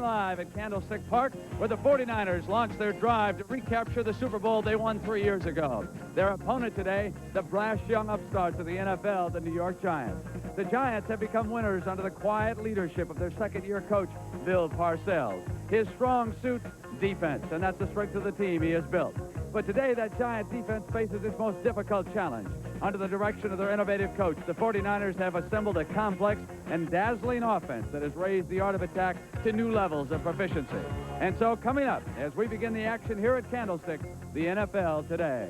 Live at Candlestick Park, where the 49ers launched their drive to recapture the Super Bowl they won 3 years ago. Their opponent today, the brash young upstarts of the NFL, the New York Giants. The Giants have become winners under the quiet leadership of their second-year coach, Bill Parcells. His strong suit, defense, and that's the strength of the team he has built. But today, that Giant defense faces its most difficult challenge. Under the direction of their innovative coach, the 49ers have assembled a complex and dazzling offense that has raised the art of attack to new levels of proficiency. And so, coming up, as we begin the action here at Candlestick, the NFL today.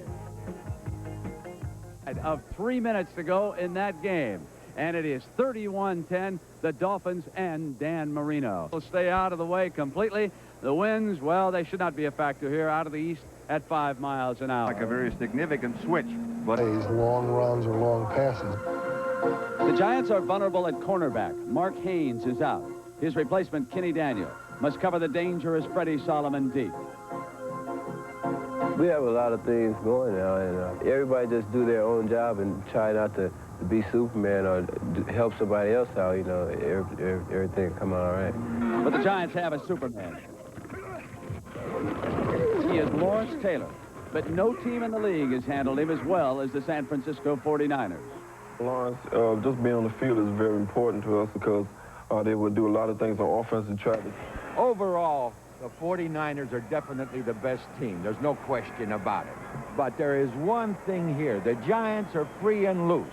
Of 3 minutes to go in that game. And it is 31-10, the Dolphins and Dan Marino will stay out of the way completely. The winds, well, they should not be a factor here out of the east at 5 miles an hour. Like a very significant switch. But these long runs or long passes. The Giants are vulnerable at cornerback. Mark Haynes is out. His replacement, Kenny Daniel, must cover the dangerous Freddie Solomon deep. We have a lot of things going now, and everybody just do their own job and try not to be Superman or help somebody else out. You know, everything will come out all right. But the Giants have a Superman. He is Lawrence Taylor, but no team in the league has handled him as well as the San Francisco 49ers. Lawrence, just being on the field is very important to us because they will do a lot of things on offense and try to... Overall, the 49ers are definitely the best team. There's no question about it. But there is one thing here. The Giants are free and loose.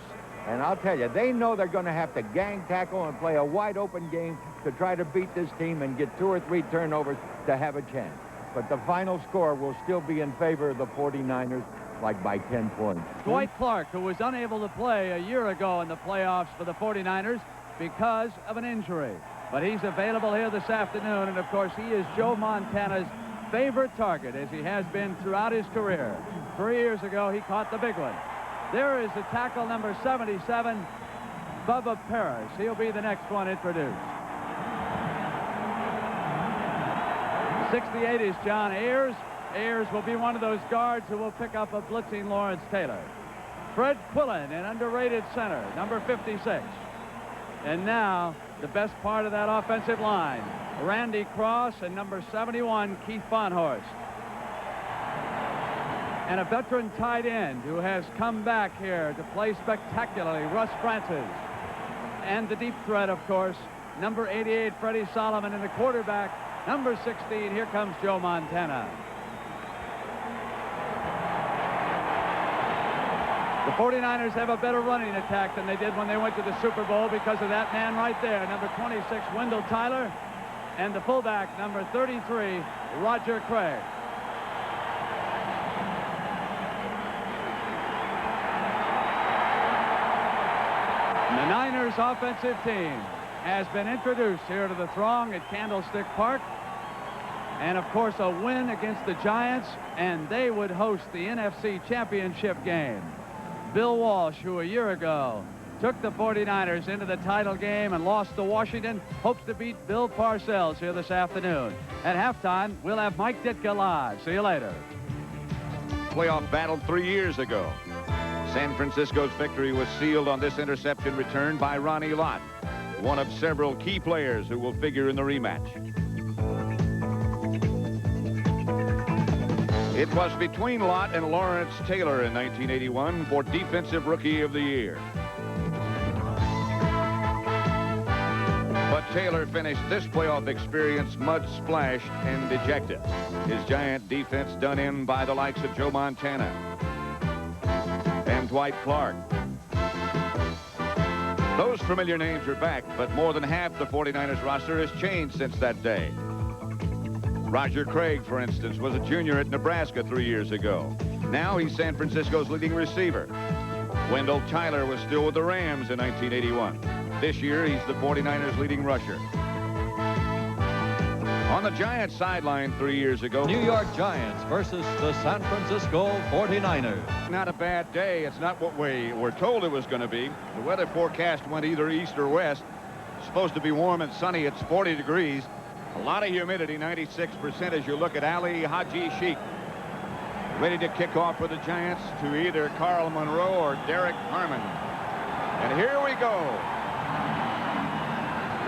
And I'll tell you, they know they're going to have to gang tackle and play a wide-open game to try to beat this team and get 2 or 3 turnovers to have a chance. But the final score will still be in favor of the 49ers, like by 10 points. Dwight Clark, who was unable to play a year ago in the playoffs for the 49ers because of an injury. But he's available here this afternoon, and of course he is Joe Montana's favorite target, as he has been throughout his career. 3 years ago, he caught the big one. There is the tackle number 77, Bubba Paris. He'll be the next one introduced. 68 is John Ayers. Ayers will be one of those guards who will pick up a blitzing Lawrence Taylor. Fred Quillen, an underrated center, number 56. And now, the best part of that offensive line, Randy Cross and number 71, Keith Bonhorst. And a veteran tight end who has come back here to play spectacularly, Russ Francis. And the deep threat, of course, number 88, Freddie Solomon, and the quarterback, number 16, here comes Joe Montana. The 49ers have a better running attack than they did when they went to the Super Bowl because of that man right there, number 26, Wendell Tyler, and the fullback, number 33, Roger Craig. The Niners offensive team has been introduced here to the throng at Candlestick Park. And, of course, a win against the Giants, and they would host the NFC Championship game. Bill Walsh, who a year ago took the 49ers into the title game and lost to Washington, hopes to beat Bill Parcells here this afternoon. At halftime, we'll have Mike Ditka live. See you later. playoff battle 3 years ago. San Francisco's victory was sealed on this interception return by Ronnie Lott, one of several key players who will figure in the rematch. It was between Lott and Lawrence Taylor in 1981 for Defensive Rookie of the Year. But Taylor finished this playoff experience mud-splashed and dejected. His Giant defense done in by the likes of Joe Montana and Dwight Clark. Those familiar names are back, but more than half the 49ers roster has changed since that day. Roger Craig, for instance, was a junior at Nebraska 3 years ago. Now he's San Francisco's leading receiver. Wendell Tyler was still with the Rams in 1981. This year, he's the 49ers' leading rusher. On the Giants sideline 3 years ago, New York Giants versus the San Francisco 49ers. Not a bad day. It's not what we were told it was going to be. The weather forecast went either east or west. It's supposed to be warm and sunny. It's 40 degrees. A lot of humidity, 96% as you look at Ali Haji Sheikh. Ready to kick off for the Giants to either Carl Monroe or Derek Harmon. And here we go.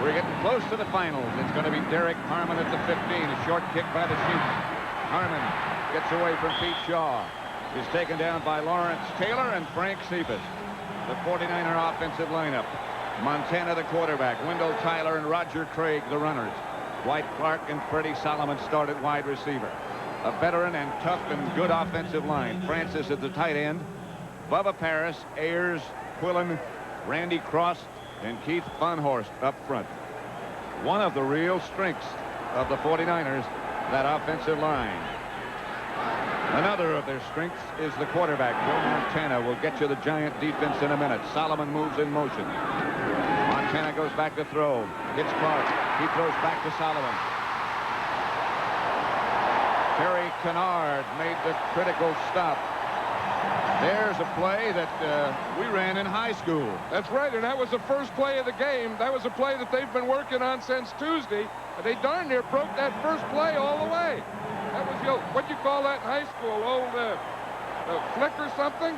We're getting close to the finals. It's going to be Derek Harmon at the 15. A short kick by the Chiefs. Harmon gets away from Pete Shaw. Is taken down by Lawrence Taylor and Frank Cephas. The 49er offensive lineup. Montana, the quarterback. Wendell Tyler and Roger Craig, the runners. Dwight Clark and Freddie Solomon start at wide receiver. A veteran and tough and good offensive line. Francis at the tight end. Bubba Paris, Ayers, Quillen, Randy Cross, and Keith Funhorst up front. One of the real strengths of the 49ers, that offensive line. Another of their strengths is the quarterback. Joe Montana will get you the Giant defense in a minute. Solomon moves in motion. Montana goes back to throw. Hits Clark. He throws back to Solomon. Terry Kennard made the critical stop. There's a play that we ran in high school. That's right, and that was the first play of the game. That was a play that they've been working on since Tuesday, and they darn near broke that first play all the way. That was the old, what do you call that in high school? Old flick or something?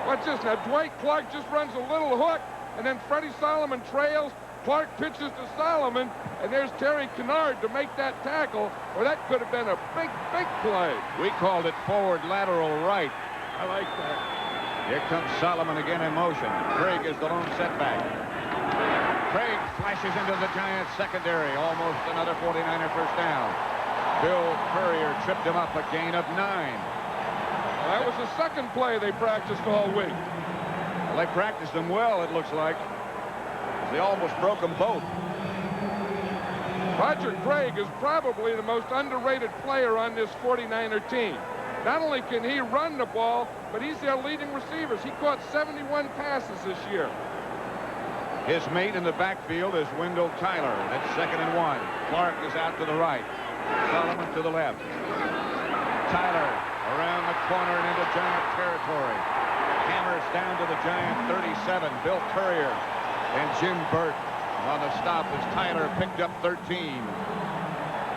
Watch this. Now, Dwight Clark just runs a little hook, and then Freddie Solomon trails. Clark pitches to Solomon, and there's Terry Kennard to make that tackle, or that could have been a big, big play. We called it forward lateral right. I like that. Here comes Solomon again in motion. Craig is the lone setback. Craig flashes into the Giants secondary. Almost another 49er first down. Bill Courier tripped him up, a gain of 9. Well, that was the second play they practiced all week. Well, they practiced them well, it looks like. They almost broke them both. Roger Craig is probably the most underrated player on this 49er team. Not only can he run the ball, but he's their leading receivers. He caught 71 passes this year. His mate in the backfield is Wendell Tyler. That's 2nd and 1. Clark is out to the right. Solomon to the left. Tyler around the corner and into Giant territory. Hammers down to the Giant 37. Bill Courier and Jim Burt on the stop as Tyler picked up 13.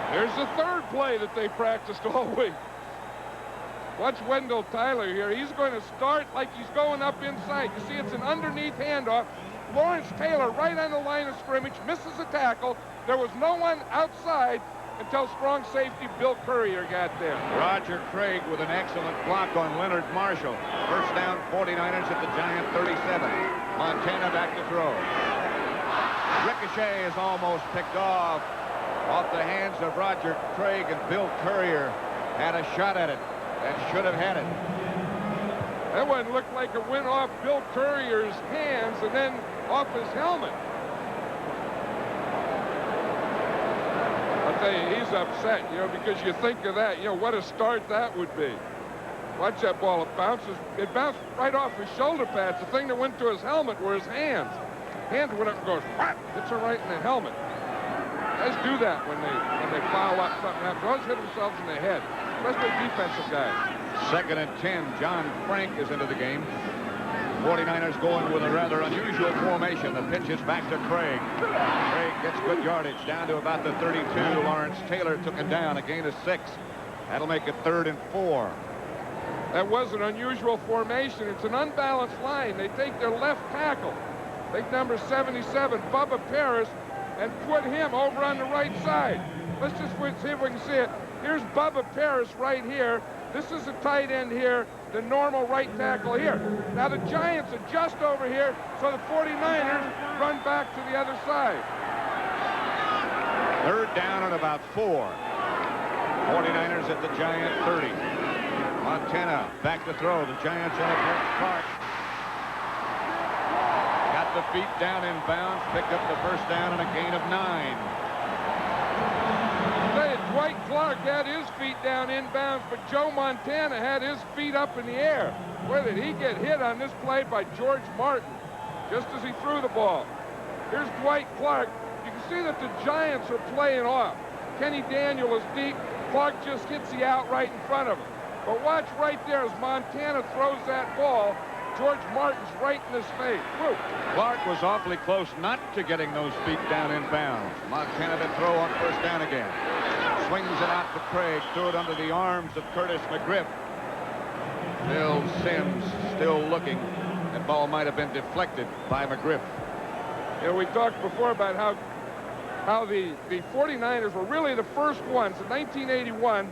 There's the third play that they practiced all week. Watch Wendell Tyler here. He's going to start like he's going up inside. You see, it's an underneath handoff. Lawrence Taylor right on the line of scrimmage, misses a tackle. There was no one outside until strong safety Bill Courier got there. Roger Craig with an excellent block on Leonard Marshall. First down, 49ers at the Giant 37. Montana back to throw. Ricochet is almost picked off the hands of Roger Craig, and Bill Courier had a shot at it and should have had it. That one looked like it went off Bill Courier's hands and then off his helmet. I'll tell you, he's upset, because you think of that, what a start that would be. Watch that ball. It bounced right off his shoulder pads. The thing that went to his helmet were his hands. Hands went up and goes, whap, hits her right in the helmet. Guys do that when they foul up something happens. They always hit themselves in the head, especially defensive guys. 2nd and 10. John Frank is into the game. 49ers going with a rather unusual formation. The pitch is back to Craig. Craig gets good yardage down to about the 32. Lawrence Taylor took him down, a gain of 6. That'll make it 3rd and 4. That was an unusual formation. It's an unbalanced line. They take their left tackle, take number 77, Bubba Paris, and put him over on the right side. Let's just see if we can see it. Here's Bubba Paris right here. This is the tight end here, the normal right tackle here. Now the Giants adjust over here, so the 49ers run back to the other side. 3rd down and about 4. 49ers at the Giant 30. Montana back to throw. The Giants in it. Clark got the feet down in bounds, picked up the first down and a gain of 9. Dwight Clark had his feet down inbounds, but Joe Montana had his feet up in the air. Where did he get hit on this play by George Martin just as he threw the ball? Here's Dwight Clark. You can see that the Giants are playing off. Kenny Daniel is deep. Clark just hits the out right in front of him. But watch right there as Montana throws that ball. George Martin's right in his face. Woo. Clark was awfully close not to getting those feet down inbounds. Montana to throw on first down again. Swings it out to Craig, threw it under the arms of Curtis McGriff. Bill Sims still looking. That ball might have been deflected by McGriff. We talked before about how how the 49ers were really the first ones in 1981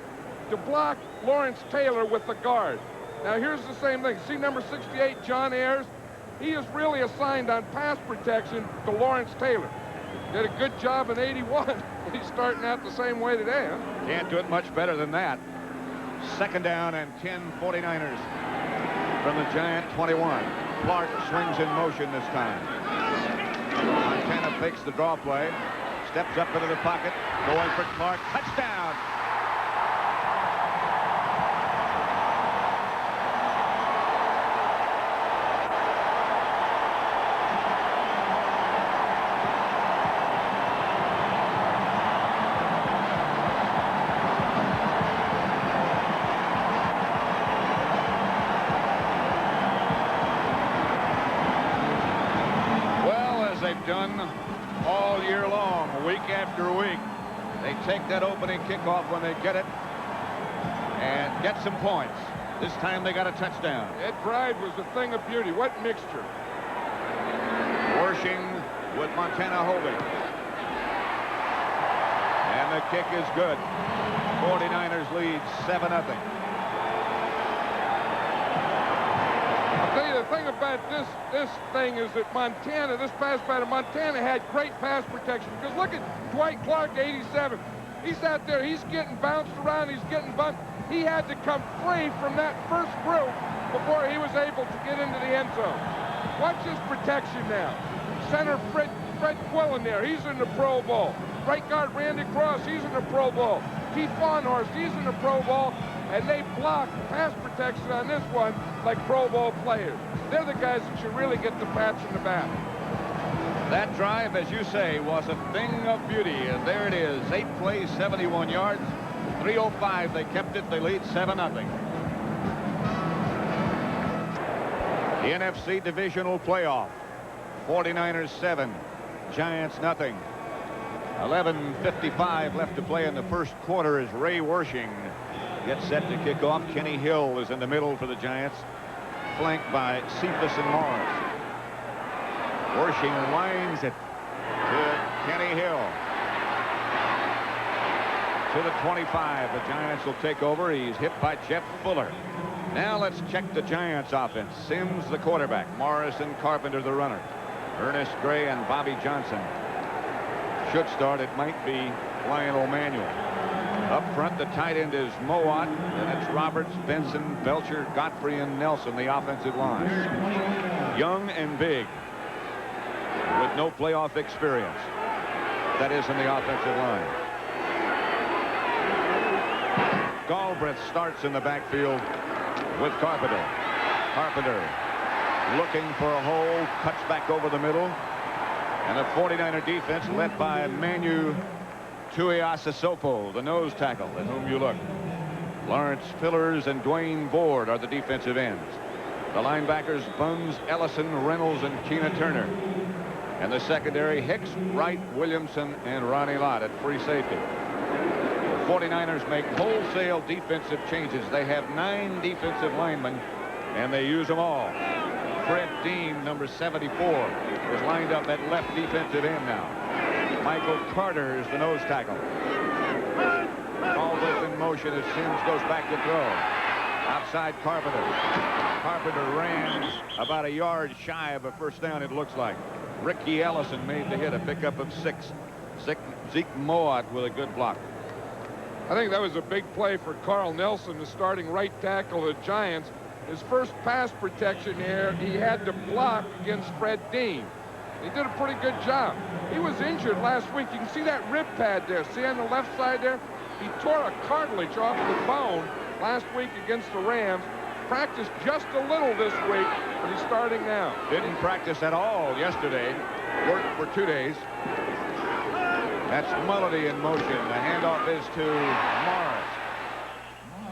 to block Lawrence Taylor with the guard. Now, here's the same thing. See number 68, John Ayers? He is really assigned on pass protection to Lawrence Taylor. Did a good job in 81. He's starting out the same way today, huh? Can't do it much better than that. Second down and 10 49ers from the Giant 21. Clark swings in motion this time. Montana fakes the draw play. Steps up into the pocket. Going for Clark. Touchdown! Done all year long, week after week. They take that opening kickoff when they get it and get some points. This time they got a touchdown. That drive was a thing of beauty. What mixture. Worshing with Montana holding. And the kick is good. 49ers lead 7-0. The thing about this thing is that Montana, this pass pattern, Montana had great pass protection. Because look at Dwight Clark, 87. He's out there. He's getting bounced around. He's getting bumped. He had to come free from that first group before he was able to get into the end zone. Watch his protection now. Center Fred Quillen there. He's in the Pro Bowl. Right guard Randy Cross. He's in the Pro Bowl. Keith Fawnhorst. He's in the Pro Bowl. And they block pass protection on this one like Pro Bowl players. They're the guys that should really get the pats in the back. That drive, as you say, was a thing of beauty. And there it is. 8 plays, 71 yards. 3:05. They kept it. They lead 7-0. The NFC Divisional playoff. 49ers 7. Giants nothing. 11:55 left to play in the first quarter as Ray Worshing gets set to kick off. Kenny Hill is in the middle for the Giants, flanked by Cephas and Morris. Worshing winds it to Kenny Hill. To the 25. The Giants will take over. He's hit by Jeff Fuller. Now let's check the Giants offense. Sims the quarterback. Morris and Carpenter the runner. Ernest Gray and Bobby Johnson. Should start. It might be Lionel Manuel. Up front, the tight end is Mowat. Then it's Roberts, Benson, Belcher, Godfrey, and Nelson, the offensive line. Young and big, with no playoff experience. That is in the offensive line. Galbraith starts in the backfield with Carpenter. Carpenter looking for a hole, cuts back over the middle. And the 49er defense led by Manu Tuiasosopo, the nose tackle, at whom you look. Lawrence Fillers and Dwayne Board are the defensive ends. The linebackers, Buns, Ellison, Reynolds, and Keena Turner. And the secondary, Hicks, Wright, Williamson, and Ronnie Lott at free safety. The 49ers make wholesale defensive changes. They have 9 defensive linemen, and they use them all. Fred Dean, number 74, is lined up at left defensive end now. Michael Carter is the nose tackle. All this in motion as Sims goes back to throw. Outside Carpenter. Carpenter ran about a yard shy of a first down, it looks like. Ricky Ellison made the hit, a pickup of 6. Zeke Mowat with a good block. I think that was a big play for Carl Nelson, the starting right tackle of the Giants. His first pass protection here, he had to block against Fred Dean. He did a pretty good job. He was injured last week. You can see that rib pad there. See on the left side there? He tore a cartilage off the bone last week against the Rams. Practiced just a little this week, but he's starting now. Didn't practice at all yesterday. Worked for 2 days. That's Mullity in motion. The handoff is to Morris.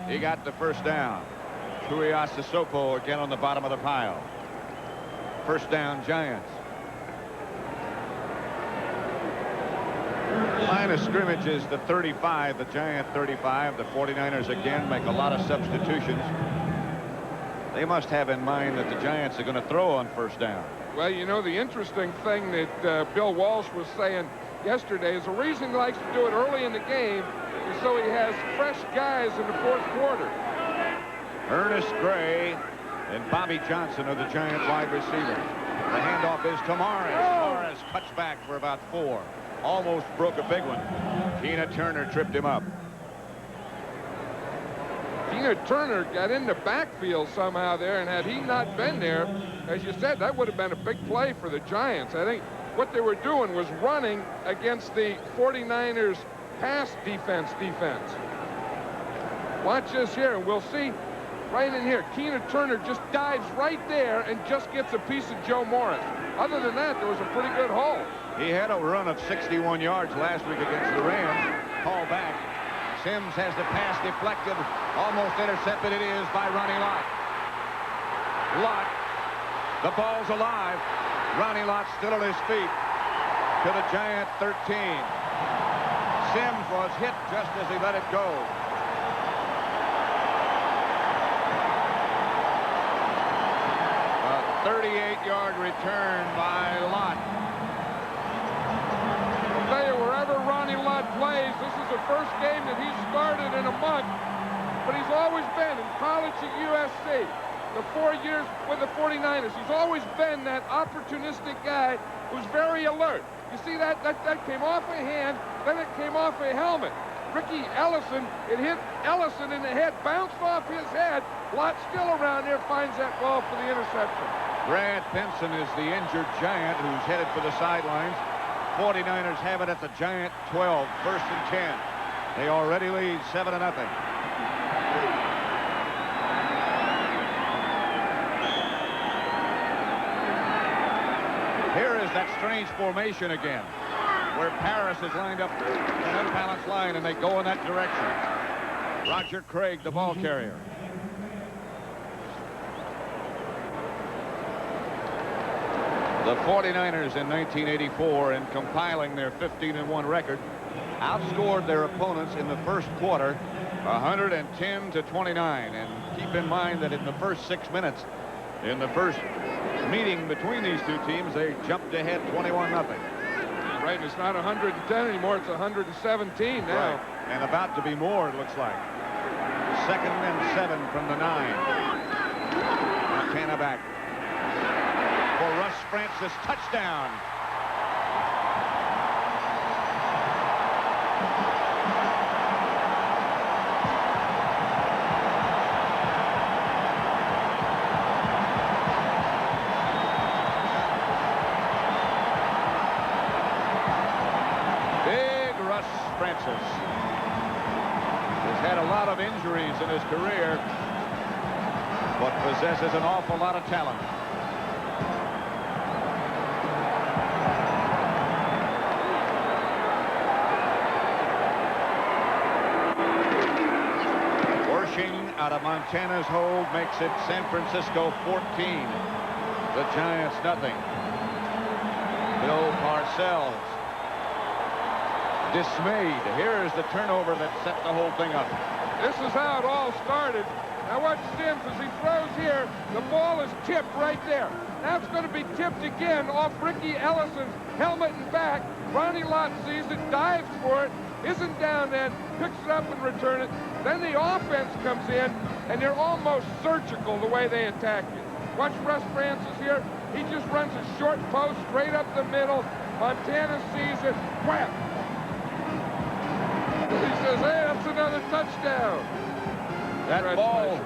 He got the first down. Tuiasosopo again on the bottom of the pile. First down, Giants. Line of scrimmage is the 35, the Giant 35. The 49ers again make a lot of substitutions. They must have in mind that the Giants are going to throw on first down. Well, you know, the interesting thing that Bill Walsh was saying, yesterday is the reason he likes to do it early in the game is so he has fresh guys in the fourth quarter. Ernest Gray and Bobby Johnson are the Giant wide receivers. The handoff is to Morris. Morris cuts back for about 4. Almost broke a big one. Tina Turner tripped him up. Tina Turner got in the backfield somehow there, and had he not been there, as you said, that would have been a big play for the Giants. I think what they were doing was running against the 49ers pass defense. Watch this here, and we'll see right in here. Tina Turner just dives right there and just gets a piece of Joe Morris. Other than that, there was a pretty good hole. He had a run of 61 yards last week against the Rams. Call back. Sims has the pass deflected. Almost intercepted. It is by Ronnie Lott. Lott. The ball's alive. Ronnie Lott still on his feet. To the Giant 13. Sims was hit just as he let it go. A 38-yard return by Lott. I'll tell you, wherever Ronnie Lott plays, this is the first game that he's started in a month, but he's always been in college at USC, the 4 years with the 49ers. He's always been that opportunistic guy who's very alert. You see that came off a hand, then it came off a helmet. Ricky Ellison, it hit Ellison in the head, bounced off his head. Lott still around there, finds that ball for the interception. Brad Benson is the injured Giant who's headed for the sidelines. 49ers have it at the Giant 12, 1st and 10. They already lead 7-0. Here is that strange formation again, where Paris is lined up an unbalanced line, and they go in that direction. Roger Craig, the ball carrier. The 49ers in 1984, in compiling their 15-1 record, outscored their opponents in the first quarter 110-29. And keep in mind that in the first 6 minutes, in the first meeting between these two teams, they jumped ahead 21-0. Right, it's not 110 anymore, it's 117 now. Right. And about to be more, it looks like. 2nd and 7 from the 9. Montana back. For Russ Francis, touchdown. Big Russ Francis has had a lot of injuries in his career, but possesses an awful lot of talent. Out of Montana's hold makes it San Francisco 14. The Giants nothing. Bill Parcells dismayed. Here's the turnover that set the whole thing up. This is how it all started. Now watch Sims as he throws here. The ball is tipped right there. Now it's going to be tipped again off Ricky Ellison's helmet and back. Ronnie Lott sees it, dives for it, isn't down then, picks it up and return it. Then the offense comes in, and they're almost surgical the way they attack you. Watch Russ Francis here. He just runs a short post straight up the middle. Montana sees it. Whap! He says, hey, that's another touchdown. That ball,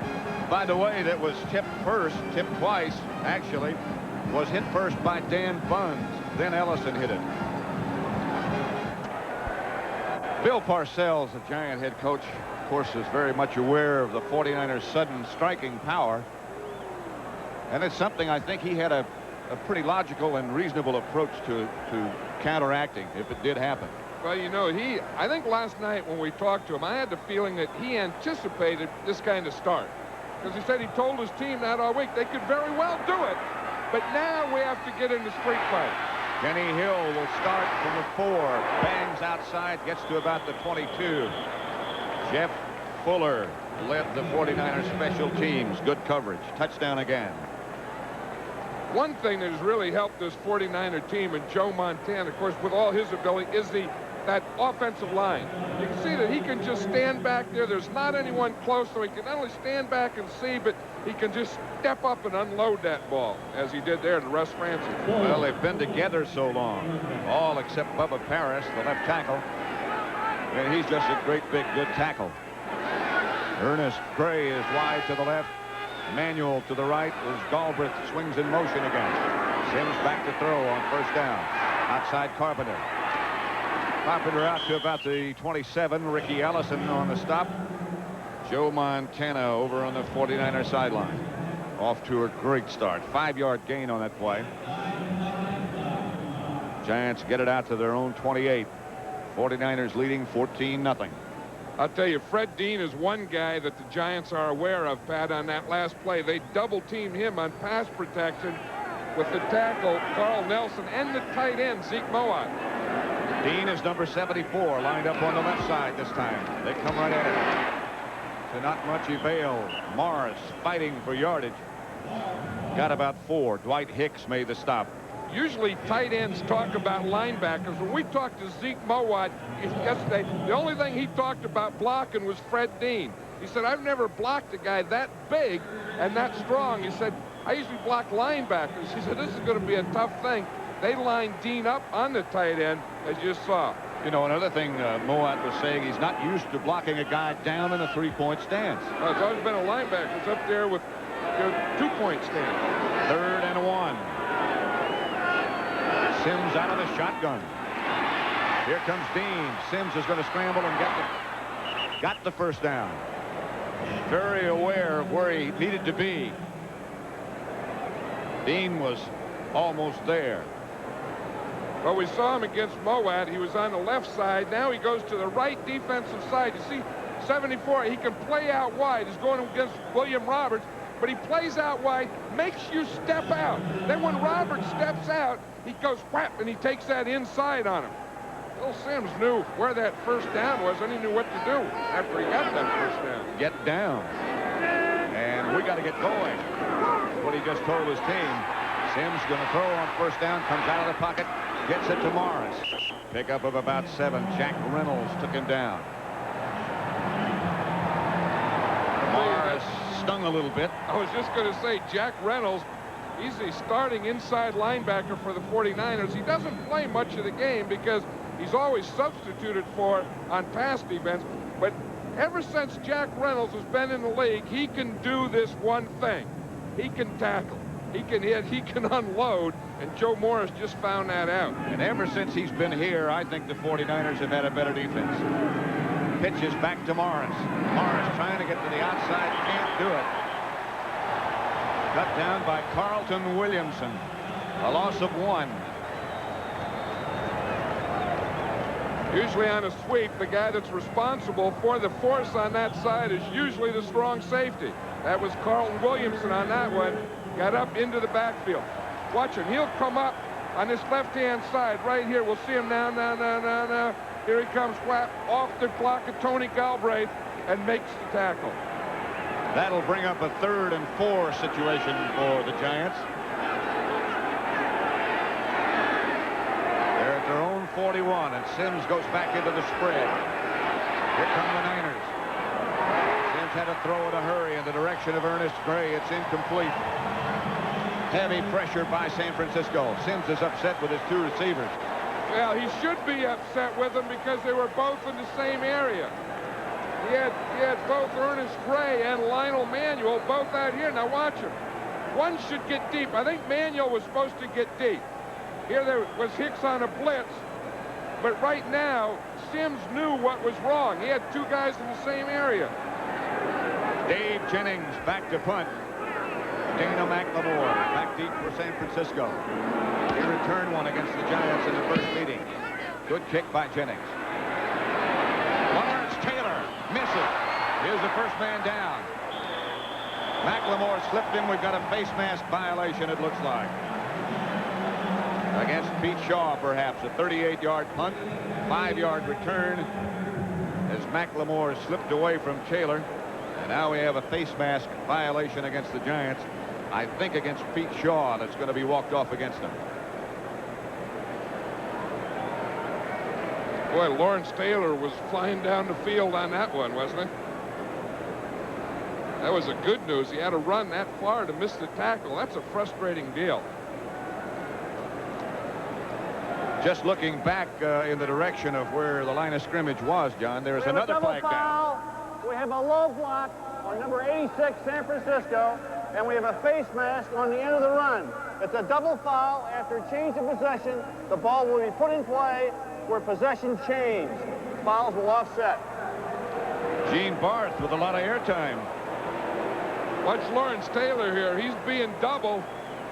by the way, that was tipped twice, actually, was hit first by Dan Bunds. Then Ellison hit it. Bill Parcells, the Giant head coach, of course, is very much aware of the 49ers' sudden striking power. And it's something I think he had a pretty logical and reasonable approach to counteracting if it did happen. Well, you know, I think last night when we talked to him, I had the feeling that he anticipated this kind of start. Because he said he told his team that all week. They could very well do it. But now we have to get into street play. Kenny Hill will start from the 4. Bangs outside, gets to about the 22. Jeff Fuller led the 49ers special teams. Good coverage. Touchdown again. One thing that has really helped this 49er team and Joe Montana, of course, with all his ability, is that offensive line. You can see that he can just stand back there. There's not anyone close, so he can not only stand back and see, but he can just step up and unload that ball, as he did there to Russ Francis. Well, they've been together so long, all except Bubba Paris, the left tackle. And he's just a great, big, good tackle. Ernest Gray is wide to the left. Manuel to the right as Galbraith swings in motion again. Sims back to throw on first down. Outside Carpenter. Carpenter out to about the 27. Ricky Ellison on the stop. Joe Montana over on the 49er sideline. Off to a great start. 5-yard gain on that play. Giants get it out to their own 28. 49ers leading 14-0. I'll tell you, Fred Dean is one guy that the Giants are aware of, Pat, on that last play. They double-teamed him on pass protection with the tackle, Carl Nelson, and the tight end, Zeke Mowat. Dean is number 74, lined up on the left side this time. They come right at it. To not much avail. Morris fighting for yardage. Got about 4. Dwight Hicks made the stop. Usually tight ends talk about linebackers. When we talked to Zeke Mowat yesterday, the only thing he talked about blocking was Fred Dean. He said, I've never blocked a guy that big and that strong. He said, I usually block linebackers. He said, this is going to be a tough thing. They lined Dean up on the tight end, as you saw. You know, another thing Mowat was saying, he's not used to blocking a guy down in a 3-point stance. Well, it's always been a linebacker. It's up there with your 2-point stance. 3rd and 1. Sims out of the shotgun. Here comes Dean. Sims is going to scramble and got the first down. Very aware of where he needed to be. Dean was almost there. Well, we saw him against Mowat. He was on the left side. Now he goes to the right defensive side. You see, 74, he can play out wide. He's going against William Roberts, but he plays out wide, makes you step out. Then when Roberts steps out, he goes whap, and he takes that inside on him. Bill Sims knew where that first down was, and he knew what to do after he got that first down. Get down. And we got to get going. That's what he just told his team. Sims going to throw on first down, comes out of the pocket, gets it to Morris. Pickup of about 7. Jack Reynolds took him down. Morris stung a little bit. I was just going to say, Jack Reynolds, he's the starting inside linebacker for the 49ers. He doesn't play much of the game because he's always substituted for on pass defense. But ever since Jack Reynolds has been in the league, he can do this one thing. He can tackle. He can hit, he can unload, and Joe Morris just found that out. And ever since he's been here, I think the 49ers have had a better defense. Pitches back to Morris. Morris trying to get to the outside, can't do it. Cut down by Carlton Williamson. A loss of 1. Usually on a sweep, the guy that's responsible for the force on that side is usually the strong safety. That was Carlton Williamson on that one. Got up into the backfield. Watch him. He'll come up on this left-hand side right here. We'll see him now. Here he comes, whap, off the block of Tony Galbraith and makes the tackle. That'll bring up a 3rd and 4 situation for the Giants. They're at their own 41, and Sims goes back into the spread. Here come the Niners. Sims had to throw in a hurry in the direction of Ernest Gray. It's incomplete. Heavy pressure by San Francisco. Sims is upset with his 2 receivers. Well, he should be upset with them because they were both in the same area. He had both Ernest Gray and Lionel Manuel both out here. Now watch him. One should get deep. I think Manuel was supposed to get deep. Here there was Hicks on a blitz. But right now, Sims knew what was wrong. He had 2 guys in the same area. Dave Jennings back to punt. Dana McLemore back deep for San Francisco. He returned one against the Giants in the first meeting. Good kick by Jennings. Lawrence Taylor misses. Here's the first man down. McLemore slipped him. We've got a face mask violation, it looks like. Against Pete Shaw, perhaps. A 38-yard punt, 5-yard return as McLemore slipped away from Taylor. And now we have a face mask violation against the Giants. I think against Pete Shaw, that's going to be walked off against him. Boy, Lawrence Taylor was flying down the field on that one, wasn't he? That was a good news. He had to run that far to miss the tackle. That's a frustrating deal. Just looking back in the direction of where the line of scrimmage was, John, there's another flag down. We have a low block on number 86, San Francisco, and we have a face mask on the end of the run. It's a double foul. After a change of possession, the ball will be put in play where possession changed. Fouls will offset. Gene Barth with a lot of airtime. Watch Lawrence Taylor here. He's being doubled,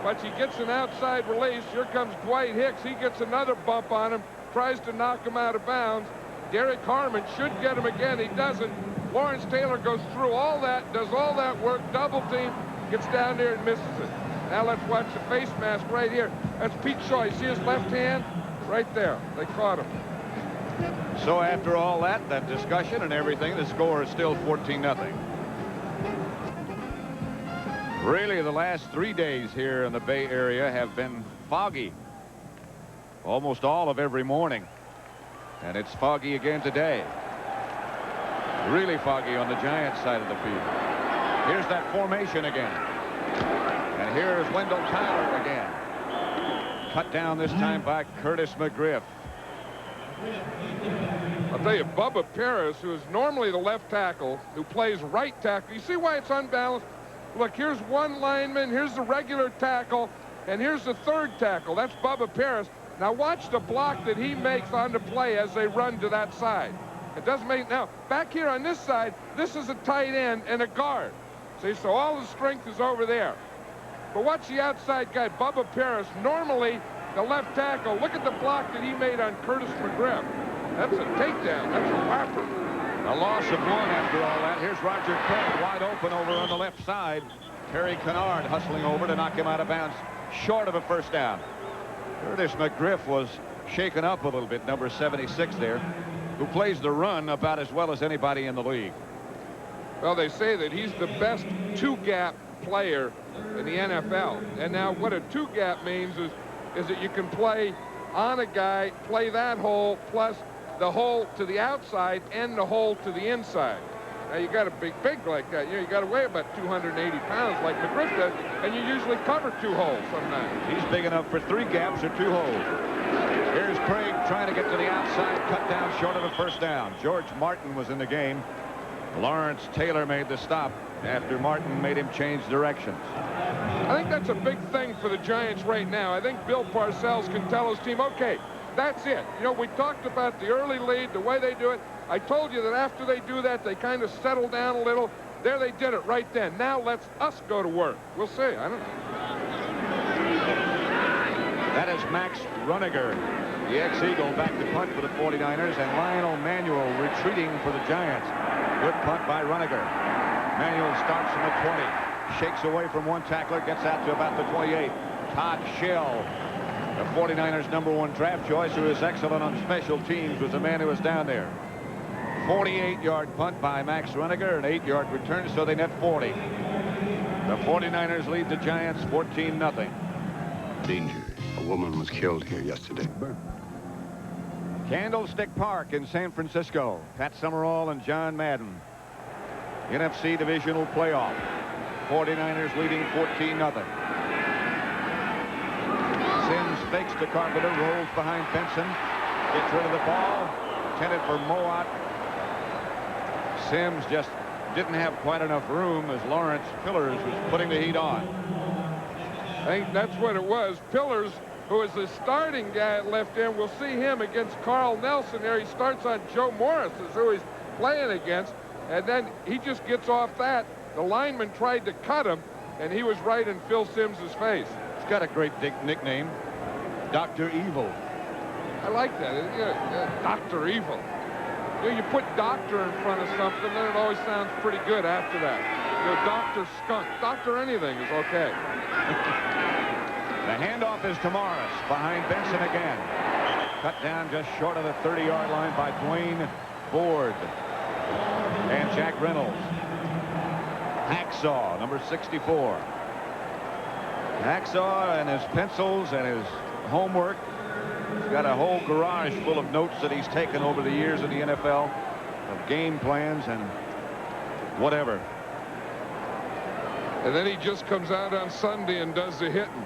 but he gets an outside release. Here comes Dwight Hicks. He gets another bump on him, tries to knock him out of bounds. Derek Harmon should get him again. He doesn't. Lawrence Taylor goes through all that, does all that work, double team, gets down there and misses it. Now let's watch the face mask right here. That's Pete Shaw. You see his left hand? Right there. They caught him. So after all that discussion and everything, the score is still 14-0. Really, the last 3 days here in the Bay Area have been foggy. Almost all of every morning. And it's foggy again today. Really foggy on the Giants side of the field. Here's that formation again. And here's Wendell Tyler again. Cut down this time by Curtis McGriff. I'll tell you, Bubba Paris, who is normally the left tackle, who plays right tackle. You see why it's unbalanced? Look, here's one lineman, here's the regular tackle, and here's the third tackle. That's Bubba Paris. Now watch the block that he makes on the play as they run to that side. It doesn't make, now, back here on this side, this is a tight end and a guard. See, so all the strength is over there. But watch the outside guy, Bubba Paris, normally the left tackle. Look at the block that he made on Curtis McGriff. That's a takedown. That's a whopper. A loss of one after all that. Here's Roger Craig wide open over on the left side. Terry Kennard hustling over to knock him out of bounds, short of a first down. Curtis McGriff was shaken up a little bit, number 76 there, who plays the run about as well as anybody in the league. Well, they say that he's the best two-gap player in the NFL. And now what a two-gap means is that you can play on a guy, play that hole, plus the hole to the outside and the hole to the inside. Now, you got a big like that. You know, you got to weigh about 280 pounds like McGriff does, and you usually cover two holes sometimes. He's big enough for 3 gaps or 2 holes. Here's Craig trying to get to the outside, cut down short of a first down. George Martin was in the game. Lawrence Taylor made the stop after Martin made him change directions. I think that's a big thing for the Giants right now. I think Bill Parcells can tell his team, okay, that's it. You know, we talked about the early lead, the way they do it. I told you that after they do that, they kind of settle down a little. There they did it right then. Now let's us go to work. We'll see. I don't know. That is Max Runiger, the ex-Eagle, back to punt for the 49ers, and Lionel Manuel retreating for the Giants. Good punt by Runiger. Manuel starts from the 20, shakes away from one tackler, gets out to about the 28. Todd Shell, the 49ers' #1 draft choice, who is excellent on special teams, was the man who was down there. 48-yard punt by Max Runiger, an 8-yard return, so they net 40. The 49ers lead the Giants 14-0. Danger. A woman was killed here yesterday. Candlestick Park in San Francisco. Pat Summerall and John Madden. NFC Divisional playoff. 49ers leading 14-0. Sims fakes to Carpenter, rolls behind Benson, gets rid of the ball, intended for Mowat. Sims just didn't have quite enough room as Lawrence Pillars was putting the heat on. I think that's what it was. Pillars, who is the starting guy at left end, we'll see him against Carl Nelson there. He starts on Joe Morris, is who he's playing against, and then he just gets off that. The lineman tried to cut him, and he was right in Phil Sims's face. He's got a great nickname, Dr. Evil. I like that. Dr. Evil. You know, you put doctor in front of something, then it always sounds pretty good after that. You know, Dr. Skunk, Dr. anything is okay. The handoff is to Morris, behind Benson again. Cut down just short of the 30-yard line by Dwayne Ford and Jack Reynolds. Hacksaw, number 64. Hacksaw and his pencils and his homework. He's got a whole garage full of notes that he's taken over the years in the NFL of game plans and whatever. And then he just comes out on Sunday and does the hitting.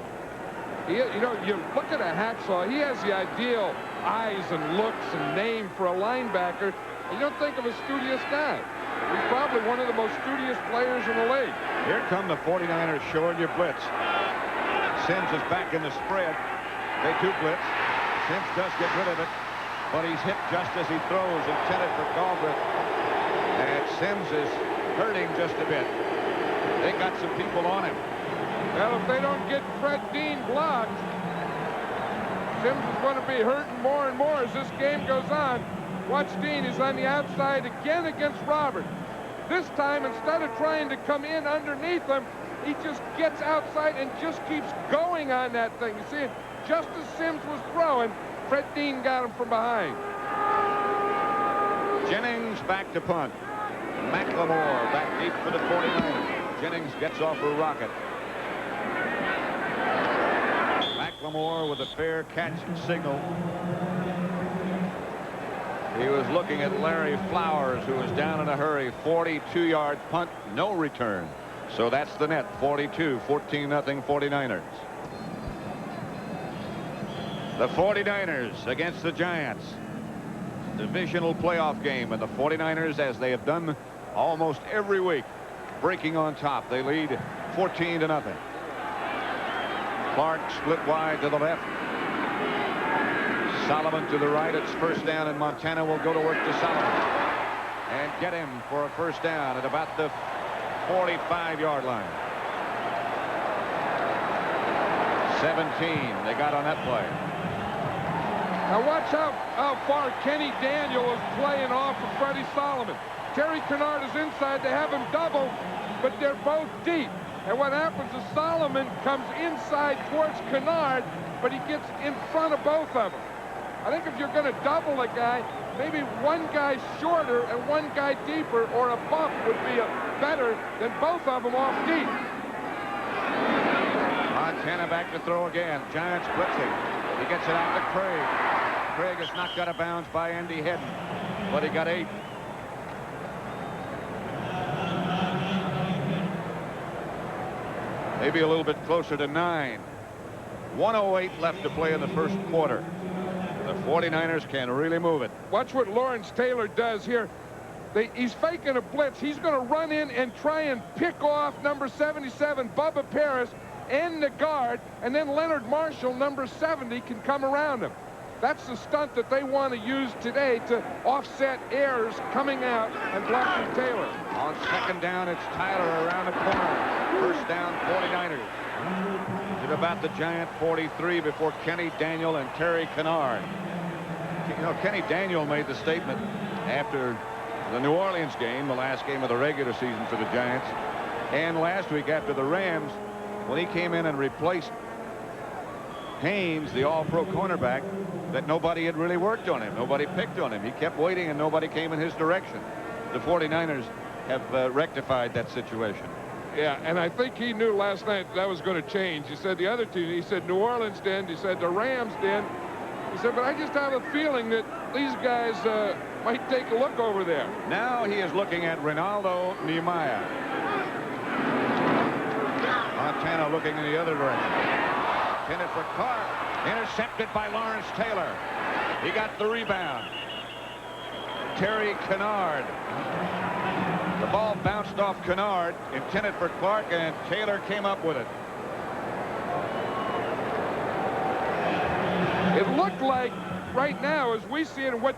You know, you look at a Hacksaw, he has the ideal eyes and looks and name for a linebacker. You don't think of a studious guy. He's probably one of the most studious players in the league. Here come the 49ers showing you blitz. Sims is back in the spread. They do blitz. Sims does get rid of it, but he's hit just as he throws, intended for Galbraith. And Sims is hurting just a bit. They got some people on him. Well, if they don't get Fred Dean blocked, Sims is going to be hurting more and more as this game goes on. Watch Dean. He's on the outside again against Robert. This time, instead of trying to come in underneath him, he just gets outside and just keeps going on that thing. You see it? Just as Sims was throwing, Fred Dean got him from behind. Jennings back to punt. McLemore back deep for the 49ers. Jennings gets off a rocket. McLemore with a fair catch signal. He was looking at Larry Flowers, who was down in a hurry. 42-yard punt, no return. So that's the net, 42, 14-0 49ers. The 49ers against the Giants. Divisional playoff game, and the 49ers, as they have done almost every week, breaking on top. They lead 14-0. Clark split wide to the left. Solomon to the right. It's first down, and Montana will go to work to Solomon and get him for a first down at about the 45-yard line. 17 they got on that play. Now watch how far Kenny Daniel is playing off of Freddie Solomon. Terry Kennard is inside. They have him double, but they're both deep. And what happens is Solomon comes inside towards Kennard, but he gets in front of both of them. I think if you're going to double a guy, maybe one guy shorter and one guy deeper, or a bump would be better than both of them off deep. Montana back to throw again. Giants blitzing. He gets it out to Craig. Craig is knocked out of bounds by Andy Hedden, but he got 8. Maybe a little bit closer to 9. 1:08 left to play in the first quarter. The 49ers can really move it. Watch what Lawrence Taylor does here. He's faking a blitz. He's going to run in and try and pick off number 77, Bubba Paris, and the guard, and then Leonard Marshall, number 70, can come around him. That's the stunt that they want to use today to offset errors coming out and blocking Taylor. On second down, it's Tyler around the corner. First down, 49ers. At about the Giant 43 before Kenny Daniel and Terry Kennard. You know, Kenny Daniel made the statement after the New Orleans game, the last game of the regular season for the Giants, and last week after the Rams, when he came in and replaced Haynes, the all-pro cornerback, that nobody had really worked on him. Nobody picked on him. He kept waiting, and nobody came in his direction. The 49ers have rectified that situation. Yeah, and I think he knew last night that was going to change. He said the other team, he said New Orleans did, he said the Rams did. He said, but I just have a feeling that these guys might take a look over there. Now he is looking at Ronaldo Nehemiah. Montana looking in the other direction. Intended for Clark. Intercepted by Lawrence Taylor. He got the rebound. Terry Kennard. The ball bounced off Kennard, intended for Clark, and Taylor came up with it. It looked like right now, as we see it, and what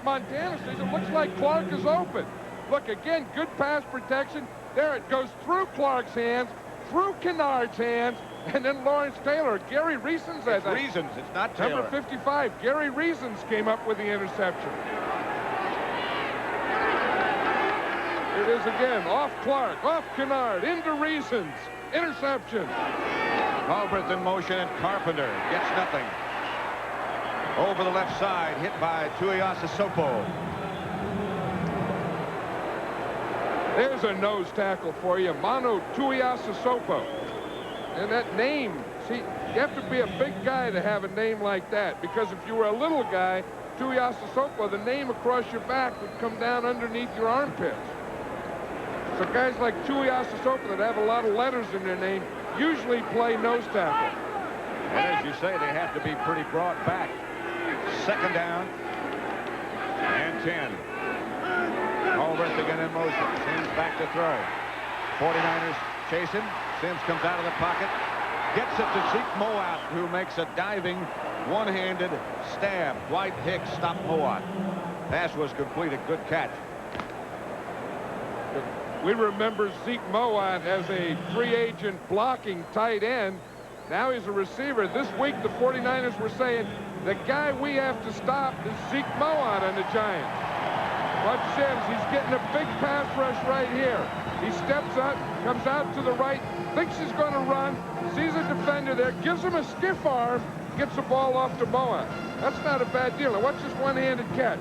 Montana sees, it looks like Clark is open. Look, again, good pass protection. There it goes through Clark's hands, through Kennard's hands, and then Lawrence Taylor. Gary Reasons, I think. Reasons, it's not Taylor. Number 55, Gary Reasons came up with the interception. It is again, off Clark, off Kennard, into Reasons. Interception. Galbraith in motion, and Carpenter gets nothing. Over the left side, hit by Tuiasosopo. There's a nose tackle for you, Mano Tuiasosopo. And that name, see, you have to be a big guy to have a name like that, because if you were a little guy, Tuiasosopo, the name across your back would come down underneath your armpits. So guys like Tuiasosopo that have a lot of letters in their name usually play nose tackle. And as you say, they have to be pretty broad back. Second down and 10. Albrecht again in motion. Sims back to throw. 49ers chase him. Sims comes out of the pocket. Gets it to Zeke Moat, who makes a diving one-handed stab. Dwight Hicks stopped Moat. Pass was completed. Good catch. We remember Zeke Moat as a free agent blocking tight end. Now he's a receiver. This week, the 49ers were saying, the guy we have to stop is Zeke Moat on the Giants. Watch Sims. He's getting a big pass rush right here. He steps up, comes out to the right, thinks he's going to run, sees a defender there, gives him a stiff arm, gets the ball off to Moat. That's not a bad deal. Now watch this one-handed catch.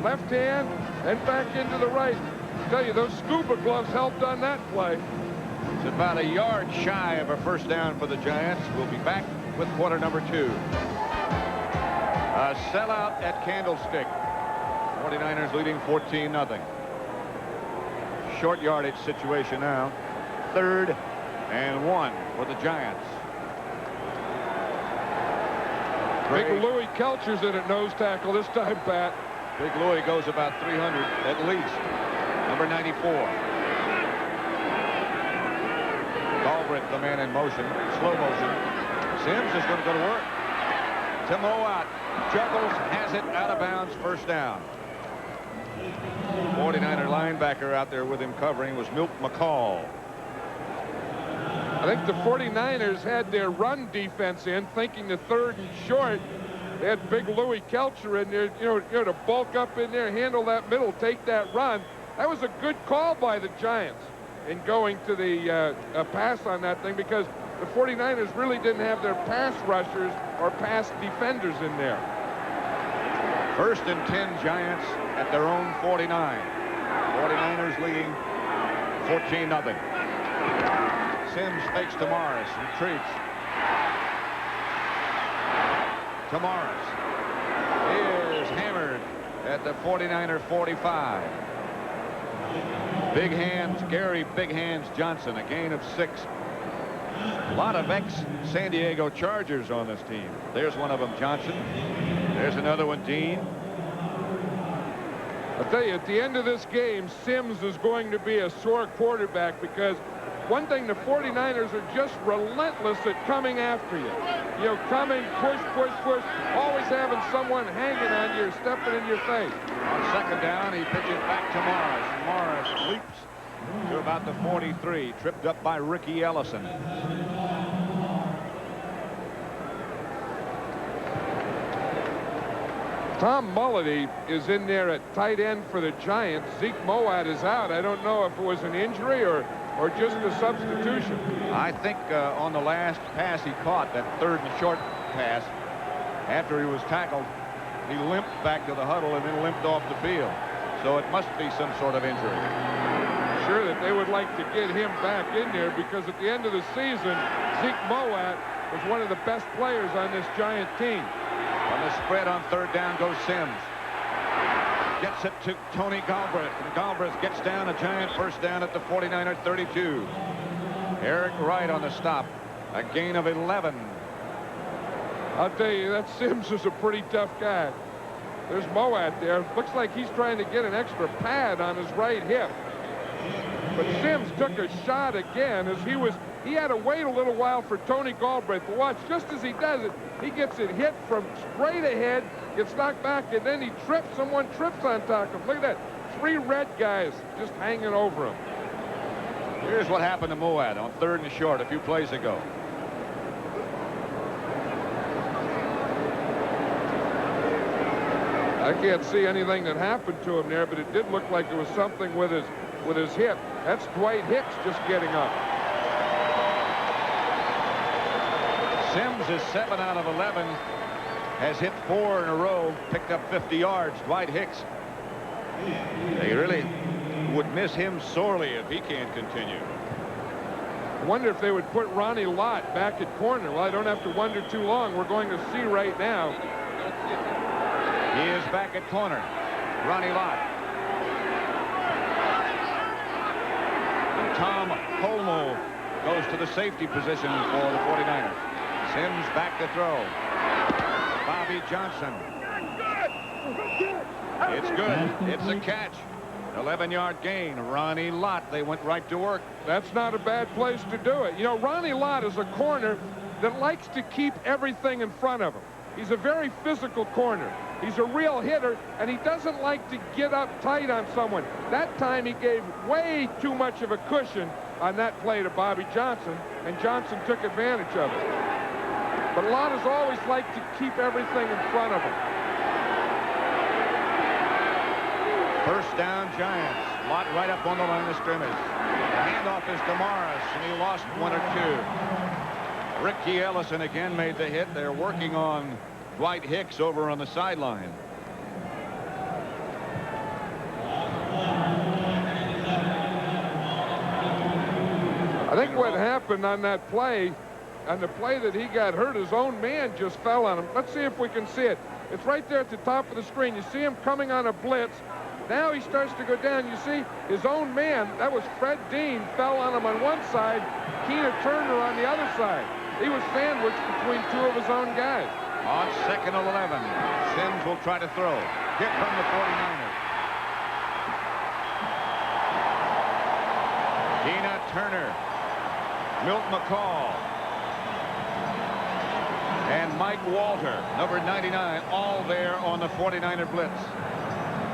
Left hand, then back into the right. I tell you, those scuba gloves helped on that play. It's about a yard shy of a first down for the Giants. We'll be back with quarter number 2. A sellout at Candlestick. 49ers leading 14-0. Short yardage situation now. 3rd and 1 for the Giants. Big Louis Kelcher's in at nose tackle this time, Pat. Big Louis goes about 300 at least. Number 94. Galbraith, the man in motion, slow motion. Sims is going to go to work. To Moat. Juggles, has it out of bounds, first down. 49er linebacker out there with him covering was Milt McCall. I think the 49ers had their run defense in, thinking the 3rd and short. They had Big Louis Kelcher in there, you know, to bulk up in there, handle that middle, take that run. That was a good call by the Giants in going to the pass on that thing, because the 49ers really didn't have their pass rushers or pass defenders in there. 1st and 10 Giants at their own 49. 49ers leading 14-0. Sims fakes to Morris, retreats. To Morris. He is hammered at the 49er 45. Big Hands, Gary Big Hands Johnson, a gain of 6. A lot of ex-San Diego Chargers on this team. There's one of them, Johnson. There's another one, Dean. I'll tell you, at the end of this game, Sims is going to be a sore quarterback, because one thing, the 49ers are just relentless at coming after you. You know, coming, push, push, push, always having someone hanging on you or stepping in your face. On 2nd down, he pitches back to Morris. Morris leaps to about the 43, tripped up by Ricky Ellison. Tom Mulledy is in there at tight end for the Giants. Zeke Moat is out. I don't know if it was an injury or just a substitution. I think on the last pass he caught, that 3rd and short pass, after he was tackled, he limped back to the huddle and then limped off the field. So it must be some sort of injury. Sure that they would like to get him back in there, because at the end of the season, Zeke Moat was one of the best players on this Giant team. On the spread on 3rd down goes Sims. Gets it to Tony Galbraith, and Galbraith gets down a Giant first down at the 49er 32. Eric Wright on the stop, a gain of 11. I'll tell you, that Sims is a pretty tough guy. There's Moat there. Looks like he's trying to get an extra pad on his right hip. But Sims took a shot again as he had to wait a little while for Tony Galbraith. But watch, just as he does it, he gets it hit from straight ahead, gets knocked back, and then he trips. Someone trips on top of him. Look at that. 3 red guys just hanging over him. Here's what happened to Moat on 3rd and short a few plays ago. I can't see anything that happened to him there, but it did look like there was something with his hip. That's Dwight Hicks just getting up. Sims is 7 out of 11, has hit 4 in a row, picked up 50 yards. Dwight Hicks, they really would miss him sorely if he can't continue. I wonder if they would put Ronnie Lott back at corner. Well, I don't have to wonder too long. We're going to see right now. He is back at corner. Ronnie Lott. And Tom Holmoe goes to the safety position for the 49ers. Sims back to throw. Bobby Johnson. It's good. It's a catch. 11-yard gain. Ronnie Lott. They went right to work. That's not a bad place to do it. You know, Ronnie Lott is a corner that likes to keep everything in front of him. He's a very physical corner. He's a real hitter, and he doesn't like to get up tight on someone. That time he gave way too much of a cushion on that play to Bobby Johnson, and Johnson took advantage of it. But Lott has always liked to keep everything in front of him. First down, Giants. Lott right up on the line of scrimmage. The handoff is to Morris, and he lost one or two. Ricky Ellison again made the hit. They're working on Dwight Hicks over on the sideline. I think what happened on that play, on the play that he got hurt, his own man just fell on him. Let's see if we can see it. It's right there at the top of the screen. You see him coming on a blitz. Now he starts to go down. You see his own man, that was Fred Dean, fell on him on one side, Keena Turner on the other side. He was sandwiched between two of his own guys. On 2nd and 11, Sims will try to throw. Here come the 49ers. Keena Turner, Milt McCall, and Mike Walter, number 99, all there on the 49er blitz.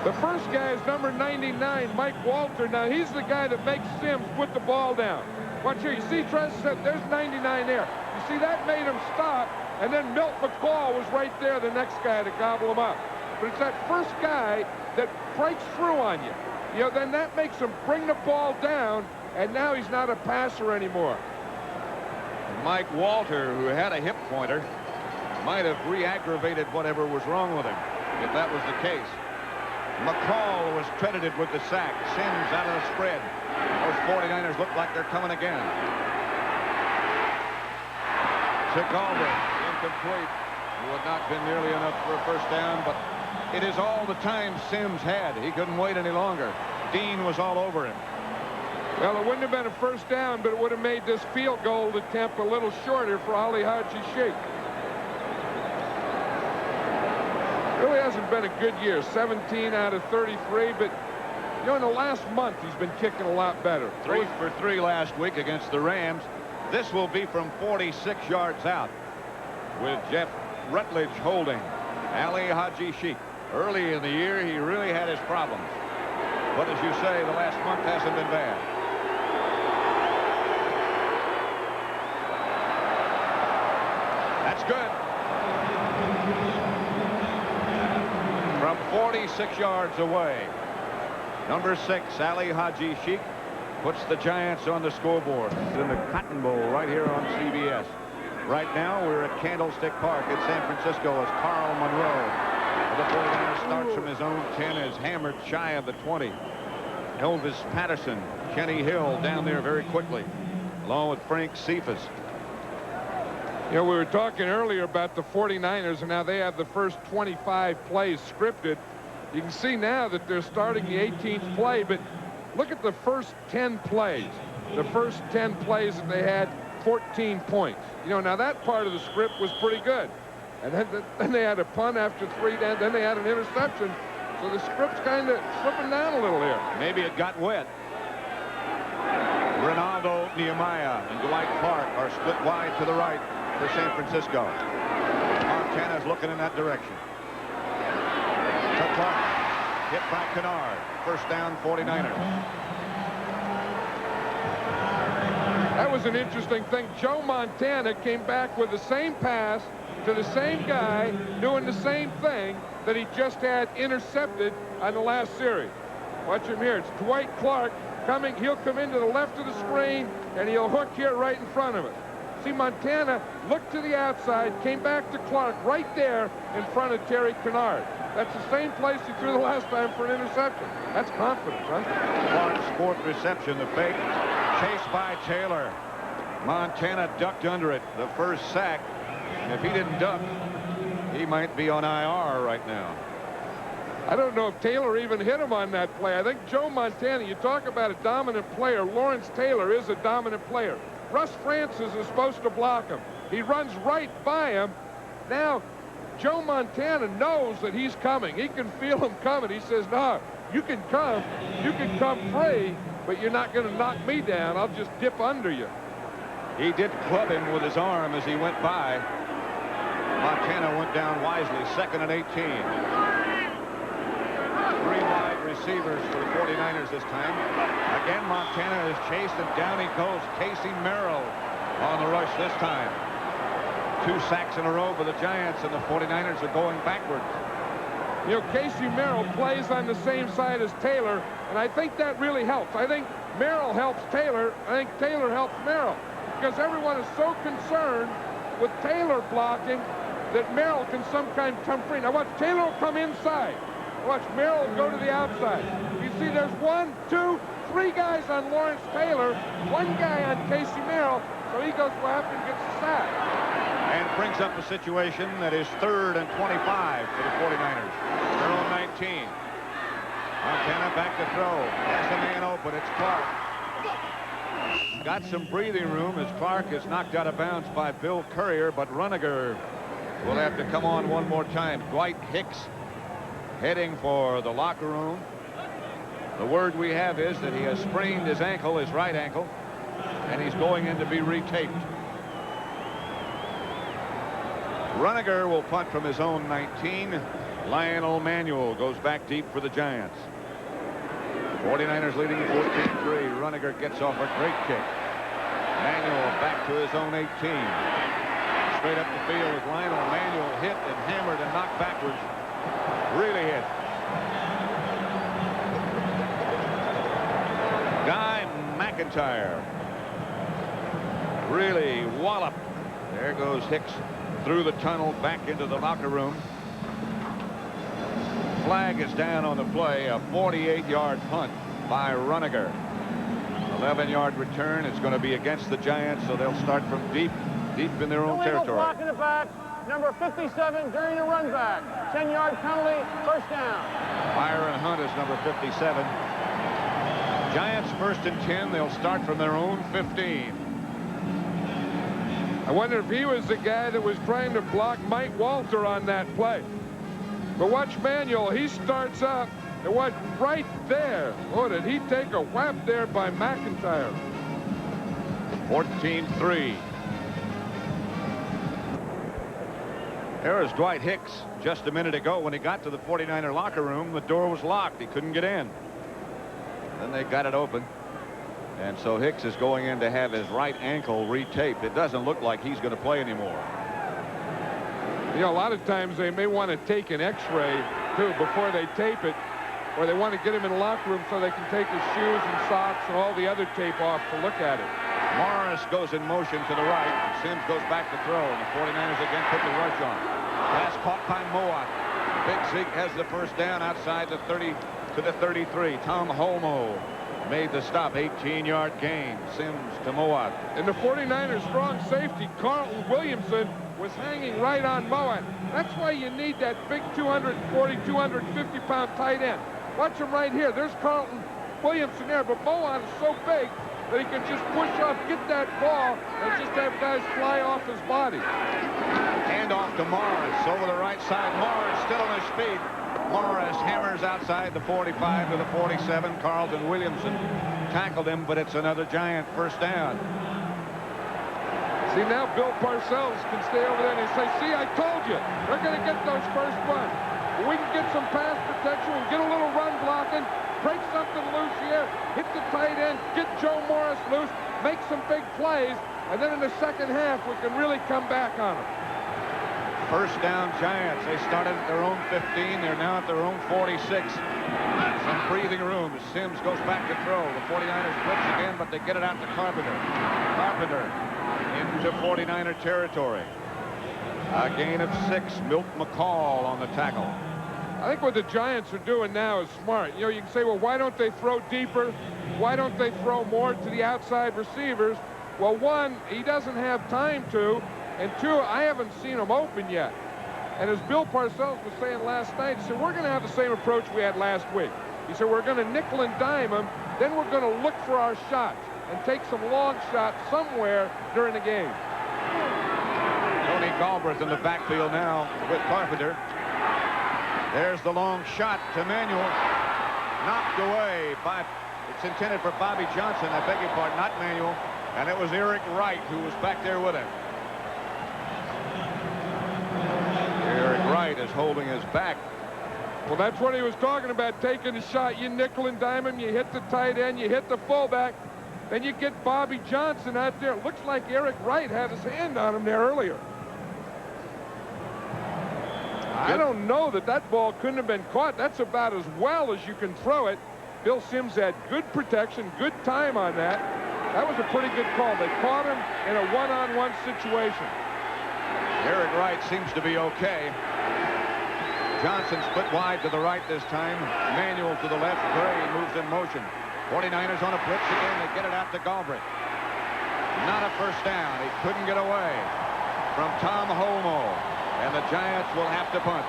The first guy is number 99, Mike Walter. Now, he's the guy that makes Sims put the ball down. Watch here. You see, there's 99 there. You see, that made him stop, and then Milt McCall was right there, the next guy to gobble him up. But it's that first guy that breaks through on you. You know, then that makes him bring the ball down, and now he's not a passer anymore. Mike Walter, who had a hip pointer, might have re-aggravated whatever was wrong with him, if that was the case. McCall was credited with the sack. Sims out of the spread. Those 49ers look like they're coming again. To Galbraith, incomplete. It would not been nearly enough for a first down, but it is all the time Sims had. He couldn't wait any longer. Dean was all over him. Well, it wouldn't have been a first down, but it would have made this field goal attempt a little shorter for Ali Haji Sheikh. Really hasn't been a good year. 17 out of 33, but you know, in the last month he's been kicking a lot better. 3 for 3 last week against the Rams. This will be from 46 yards out with Jeff Rutledge holding. Ali Haji Sheikh. Early in the year he really had his problems, but as you say, the last month hasn't been bad. That's good. From 46 yards away, number 6, Ali Haji Sheikh, puts the Giants on the scoreboard. It's in the Cotton Bowl right here on CBS. Right now, we're at Candlestick Park in San Francisco as Carl Monroe, the 49ers, starts from his own 10, is hammered shy of the 20. Elvis Patterson, Kenny Hill down there very quickly, along with Frank Cephas. You know, we were talking earlier about the 49ers, and now they have the first 25 plays scripted. You can see now that they're starting the 18th play, but look at the first 10 plays. The first 10 plays that they had, 14 points. You know, now that part of the script was pretty good. And then they had a punt after 3, and then they had an interception. So the script's kind of slipping down a little here. Maybe it got wet. Ronaldo Nehemiah and Dwight Clark are split wide to the right for San Francisco. Montana's looking in that direction. To Clark. Hit by Kennard. First down, 49ers. That was an interesting thing. Joe Montana came back with the same pass to the same guy doing the same thing that he just had intercepted on the last series. Watch him here. It's Dwight Clark coming. He'll come into the left of the screen, and he'll hook here right in front of it. See, Montana looked to the outside, came back to Clark right there in front of Terry Kennard. That's the same place he threw the last time for an interception. That's confidence, huh? Clark's 4th reception, the fake. Chased by Taylor. Montana ducked under it, the first sack. And if he didn't duck, he might be on IR right now. I don't know if Taylor even hit him on that play. I think Joe Montana, you talk about a dominant player. Lawrence Taylor is a dominant player. Russ Francis is supposed to block him. He runs right by him. Now, Joe Montana knows that he's coming. He can feel him coming. He says, no, you can come free, but you're not going to knock me down. I'll just dip under you. He did club him with his arm as he went by. Montana went down wisely, 2nd and 18. 3 wide receivers for the 49ers this time. Again, Montana is chased, and down he goes. Casey Merrill on the rush this time. 2 sacks in a row for the Giants, and the 49ers are going backwards. You know, Casey Merrill plays on the same side as Taylor, and I think that really helps. I think Merrill helps Taylor. I think Taylor helps Merrill, because everyone is so concerned with Taylor blocking that Merrill can sometimes come free. Now watch, Taylor will come inside. Watch, Merrill will go to the outside. You see there's 1, 2, 3 guys on Lawrence Taylor, 1 guy on Casey Merrill, so he goes after and gets a sack. And brings up a situation that is 3rd and 25 for the 49ers. They're on 19. Montana back to throw. That's the man open. It's Clark. Got some breathing room as Clark is knocked out of bounds by Bill Courier, but Runiger will have to come on one more time. Dwight Hicks heading for the locker room. The word we have is that he has sprained his ankle, his right ankle, and he's going in to be retaped. Runiger will punt from his own 19. Lionel Manuel goes back deep for the Giants. 49ers leading 14-3. Runiger gets off a great kick. Manuel back to his own 18. Straight up the field with Lionel Manuel hit and hammered and knocked backwards. Really hit. Guy McIntyre really walloped. There goes Hicks through the tunnel back into the locker room. Flag is down on the play. A 48-yard punt by Runiger. 11-yard return. It's going to be against the Giants, so they'll start from deep in their own territory. Block in the back. Number 57 during the run back. 10-yard penalty, first down. Byron Hunt is number 57. Giants 1st and 10. They'll start from their own 15. I wonder if he was the guy that was trying to block Mike Walter on that play. But watch Manuel. He starts up and watch right there. Oh, did he take a whap there by McIntyre? 14-3. There is Dwight Hicks just a minute ago. When he got to the 49er locker room, the door was locked. He couldn't get in. Then they got it open. And so Hicks is going in to have his right ankle retaped. It doesn't look like he's going to play anymore. You know, a lot of times they may want to take an x-ray, too, before they tape it. Or they want to get him in the locker room so they can take his shoes and socks and all the other tape off to look at it. Morris goes in motion to the right. Sims goes back to throw, and the 49ers again put the rush on. Pass caught by Mowat. Big Zeke has the first down outside the 30 to the 33. Tom Holmoe made the stop. 18-yard gain. Sims to Mowat. And the 49ers strong safety, Carlton Williamson, was hanging right on Mowat. That's why you need that big 240, 250-pound tight end. Watch him right here. There's Carlton Williamson there, but Mowat is so big that he can just push up, get that ball, and just have guys fly off his body. Hand off to Morris over the right side. Morris still on his feet. Morris hammers outside the 45 to the 47. Carlton Williamson tackled him, but it's another Giant first down. See, now Bill Parcells can stay over there and say, see, I told you, they're going to get those first runs. We can get some pass protection, we can get a little run blocking, break something loose here, hit the tight end, get Joe Morris loose, make some big plays, and then in the second half, we can really come back on them. First down Giants. They started at their own 15. They're now at their own 46. Some breathing room. Sims goes back to throw. The 49ers blitz again, but they get it out to Carpenter. Carpenter into 49er territory. A gain of 6. Milt McCall on the tackle. I think what the Giants are doing now is smart. You know, you can say, well, why don't they throw deeper? Why don't they throw more to the outside receivers? Well, one, he doesn't have time to, and two, I haven't seen him open yet. And as Bill Parcells was saying last night, he said, we're going to have the same approach we had last week. He said, we're going to nickel and dime him, then we're going to look for our shots and take some long shots somewhere during the game. Tony Galbraith in the backfield now with Carpenter. There's the long shot to Manuel. Knocked away by, it's intended for Bobby Johnson, I beg your pardon, not Manuel. And it was Eric Wright who was back there with him. Eric Wright is holding his back. Well, that's what he was talking about, taking a shot. You nickel and dime him, you hit the tight end, you hit the fullback, then you get Bobby Johnson out there. It looks like Eric Wright had his hand on him there earlier. I don't know that that ball couldn't have been caught. That's about as well as you can throw it. Bill Sims had good protection, good time on that. That was a pretty good call. They caught him in a one-on-one situation. Eric Wright seems to be okay. Johnson split wide to the right this time. Manuel to the left. Gray moves in motion. 49ers on a blitz again. They get it out to Galbraith. Not a first down. He couldn't get away from Tom Holmoe. And the Giants will have to punt.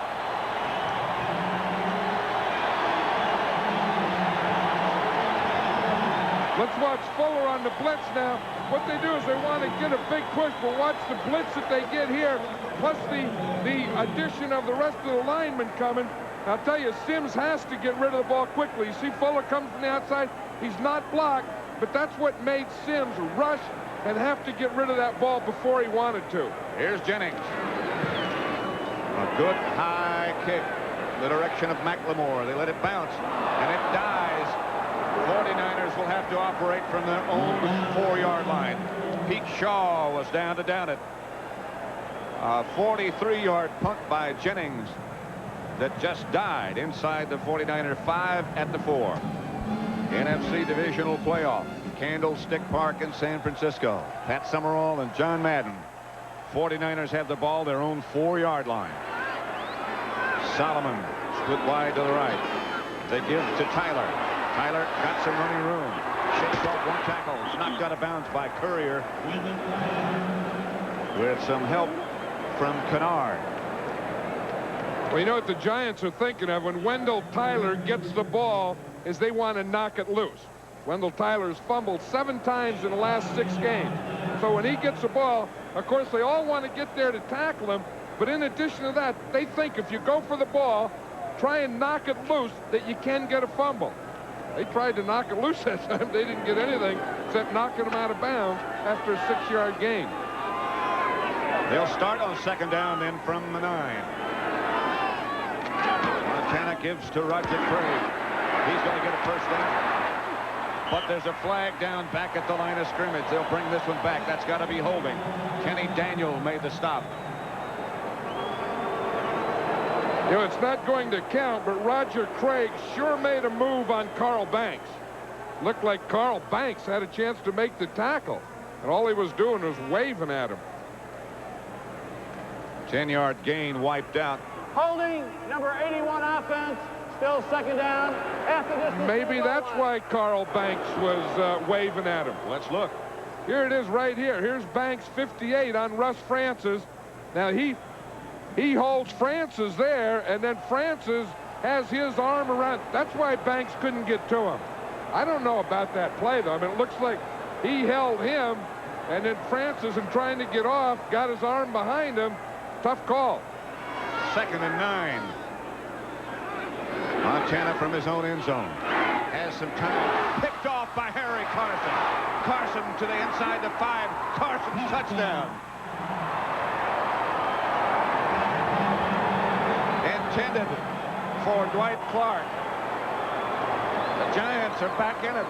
Let's watch Fuller on the blitz now. What they do is they want to get a big push, but watch the blitz that they get here, plus the addition of the rest of the linemen coming. I'll tell you, Sims has to get rid of the ball quickly. You see Fuller comes from the outside. He's not blocked, but that's what made Sims rush and have to get rid of that ball before he wanted to. Here's Jennings. A good high kick in the direction of McLemore. They let it bounce, and it dies. 49ers will have to operate from their own 4-yard line. Pete Shaw was down to down it. A 43-yard punt by Jennings that just died inside the 49er 5 at the 4. NFC Divisional playoff. Candlestick Park in San Francisco. Pat Summerall and John Madden. 49ers have the ball their own 4-yard line. Solomon split wide to the right. They give to Tyler. Tyler got some running room. Shakes off one tackle. Knocked out of bounds by Courier. With some help from Kennard. Well, you know what the Giants are thinking of when Wendell Tyler gets the ball is they want to knock it loose. Wendell Tyler's fumbled 7 times in the last 6 games. So when he gets the ball, of course, they all want to get there to tackle him. But in addition to that, they think if you go for the ball, try and knock it loose, that you can get a fumble. They tried to knock it loose that time. They didn't get anything except knocking them out of bounds after a 6-yard gain. They'll start on 2nd down then from the 9. Montana gives to Roger Craig. He's going to get a first down. But there's a flag down back at the line of scrimmage. They'll bring this one back. That's got to be holding. Kenny Daniel made the stop. You know, it's not going to count, but Roger Craig sure made a move on Carl Banks. Looked like Carl Banks had a chance to make the tackle, and all he was doing was waving at him. 10-yard gain wiped out. Holding, number 81 offense, still 2nd down. After this, maybe that's why Carl Banks was waving at him. Let's look. Here it is right here. Here's Banks 58 on Russ Francis. Now he holds Francis there, and then Francis has his arm around. That's why Banks couldn't get to him. I don't know about that play, though. I mean, it looks like he held him, and then Francis, in trying to get off, got his arm behind him. Tough call. 2nd and 9. Montana from his own end zone. Has some time. Picked off by Harry Carson. Carson to the inside the 5. Carson's touchdown. Intended for Dwight Clark. The Giants are back in it.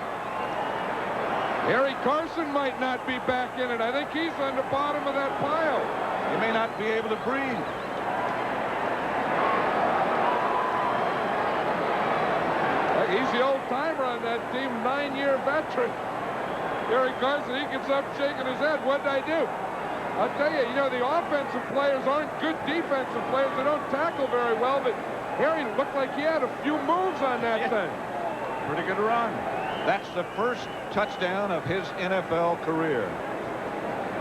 Harry Carson might not be back in it. I think he's on the bottom of that pile. He may not be able to breathe. He's the old-timer on that team, 9-year veteran. Harry Carson, he gets up shaking his head. What did I do? I'll tell you, the offensive players aren't good defensive players. They don't tackle very well, but Harry looked like he had a few moves on that thing. Pretty good run. That's the first touchdown of his NFL career.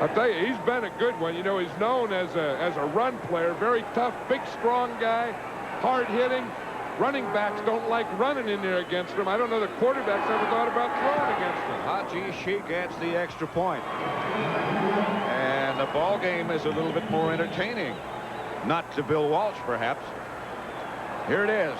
I'll tell you, he's been a good one. You know, he's known as a run player, very tough, big, strong guy, hard hitting. Running backs don't like running in there against him. I don't know the quarterbacks ever thought about throwing against him. Haji Sheik gets the extra point. And the ball game is a little bit more entertaining. Not to Bill Walsh, perhaps. Here it is.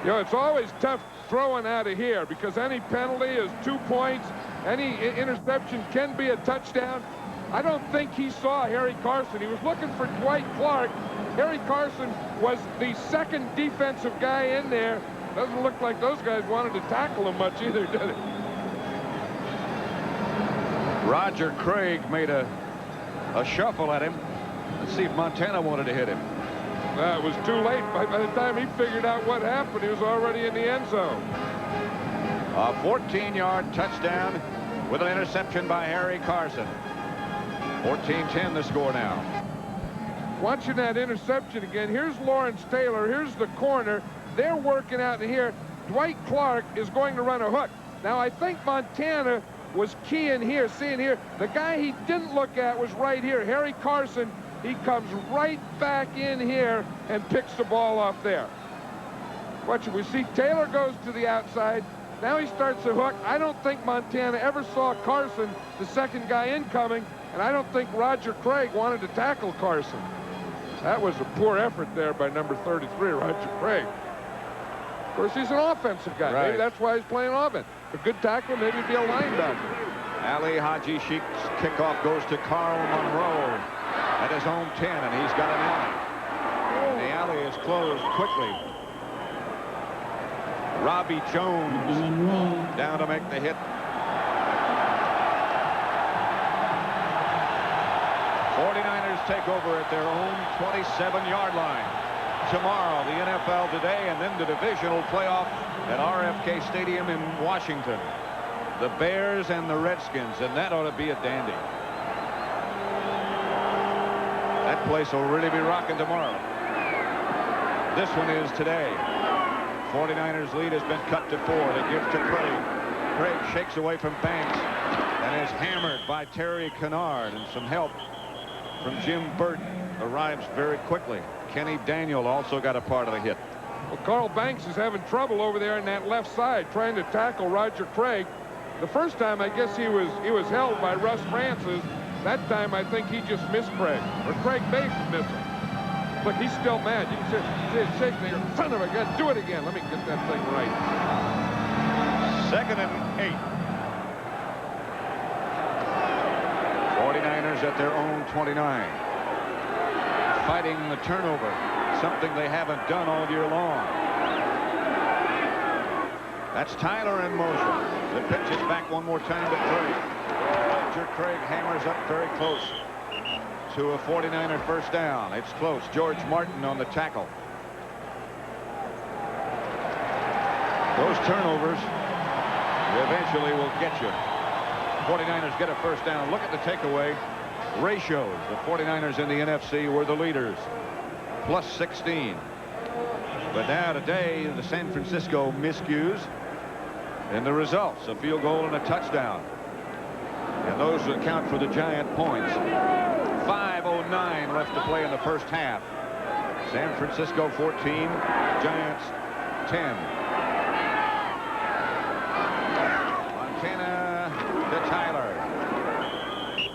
You know, it's always tough throwing out of here because any penalty is 2 points. Any interception can be a touchdown. I don't think he saw Harry Carson. He was looking for Dwight Clark. Harry Carson was the second defensive guy in there. Doesn't look like those guys wanted to tackle him much either, did it? Roger Craig made a shuffle at him. Let's see if Montana wanted to hit him. It was too late. By the time he figured out what happened, he was already in the end zone. A 14-yard touchdown with an interception by Harry Carson. 14-10 the score now. Watching that interception again, here's Lawrence Taylor, here's the corner. They're working out in here. Dwight Clark is going to run a hook. Now, I think Montana was keying here, seeing here. The guy he didn't look at was right here. Harry Carson, he comes right back in here and picks the ball off there. Watch it. We see Taylor goes to the outside. Now he starts the hook. I don't think Montana ever saw Carson, the second guy incoming, and I don't think Roger Craig wanted to tackle Carson. That was a poor effort there by number 33, Roger Craig. Of course, he's an offensive guy. Right. Maybe that's why he's playing offense. A good tackler, maybe he'd be a linebacker. Ali Haji Sheik's kickoff goes to Carl Monroe at his own 10, and he's got an alley. The alley is closed quickly. Robbie Jones down to make the hit. 49ers take over at their own 27-yard line. Tomorrow, the NFL Today, and then the divisional playoff at RFK Stadium in Washington. The Bears and the Redskins, and that ought to be a dandy. That place will really be rocking tomorrow. This one is today. 49ers lead has been cut to 4. They give to Craig. Craig shakes away from Banks and is hammered by Terry Kennard, and some help from Jim Burton arrives very quickly. Kenny Daniel also got a part of the hit. Well, Carl Banks is having trouble over there on that left side trying to tackle Roger Craig. The first time, I guess he was held by Russ Francis. That time, I think he just missed Craig, or Craig may miss him. Look, he's still mad. You can see his shake there. Son of a gun, do it again. Let me get that thing right. 2nd and 8. 49ers at their own 29. Fighting the turnover, something they haven't done all year long. That's Tyler in motion. The pitch is back one more time to Craig. Roger Craig hammers up very close to a 49er first down. It's close. George Martin on the tackle. Those turnovers eventually will get you. 49ers get a first down. Look at the takeaway ratios. The 49ers in the NFC were the leaders, plus 16. But now today, the San Francisco miscues in the results, a field goal and a touchdown. And those account for the Giant points. 5:09 left to play in the first half. San Francisco 14, Giants 10. Montana to Tyler.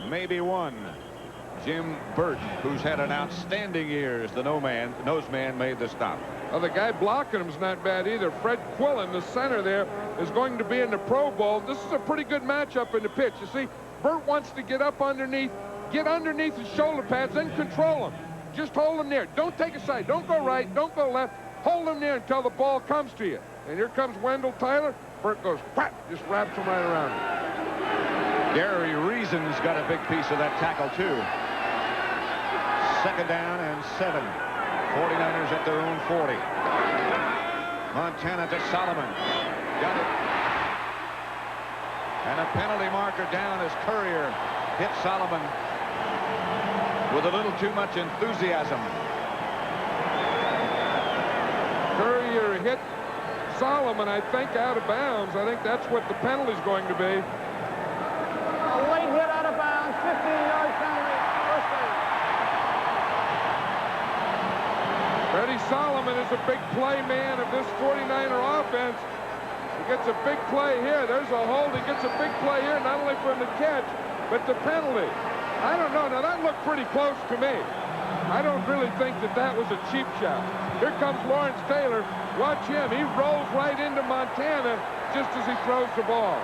Maybe one. Jim Burt, who's had an outstanding year as the nose man, made the stop. Well, the guy blocking him's not bad either. Fred Quillen, the center there, is going to be in the Pro Bowl. This is a pretty good matchup in the pitch. You see, Burt wants to get up underneath, get underneath his shoulder pads, and control him. Just hold him there. Don't take a side. Don't go right. Don't go left. Hold him there until the ball comes to you. And here comes Wendell Tyler. Burt goes, whap, just wraps him right around him. Gary Reason's got a big piece of that tackle, too. 2nd down and 7. 49ers at their own 40. Montana to Solomon. Got it. And a penalty marker down as Courier hit Solomon with a little too much enthusiasm. Courier hit Solomon, I think, out of bounds. I think that's what the penalty's going to be. A late hit out of bounds, 15-yard Solomon is a big play man of this 49er offense. He gets a big play here. There's a hold. He gets a big play here, not only from the catch, but the penalty. I don't know. Now, that looked pretty close to me. I don't really think that that was a cheap shot. Here comes Lawrence Taylor. Watch him. He rolls right into Montana just as he throws the ball.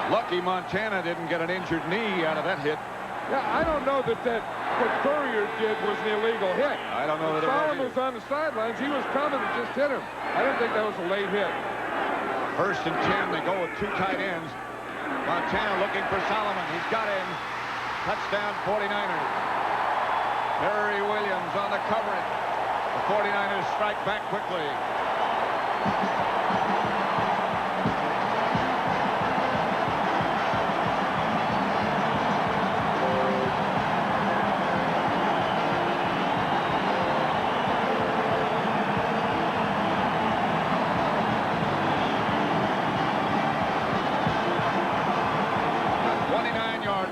Lucky Montana didn't get an injured knee out of that hit. Yeah, I don't know that what Courier did was an illegal hit. I don't know that it was. Solomon was on the sidelines. He was coming and just hit him. I don't think that was a late hit. 1st and 10. They go with 2 tight ends. Montana looking for Solomon. He's got him. Touchdown 49ers. Perry Williams on the coverage. The 49ers strike back quickly.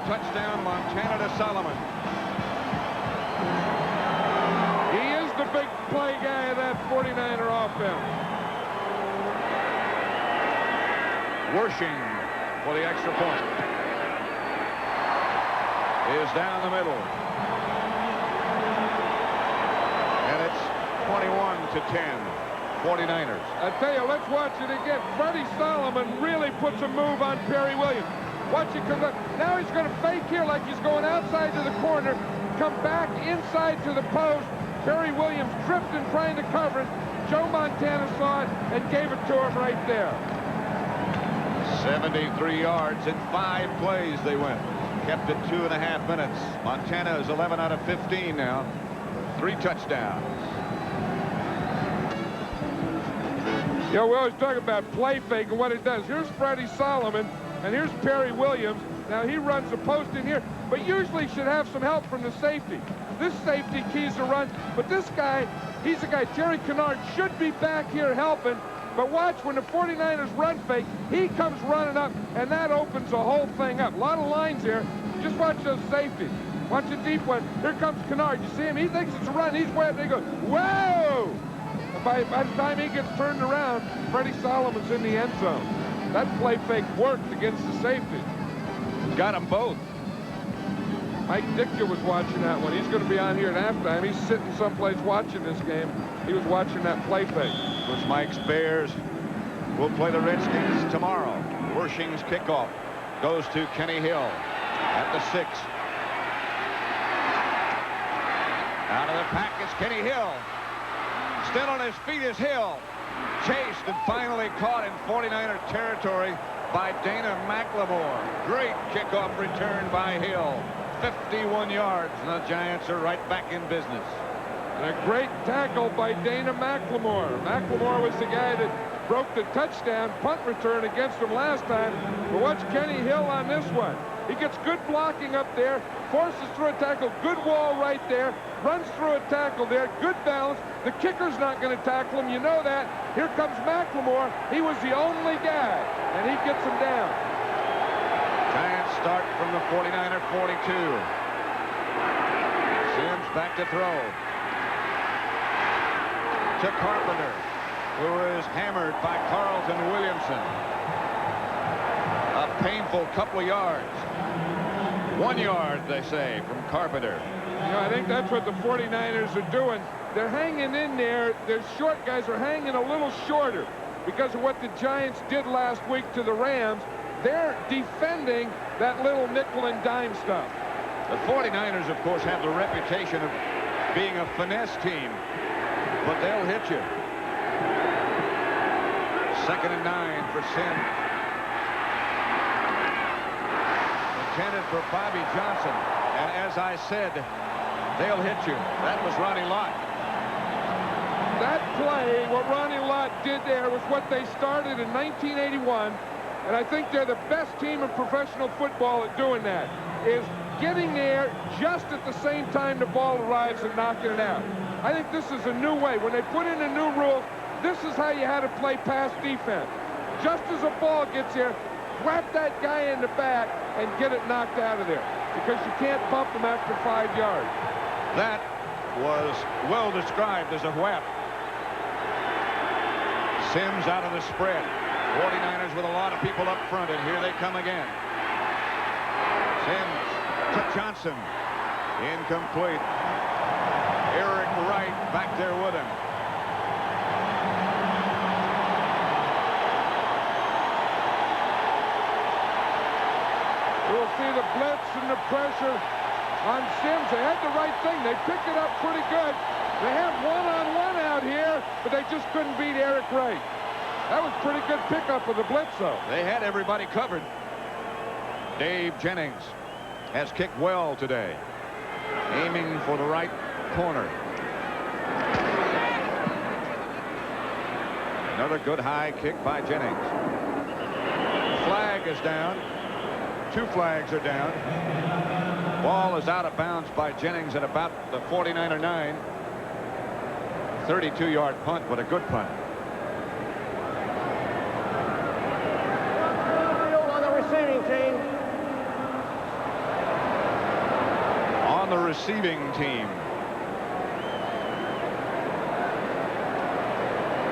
Touchdown, Montana to Solomon. He is the big play guy of that 49er offense. Wershing for the extra point. Is down the middle. And it's 21-10. 49ers. I tell you, let's watch it again. Freddie Solomon really puts a move on Perry Williams. Watch it come up. Now he's going to fake here like he's going outside to the corner, come back inside to the post. Perry Williams tripped in trying to cover it. Joe Montana saw it and gave it to him right there. 73 yards in 5 plays they went. Kept it 2.5 minutes. Montana is 11 out of 15 now. 3 touchdowns. You know, we always talk about play fake and what it does. Here's Freddie Solomon. And here's Perry Williams. Now he runs the post in here, but usually should have some help from the safety. This safety keys the run, but this guy, he's the guy, Jerry Kennard, should be back here helping. But watch, when the 49ers run fake, he comes running up, and that opens the whole thing up. A lot of lines here. Just watch those safeties. Watch the deep one. Here comes Kennard. You see him? He thinks it's a run. He's way up there. He goes, whoa! And by the time he gets turned around, Freddie Solomon's in the end zone. That play fake worked against the safety. Got them both. Mike Ditka was watching that one. He's going to be on here at halftime. He's sitting someplace watching this game. He was watching that play fake. Which Mike's Bears will play the Redskins tomorrow. Wershing's kickoff goes to Kenny Hill at the 6. Out of the pack is Kenny Hill. Still on his feet is Hill. Chased and finally caught in 49er territory by Dana McLemore. Great kickoff return by Hill. 51 yards, and the Giants are right back in business. And a great tackle by Dana McLemore. McLemore was the guy that broke the touchdown punt return against him last time. But watch Kenny Hill on this one. He gets good blocking up there, forces through a tackle, good wall right there, runs through a tackle there, good balance. The kicker's not going to tackle him, you know that. Here comes McLemore. He was the only guy, and he gets him down. Giants start from the 49er 42. Sims back to throw. To Carpenter, who is hammered by Carlton Williamson. A painful couple of yards. 1 yard, they say, from Carpenter. You know, I think that's what the 49ers are doing. They're hanging in there. Their short guys are hanging a little shorter because of what the Giants did last week to the Rams. They're defending that little nickel and dime stuff. The 49ers, of course, have the reputation of being a finesse team, but they'll hit you. 2nd and 9 for Sims. Intended for Bobby Johnson, and as I said, they'll hit you. That was Ronnie Lott. That play, what Ronnie Lott did there was what they started in 1981, and I think they're the best team in professional football at doing that, is getting there just at the same time the ball arrives and knocking it out. I think this is a new way. When they put in the new rules, this is how you had to play pass defense. Just as a ball gets here, wrap that guy in the back and get it knocked out of there, because you can't bump him after 5 yards. That was well described as a whap. Sims out of the spread. 49ers with a lot of people up front, and here they come again. Sims to Johnson. Incomplete. Eric Wright back there with him. You'll see the blitz and the pressure on Sims. They had the right thing. They picked it up pretty good. They have one-on-one out here, but they just couldn't beat Eric Wright. That was pretty good pickup of the blitz, though. They had everybody covered. Dave Jennings has kicked well today, aiming for the right corner. Another good high kick by Jennings. Flag is down. 2 flags are down. Ball is out of bounds by Jennings at about the 49er 9. 32-yard punt, but a good punt. On the receiving team. On the receiving team.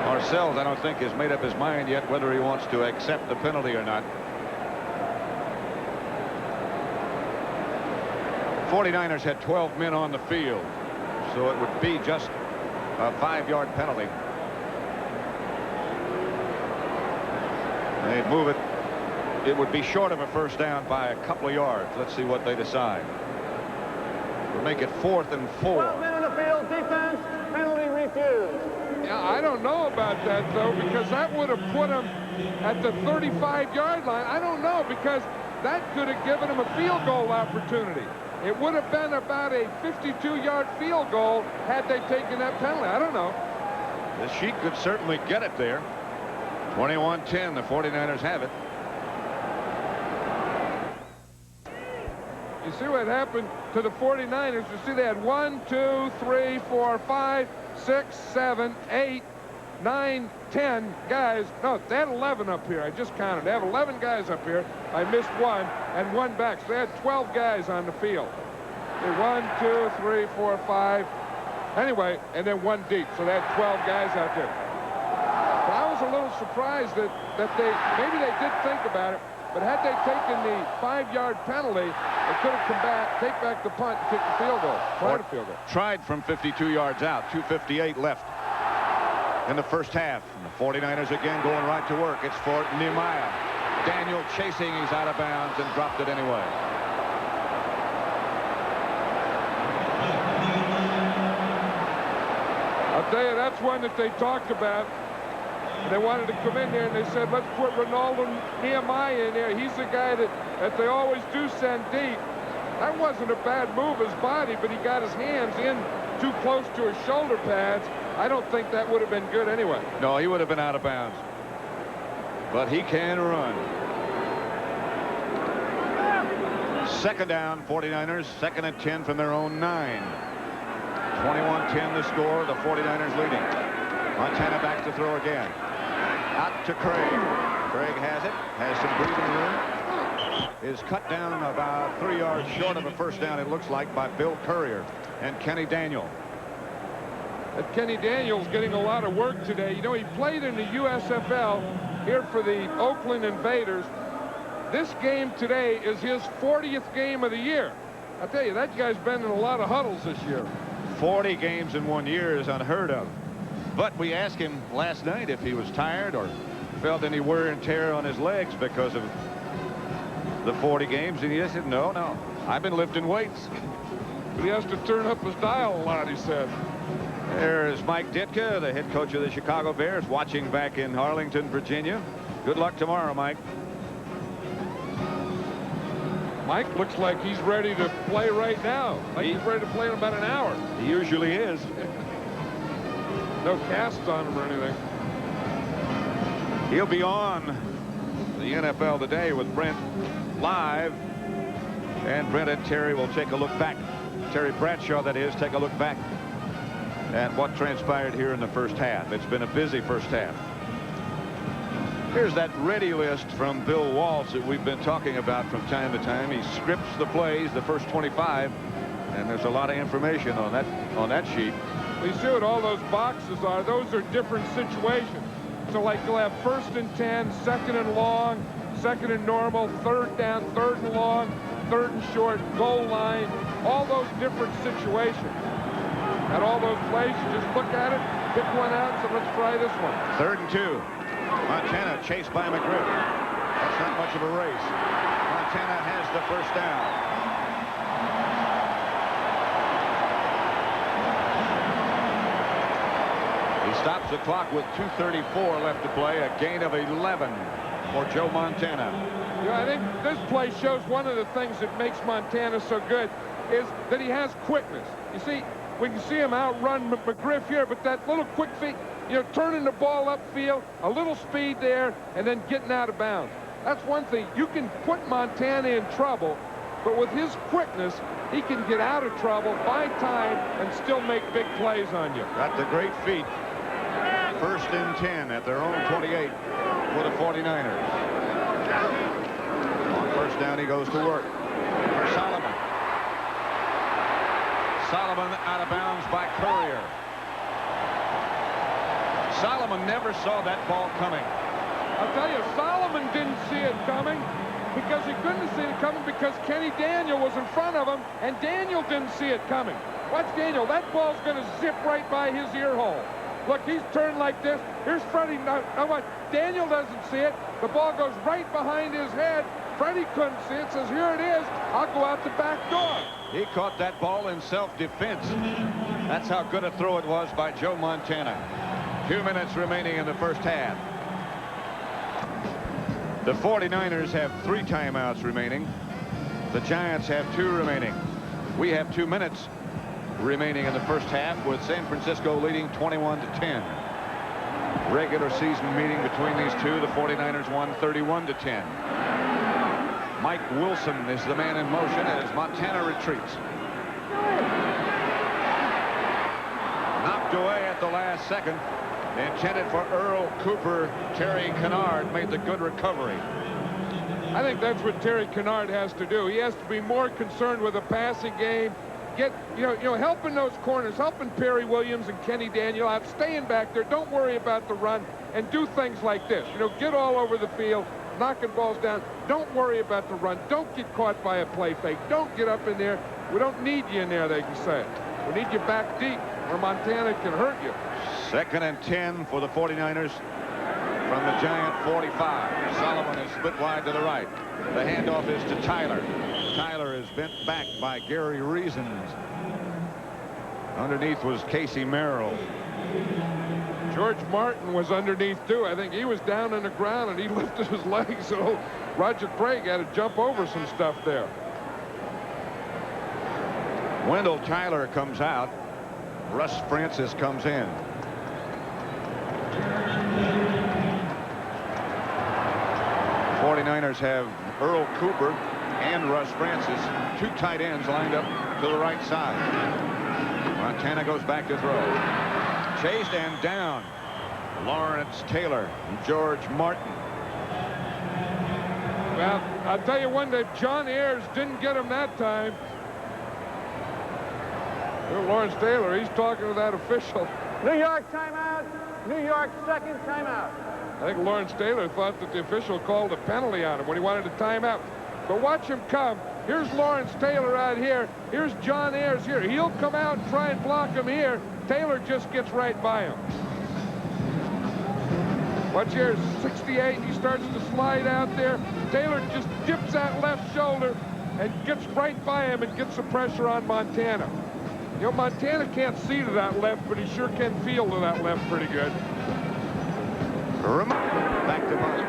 Parcells, I don't think, has made up his mind yet whether he wants to accept the penalty or not. 49ers had 12 men on the field, so it would be just a 5-yard penalty. They'd move it. It would be short of a first down by a couple of yards. Let's see what they decide. We'll make it 4th and 4. 12 men on the field, defense, penalty refused. Yeah, I don't know about that, though, because that would have put him at the 35-yard line. I don't know, because that could have given him a field goal opportunity. It would have been about a 52-yard field goal had they taken that penalty. I don't know. The sheet could certainly get it there. 21-10, the 49ers have it. You see what happened to the 49ers? You see they had 1, 2, 3, 4, 5, 6, 7, 8, 9, 10 guys. No, they had 11 up here. I just counted. They have 11 guys up here. I missed one and one back. So they had 12 guys on the field. 1, 2, 3, 4, 5. Anyway, and then one deep. So they had 12 guys out there. But I was a little surprised that maybe they did think about it. But had they taken the 5-yard penalty, they could have come back, take back the punt, and kick the field goal. Tried a field goal. Tried from 52 yards out. 2:58 left in the first half. And the 49ers again going right to work. It's for Nehemiah. Daniel chasing. He's out of bounds and dropped it anyway. I'll tell you, that's one that they talked about. They wanted to come in there, and they said, let's put Ronaldo Nehemiah in there. He's the guy that they always do send deep. That wasn't a bad move, his body, but he got his hands in too close to his shoulder pads. I don't think that would have been good anyway. No, he would have been out of bounds. But he can run. 2nd down, 49ers. 2nd and 10 from their own 9. 21-10 the score. The 49ers leading. Montana back to throw again. Out to Craig. Craig has it. Has some breathing room. Is cut down about 3 yards short of a first down, it looks like, by Bill Courier and Kenny Daniel. Kenny Daniel's getting a lot of work today. You know, he played in the USFL here for the Oakland Invaders. This game today is his 40th game of the year. I tell you, that guy's been in a lot of huddles this year. 40 games in 1 year is unheard of. But we asked him last night if he was tired or felt any wear and tear on his legs because of the 40 games, and he just said, no, I've been lifting weights. But he has to turn up his dial a lot, he said. There's Mike Ditka, the head coach of the Chicago Bears, watching back in Arlington, Virginia. Good luck tomorrow, Mike. Mike looks like he's ready to play right now. He's ready to play in about an hour. He usually is. No casts on him or anything. He'll be on the NFL Today with Brent live. And Brent and Terry will take a look back. Terry Bradshaw, that is, take a look back at what transpired here in the first half. It's been a busy first half. Here's that ready list from Bill Walsh that we've been talking about from time to time. He scripts the plays, the first 25, And there's a lot of information on that sheet. You see what all those boxes are? Those are different situations. So like you'll have 1st and 10, 2nd and long, 2nd and normal, 3rd down, 3rd and long, 3rd and short, goal line, all those different situations. At all those plays, you just look at it, pick one out, so let's try this one. 3rd and 2. Montana chased by McGriff. That's not much of a race. Montana has the first down. He stops the clock with 2:34 left to play, a gain of 11 for Joe Montana. Yeah, I think this play shows one of the things that makes Montana so good is that he has quickness. You see, we can see him outrun McGriff here, but that little quick feet, you know, turning the ball upfield, a little speed there, and then getting out of bounds. That's one thing. You can put Montana in trouble, but with his quickness, he can get out of trouble, buy time, and still make big plays on you. Got the great feet. 1st and 10 at their own 28 for the 49ers. On 1st down, he goes to work. For Solomon. Solomon out of bounds by Courier. Solomon never saw that ball coming. I'll tell you, Solomon didn't see it coming because he couldn't see it coming because Kenny Daniel was in front of him, and Daniel didn't see it coming. Watch Daniel. That ball's going to zip right by his ear hole. Look, he's turned like this. Here's Freddie. Now what? Daniel doesn't see it. The ball goes right behind his head. Freddie couldn't see it. Says, here it is. I'll go out the back door. He caught that ball in self-defense. That's how good a throw it was by Joe Montana. 2 minutes remaining in the first half. The 49ers have 3 timeouts remaining. The Giants have 2 remaining. We have 2 minutes remaining in the first half with San Francisco leading 21-10. Regular season meeting between these two. The 49ers won 31-10. Mike Wilson is the man in motion as Montana retreats. Knocked away at the last second. Intended for Earl Cooper. Terry Kennard made the good recovery. I think that's what Terry Kennard has to do. He has to be more concerned with the passing game. Get, helping those corners, helping Perry Williams and Kenny Daniel out, staying back there. Don't worry about the run and do things like this. Get all over the field, knocking balls down. Don't worry about the run. Don't get caught by a play fake. Don't get up in there. We don't need you in there, they can say. We need you back deep where Montana can hurt you. 2nd and 10 for the 49ers from the Giant 45. Solomon is split wide to the right. The handoff is to Tyler. Tyler is bent back by Gary Reasons. Underneath was Casey Merrill. George Martin was underneath too. I think he was down on the ground and he lifted his legs, so Roger Craig had to jump over some stuff there. Wendell Tyler comes out. Russ Francis comes in. The 49ers have Earl Cooper and Russ Francis, 2 tight ends lined up to the right side. Montana goes back to throw. Chased and down. Lawrence Taylor and George Martin. Well, I'll tell you one day, John Ayers didn't get him that time. Lawrence Taylor, he's talking to that official. New York timeout. New York 2nd timeout. I think Lawrence Taylor thought that the official called a penalty on him when he wanted a timeout. But watch him come. Here's Lawrence Taylor out here. Here's John Ayers here. He'll come out and try and block him here. Taylor just gets right by him. Watch here, 68. He starts to slide out there. Taylor just dips that left shoulder and gets right by him and gets the pressure on Montana. Montana can't see to that left, but he sure can feel to that left pretty good. Back to Punt.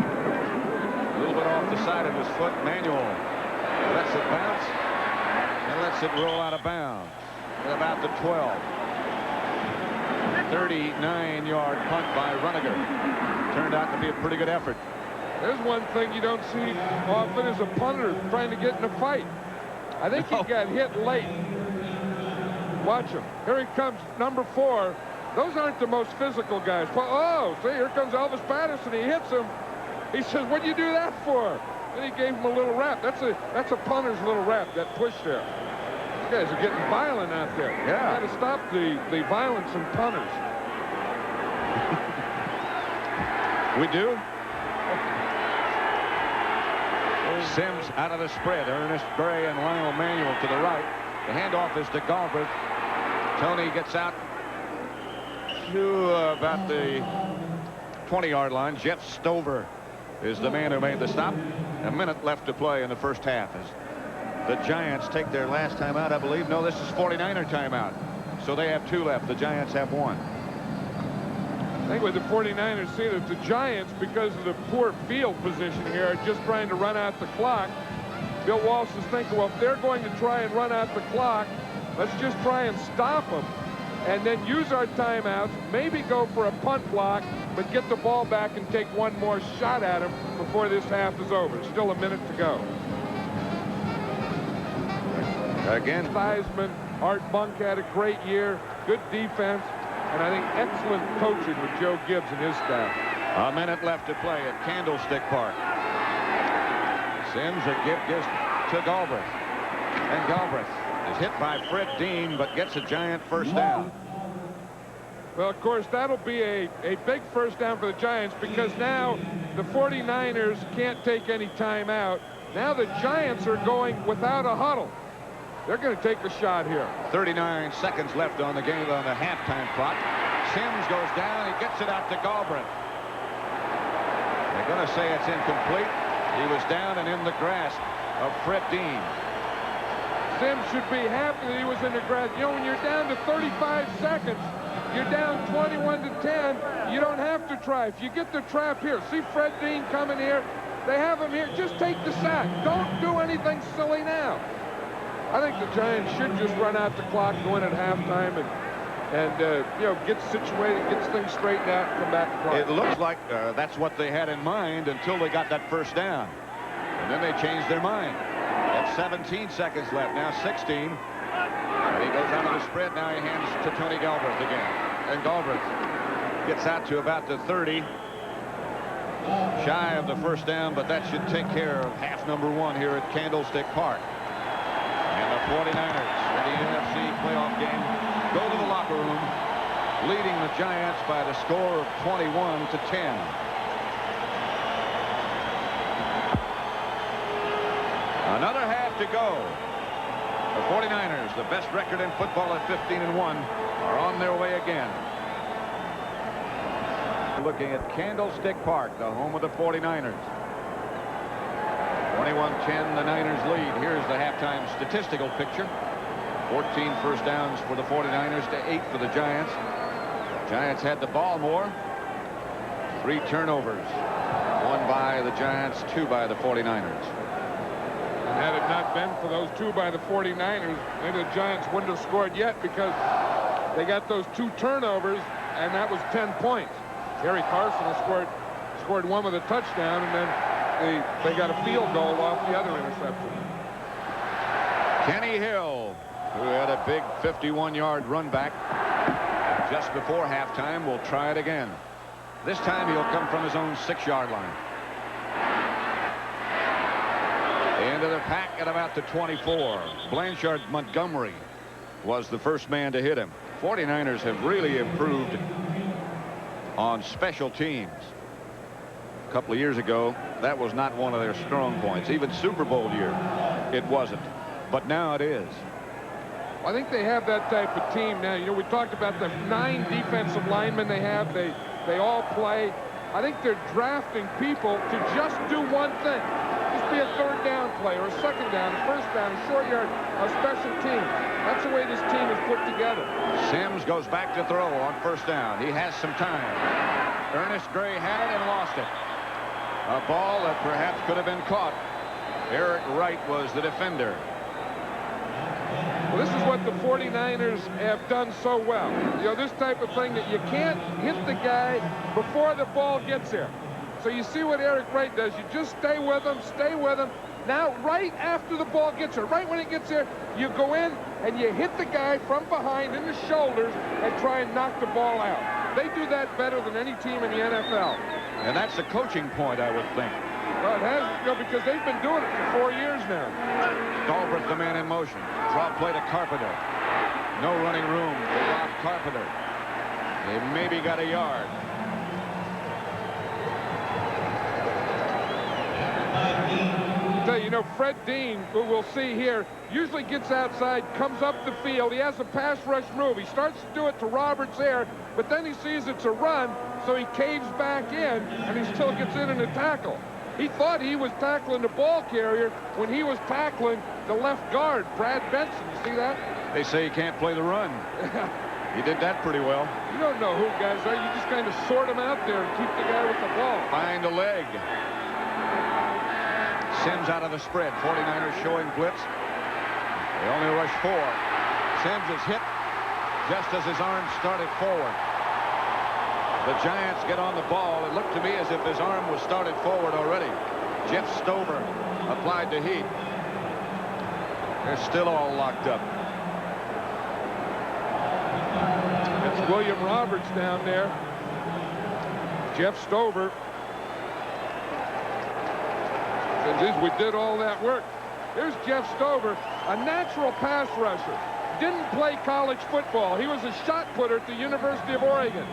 A little bit off the side of his foot. Manuel lets it bounce and lets it roll out of bounds at about the 12. 39-yard punt by Runniger. Turned out to be a pretty good effort. There's one thing you don't see often is a punter trying to get in a fight. I think he got hit late. Watch him. Here he comes, number 4. Those aren't the most physical guys. Oh, see, here comes Elvis Patterson. He hits him. He says, what'd you do that for? Then he gave him a little rap. That's a punter's little rap, that push there. Guys are getting violent out there. Yeah. Got to stop the violence in punters. We do. Sims out of the spread. Ernest Gray and Lionel Manuel to the right. The handoff is to Galbraith. Tony gets out to about the 20-yard line. Jeff Stover is the man who made the stop. A minute left to play in the first half as the Giants take their last timeout, I believe. No, this is 49er timeout. So they have 2 left. The Giants have 1. I think with the 49ers see that the Giants, because of the poor field position here, are just trying to run out the clock. Bill Walsh is thinking, well, if they're going to try and run out the clock, let's just try and stop them and then use our timeouts, maybe go for a punt block, but get the ball back and take one more shot at them before this half is over. Still a minute to go. Again, Theismann, Art Monk had a great year, good defense, and I think excellent coaching with Joe Gibbs and his staff. A minute left to play at Candlestick Park. Sims, a gives to Galbraith. And Galbraith is hit by Fred Dean, but gets a Giant first down. Well, of course, that'll be a big first down for the Giants because now the 49ers can't take any time out. Now the Giants are going without a huddle. They're going to take a shot here. 39 seconds left on the game on the halftime clock. Sims goes down. He gets it out to Galbraith. They're going to say it's incomplete. He was down and in the grasp of Fred Dean. Sims should be happy that he was in the grasp. You know, when you're down to 35 seconds, you're down 21 to 10. You don't have to try. If you get the trap here, see Fred Dean coming here. They have him here. Just take the sack. Don't do anything silly now. I think the Giants should just run out the clock, go in at halftime, and you know, get situated, get things straightened out, and come back and play. It looks like that's what they had in mind until they got that first down. And then they changed their mind. At 17 seconds left, now 16. And he goes out of the spread. Now he hands to Tony Galbraith again. And Galbraith gets out to about the 30. Shy of the first down, but that should take care of half number 1 here at Candlestick Park. And the 49ers in the NFC playoff game go to the locker room, leading the Giants by the score of 21 to 10. Another half to go. The 49ers, the best record in football at 15-1, are on their way again. Looking at Candlestick Park, the home of the 49ers. 21-10, the Niners lead. Here's the halftime statistical picture. 14 first downs for the 49ers to 8 for the Giants. Giants had the ball more. 3 turnovers. 1 by the Giants, 2 by the 49ers. And had it not been for those 2 by the 49ers, maybe the Giants wouldn't have scored yet because they got those 2 turnovers, and that was 10 points. Gary Carson scored 1 with a touchdown, and then they got a field goal off the other interception. Kenny Hill, who had a big 51-yard run back just before halftime, will try it again. This time he'll come from his own 6-yard line. Into the pack at about the 24. Blanchard Montgomery was the first man to hit him. 49ers have really improved on special teams. A couple of years ago, that was not one of their strong points. Even Super Bowl year, it wasn't. But now it is. Well, I think they have that type of team now. You know, we talked about the 9 defensive linemen they have. They all play. I think they're drafting people to just do one thing. Just be a 3rd down play or a 2nd down, a 1st down, a short yard, a special team. That's the way this team is put together. Sims goes back to throw on 1st down. He has some time. Ernest Gray had it and lost it. A ball that perhaps could have been caught. Eric Wright was the defender. Well, this is what the 49ers have done so well. You know, this type of thing that you can't hit the guy before the ball gets there. So you see what Eric Wright does. You just stay with him, stay with him. Now, right after the ball gets there, right when it gets there, you go in and you hit the guy from behind in the shoulders and try and knock the ball out. They do that better than any team in the NFL. And that's a coaching point, I would think. Well, it has, because they've been doing it for 4 years now. Dahlberth, the man in motion. Draw play to Carpenter. No running room for Rob Carpenter. He maybe got a yard. Fred Dean, who we'll see here, usually gets outside, comes up the field. He has a pass rush move. He starts to do it to Roberts there, but then he sees it's a run, so he caves back in, and he still gets in a tackle. He thought he was tackling the ball carrier when he was tackling the left guard, Brad Benson. You see that? They say he can't play the run. He did that pretty well. You don't know who guys are. You just kind of sort them out there and keep the guy with the ball. Find a leg. Sims out of the spread. 49ers showing blitz. They only rush 4. Sims is hit just as his arm started forward. The Giants get on the ball. It looked to me as if his arm was started forward already. Jeff Stover applied the heat. They're still all locked up. It's William Roberts down there. Jeff Stover. Says, we did all that work. Here's Jeff Stover, a natural pass rusher. Didn't play college football. He was a shot putter at the University of Oregon.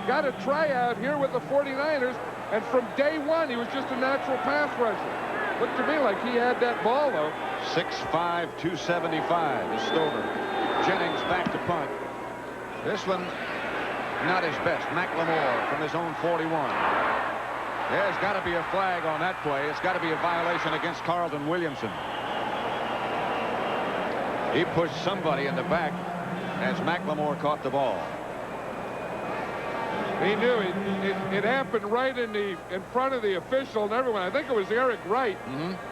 Got a tryout here with the 49ers, and from day one, he was just a natural pass rusher. Looked to me like he had that ball, though. 6'5", 275 is Stover. Jennings back to punt. This one, not his best. McLemore from his own 41. There's got to be a flag on that play. It's got to be a violation against Carlton Williamson. He pushed somebody in the back as McLemore caught the ball. He knew it happened right in front of the official and everyone. I think it was Eric Wright.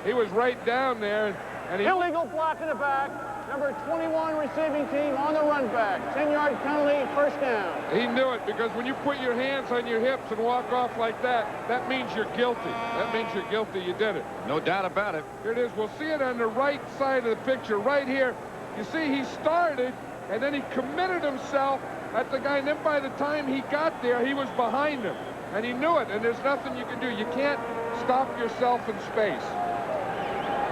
He was right down there, and he illegal block in the back. Number 21 receiving team on the run back. 10-yard penalty, first down. He knew it, because when you put your hands on your hips and walk off like that, that means you're guilty. That means you're guilty. You did it. No doubt about it. Here it is. We'll see it on the right side of the picture right here. You see he started, and then he committed himself at the guy, and then by the time he got there, he was behind him. And he knew it, and there's nothing you can do. You can't stop yourself in space.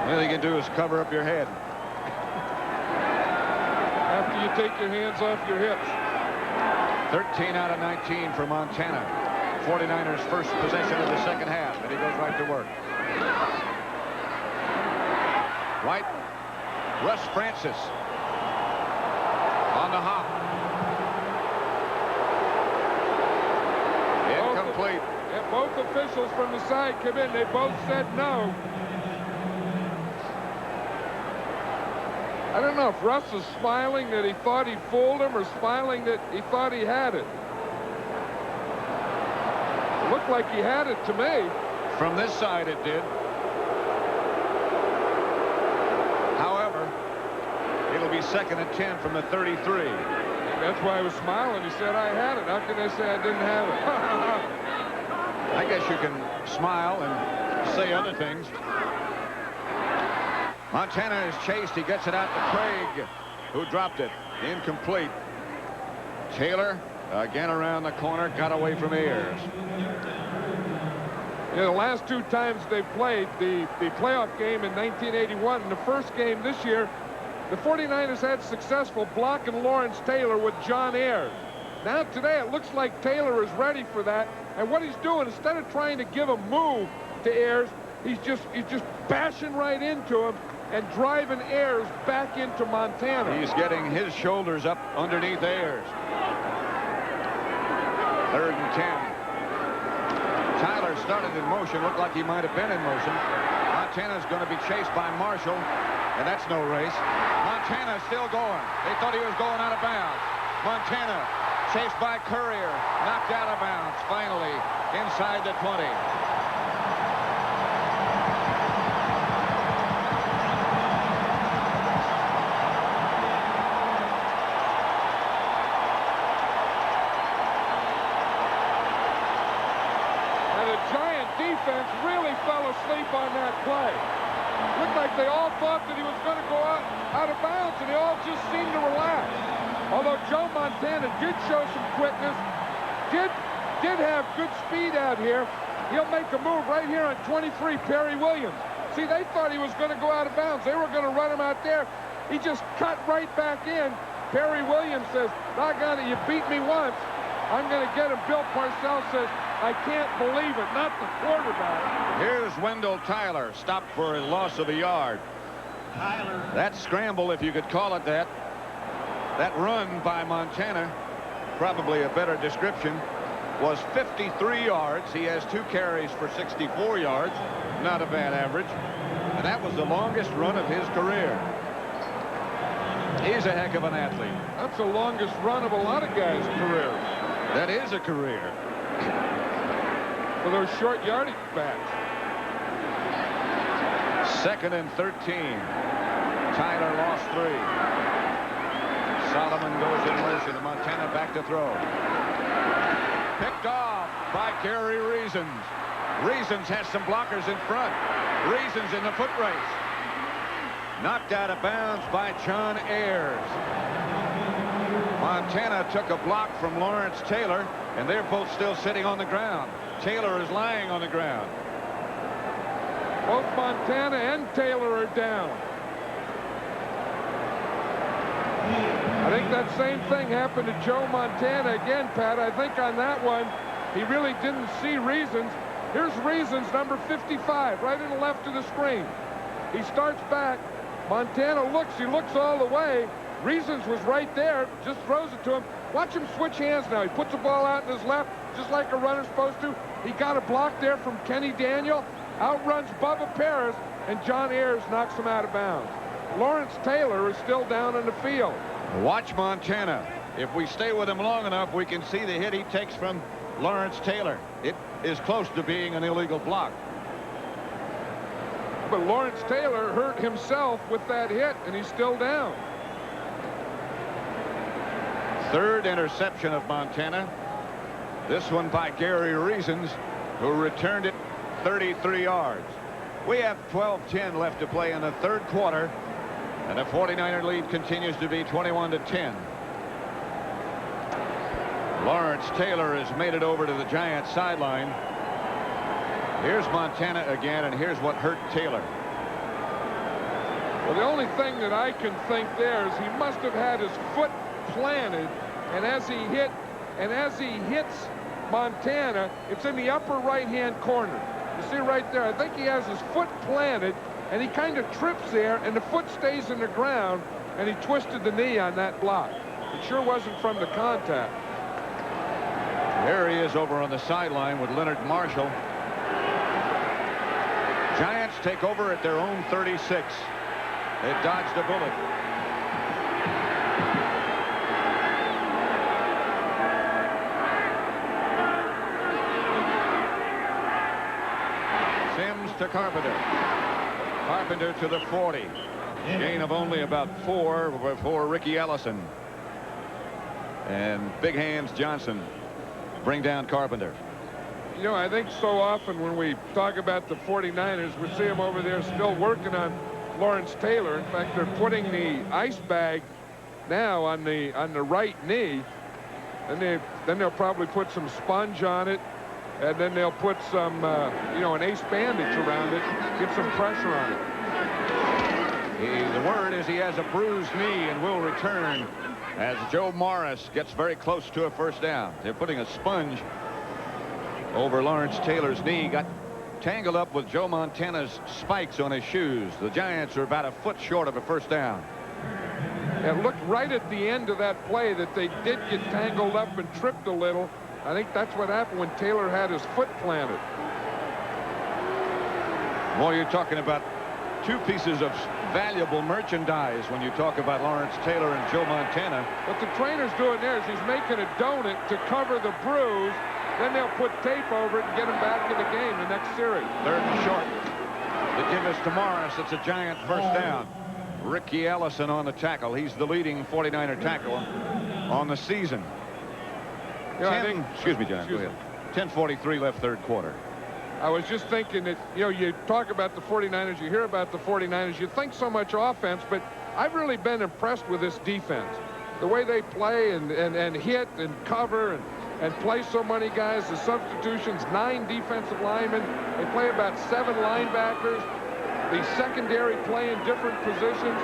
All you can do is cover up your head. After you take your hands off your hips. 13 out of 19 for Montana. 49ers first possession of the second half, and he goes right to work. Right. Russ Francis on the hop. Incomplete. Yeah, both officials from the side come in. They both said no. I don't know if Russ is smiling that he thought he fooled him or smiling that he thought he had it. It looked like he had it to me. From this side it did. However, it'll be 2nd and 10 from the 33. That's why I was smiling. He said I had it. How can I say I didn't have it? I guess you can smile and say other things. Montana is chased. He gets it out to Craig, who dropped it. Incomplete. Taylor again around the corner, got away from Ayers. Yeah, the last 2 times they've played, the playoff game in 1981 and the first game this year, the 49ers had successful blocking Lawrence Taylor with John Ayers. Now today it looks like Taylor is ready for that, and what he's doing, instead of trying to give a move to Ayers, he's just bashing right into him and driving Ayers back into Montana. He's getting his shoulders up underneath Ayers. 3rd and 10. Tyler started in motion. Looked like he might have been in motion. Montana's going to be chased by Marshall, and that's no race. Montana's still going. They thought he was going out of bounds. Montana chased by Courier, knocked out of bounds. Finally, inside the 20. Defense really fell asleep on that play. Looked like they all thought that he was going to go out of bounds, and they all just seemed to relax. Although Joe Montana did show some quickness, did have good speed out here, He'll make a move right here on 23, Perry Williams. See, they thought he was going to go out of bounds. They were going to run him out there. He just cut right back in. Perry Williams says, doggone it, you beat me once. I'm going to get him. Bill Parcells says, I can't believe it, not the quarterback. Here's Wendell Tyler, stopped for a loss of a yard. That scramble, if you could call it that, that run by Montana, probably a better description, was 53 yards. He has 2 carries for 64 yards. Not a bad average. And that was the longest run of his career. He's a heck of an athlete. That's the longest run of a lot of guys' careers. That is a career. For those short yardage backs. 2nd and 13. Tyler lost 3. Solomon goes in motion. Montana back to throw. Picked off by Gary Reasons. Reasons has some blockers in front. Reasons in the foot race. Knocked out of bounds by John Ayers. Montana took a block from Lawrence Taylor, and they're both still sitting on the ground. Taylor is lying on the ground. Both Montana and Taylor are down. I think that same thing happened to Joe Montana again, Pat. I think on that one, he really didn't see Reasons. Here's Reasons, number 55, right in the left of the screen. He starts back. Montana looks. He looks all the way. Reasons was right there. Just throws it to him. Watch him switch hands now. He puts the ball out in his left, just like a runner's supposed to. He got a block there from Kenny Daniel. Outruns Bubba Paris, and John Ayers knocks him out of bounds. Lawrence Taylor is still down in the field. Watch Montana. If we stay with him long enough, we can see the hit he takes from Lawrence Taylor. It is close to being an illegal block. But Lawrence Taylor hurt himself with that hit, and he's still down. 3rd interception of Montana. This one by Gary Reasons, who returned it 33 yards. We have 12:10 left to play in the 3rd quarter, and the 49er lead continues to be 21-10. Lawrence Taylor has made it over to the Giants sideline. Here's Montana again, and here's what hurt Taylor. Well, the only thing that I can think there is he must have had his foot planted, and as he hits Montana, it's in the upper right-hand corner. You see right there, I think he has his foot planted, and he kind of trips there, and the foot stays in the ground, and he twisted the knee on that block. It sure wasn't from the contact. There he is over on the sideline with Leonard Marshall. Giants take over at their own 36. They dodged a bullet. Sims to Carpenter. Carpenter to the 40. Gain of only about 4 before Ricky Ellison. And Big Hands Johnson bring down Carpenter. You know, I think so often when we talk about the 49ers, we see them over there still working on Lawrence Taylor. In fact, they're putting the ice bag now on the right knee, and then they'll probably put some sponge on it, and then they'll put some you know, an ace bandage around it, get some pressure on it. The word is he has a bruised knee and will return as Joe Morris gets very close to a 1st down. They're putting a sponge over Lawrence Taylor's knee. Got tangled up with Joe Montana's spikes on his shoes. The Giants are about a foot short of a 1st down. It looked right at the end of that play that they did get tangled up and tripped a little. I think that's what happened when Taylor had his foot planted. Well, you're talking about 2 pieces of valuable merchandise when you talk about Lawrence Taylor and Joe Montana. What the trainer's doing there is he's making a donut to cover the bruise. Then they'll put tape over it and get him back in the game the next series. 3rd and short. The give is to Morris. It's a Giant 1st down. Ricky Ellison on the tackle. He's the leading 49er tackle on the season. You know, excuse me, John. Go ahead. 10:43 left 3rd quarter. I was just thinking that, you know, you talk about the 49ers, you hear about the 49ers, you think so much offense, but I've really been impressed with this defense. The way they play and hit and cover, and play so many guys. The substitutions, 9 defensive linemen. They play about 7 linebackers. The secondary play in different positions.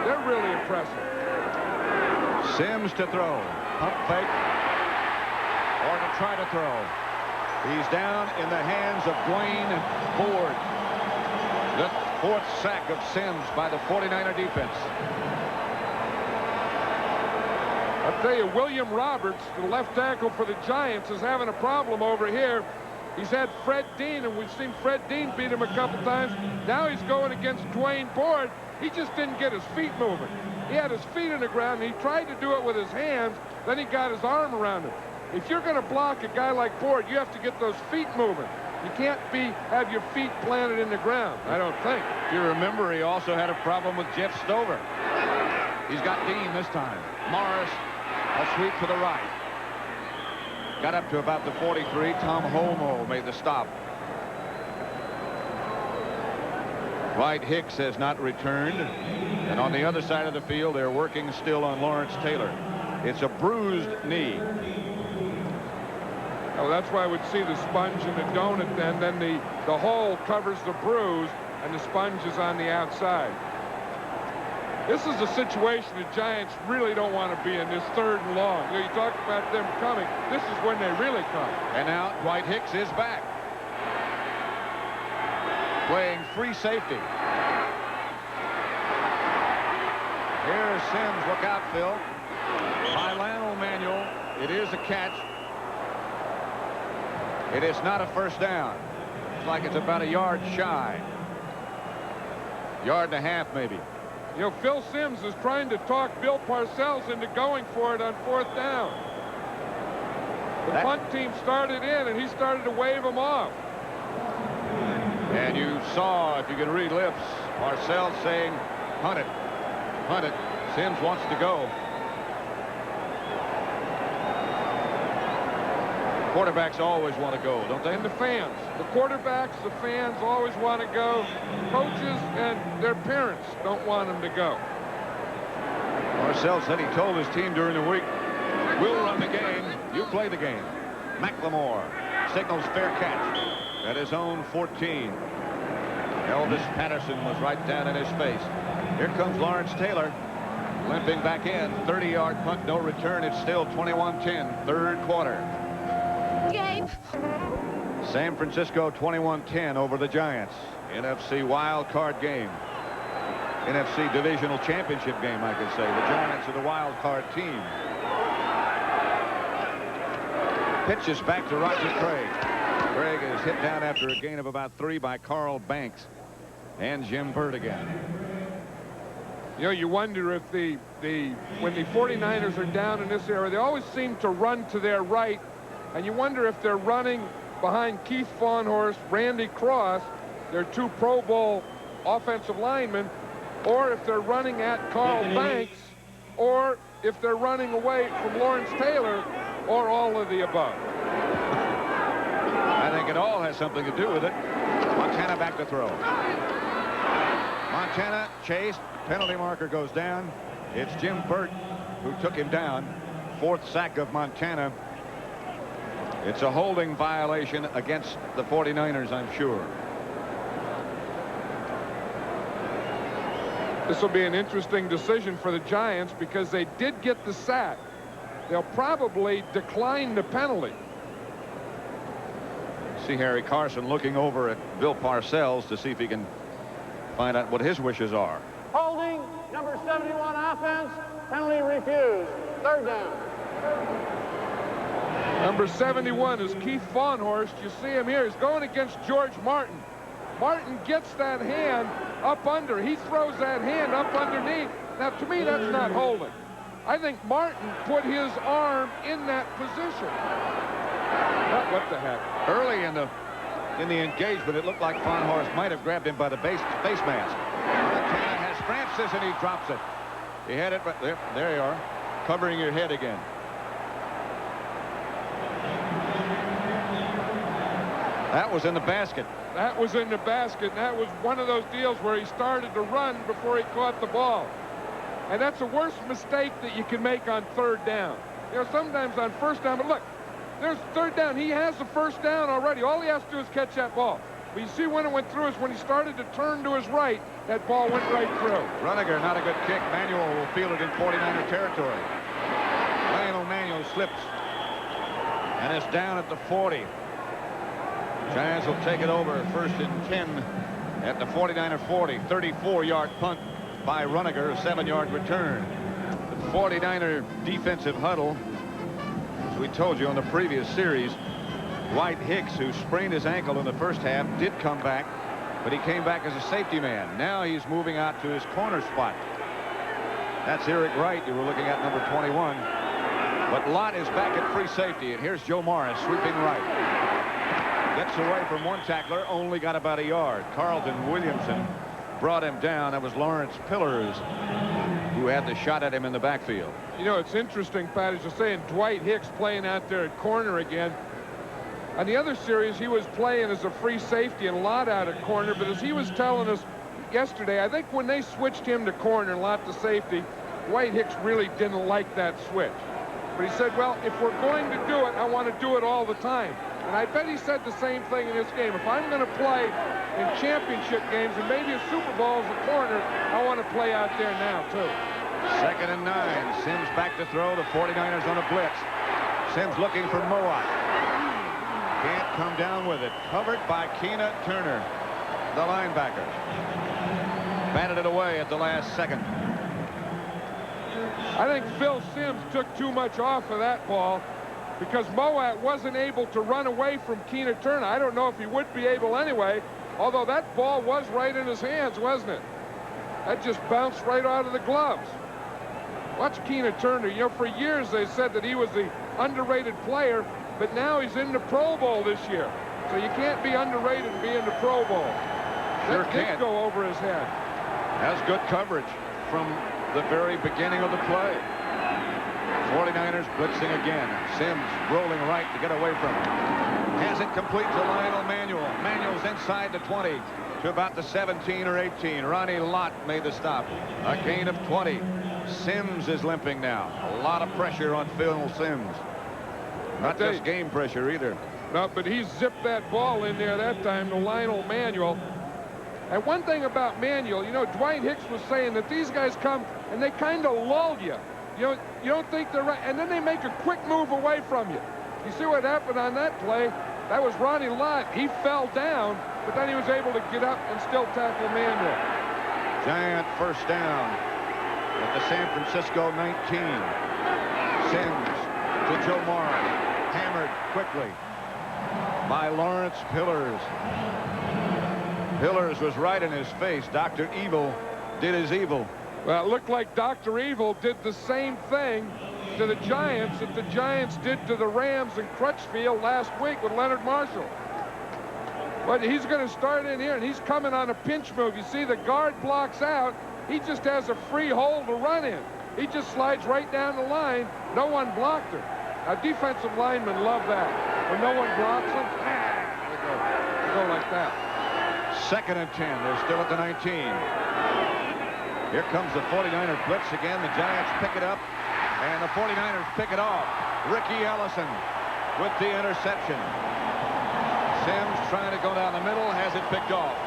They're really impressive. Sims to throw. Pump fake. Or to try to throw. He's down in the hands of Dwayne Ford. The 4th sack of Sims by the 49er defense. I'll tell you, William Roberts, the left tackle for the Giants, is having a problem over here. He's had Fred Dean, and we've seen Fred Dean beat him a couple times. Now he's going against Dwayne Ford. He just didn't get his feet moving. He had his feet in the ground, and he tried to do it with his hands. Then he got his arm around him. If you're going to block a guy like Ford, you have to get those feet moving. You can't have your feet planted in the ground, I don't think. If you remember, he also had a problem with Jeff Stover. He's got Dean this time. Morris, a sweep to the right. Got up to about the 43. Tom Holmoe made the stop. Dwight Hicks has not returned. And on the other side of the field, they're working still on Lawrence Taylor. It's a bruised knee. Oh, that's why I would see the sponge and the donut then the hole covers the bruise and the sponge is on the outside. This is a situation the Giants really don't want to be in, this 3rd and long. You talk about them coming. This is when they really come. And now Dwight Hicks is back. Playing free safety. Here's Sims. Look out, Phil. By Lionel Manuel. It is a catch. It is not a first down. Looks like it's about a yard shy. Yard and a half, maybe. You know, Phil Sims is trying to talk Bill Parcells into going for it on 4th down. The punt team started in, and he started to wave them off. And you saw, if you can read lips, Parcells saying, punt it, punt it. Sims wants to go. Quarterbacks always want to go, don't they? And the fans. The quarterbacks, the fans always want to go. Coaches and their parents don't want them to go. Parcells said he told his team during the week, we'll run the game, you play the game. McLemore signals fair catch at his own 14. Elvis Patterson was right down in his face. Here comes Lawrence Taylor, limping back in. 30-yard punt, no return. It's still 21-10, 3rd quarter. Gabe. San Francisco 21-10 over the Giants. NFC wild card game. NFC divisional championship game, I could say. The Giants are the wild card team. Pitches back to Roger Craig. Craig is hit down after a gain of about 3 by Carl Banks and Jim Burt again. You know, you wonder if when the 49ers are down in this area, they always seem to run to their right. And you wonder if they're running behind Keith Fawnhorst, Randy Cross, their 2 Pro Bowl offensive linemen, or if they're running at Carl Banks, or if they're running away from Lawrence Taylor, or all of the above. I think it all has something to do with it. Montana back to throw. Montana chased. Penalty marker goes down. It's Jim Burt who took him down. 4th sack of Montana. It's a holding violation against the 49ers, I'm sure. This will be an interesting decision for the Giants because they did get the sack. They'll probably decline the penalty. See Harry Carson looking over at Bill Parcells to see if he can find out what his wishes are. Holding, number 71 offense, penalty refused. 3rd down. Number 71 is Keith Fawnhorst. You see him here. He's going against George Martin. Martin gets that hand up under. He throws that hand up underneath. Now, to me, that's not holding. I think Martin put his arm in that position. What the heck? Early in the engagement, it looked like Fawnhorst might have grabbed him by the face mask. Montana has Francis, and he drops it. He had it right there. There you are, covering your head again. That was in the basket. That was in the basket. And that was one of those deals where he started to run before he caught the ball. And that's the worst mistake that you can make on 3rd down. You know, sometimes on 1st down, but look, there's third down. He has the first down already. All he has to do is catch that ball. But you see when it went through is when he started to turn to his right, that ball went right through. Runager, not a good kick. Manuel will field it in 49er territory. Lionel Manuel slips. And it's down at the 40. Giants will take it over 1st and 10 at the 49er 40. 34-yard punt by Runager, a 7-yard return. The 49er defensive huddle, as we told you on the previous series, Dwight Hicks, who sprained his ankle in the first half, did come back, but he came back as a safety man. Now he's moving out to his corner spot. That's Eric Wright you were looking at, number 21. But Lott is back at free safety, and here's Joe Morris sweeping right. Gets away from one tackler, only got about a yard. Carlton Williamson brought him down. That was Lawrence Pillars who had the shot at him in the backfield. You know, it's interesting, Pat, as you're saying, Dwight Hicks playing out there at corner again. On the other series, he was playing as a free safety and Lott out at corner, but as he was telling us yesterday, I think when they switched him to corner and Lott to safety, Dwight Hicks really didn't like that switch. But he said, well, if we're going to do it, I want to do it all the time. And I bet he said the same thing in this game. If I'm going to play in championship games and maybe a Super Bowl as a corner, I want to play out there now, too. 2nd and 9. Sims back to throw. The 49ers on a blitz. Sims looking for Mowat. Can't come down with it. Covered by Keena Turner, the linebacker. Batted it away at the last second. I think Phil Sims took too much off of that ball because Mowat wasn't able to run away from Keena Turner. I don't know if he would be able anyway, although that ball was right in his hands, wasn't it? That just bounced right out of the gloves. Watch Keena Turner. You know, for years they said that he was the underrated player, but now he's in the Pro Bowl this year. So you can't be underrated and be in the Pro Bowl. Sure that can't. did go over his head. Has good coverage from the very beginning of the play. 49ers blitzing again. Sims rolling right to get away from him. Has it complete to Lionel Manuel. Manuel's inside the 20 to about the 17 or 18. Ronnie Lott made the stop. A gain of 20. Sims is limping now. A lot of pressure on Phil Sims. Not just game pressure either. No, but he zipped that ball in there that time to Lionel Manuel. And one thing about Manuel, you know, Dwight Hicks was saying that these guys come and they kind of lull you. You don't think they're right, and then they make a quick move away from you. You see what happened on that play? That was Ronnie Lott. He fell down, but then he was able to get up and still tackle Manuel. Giant first down at the San Francisco 19. Sims to Joe Morris. Hammered quickly by Lawrence Pillars. Pillars was right in his face. Dr. Evil did his evil. Well, it looked like Dr. Evil did the same thing to the Giants that the Giants did to the Rams in Crutchfield last week with Leonard Marshall. But he's going to start in here, and he's coming on a pinch move. You see the guard blocks out. He just has a free hole to run in. He just slides right down the line. No one blocked him. Now, defensive linemen love that. When no one blocks them, they go like that. 2nd and 10. They're still at the 19. Here comes the 49er blitz again. The Giants pick it up, and the 49ers pick it off. Ricky Ellison with the interception. Sims trying to go down the middle, has it picked off.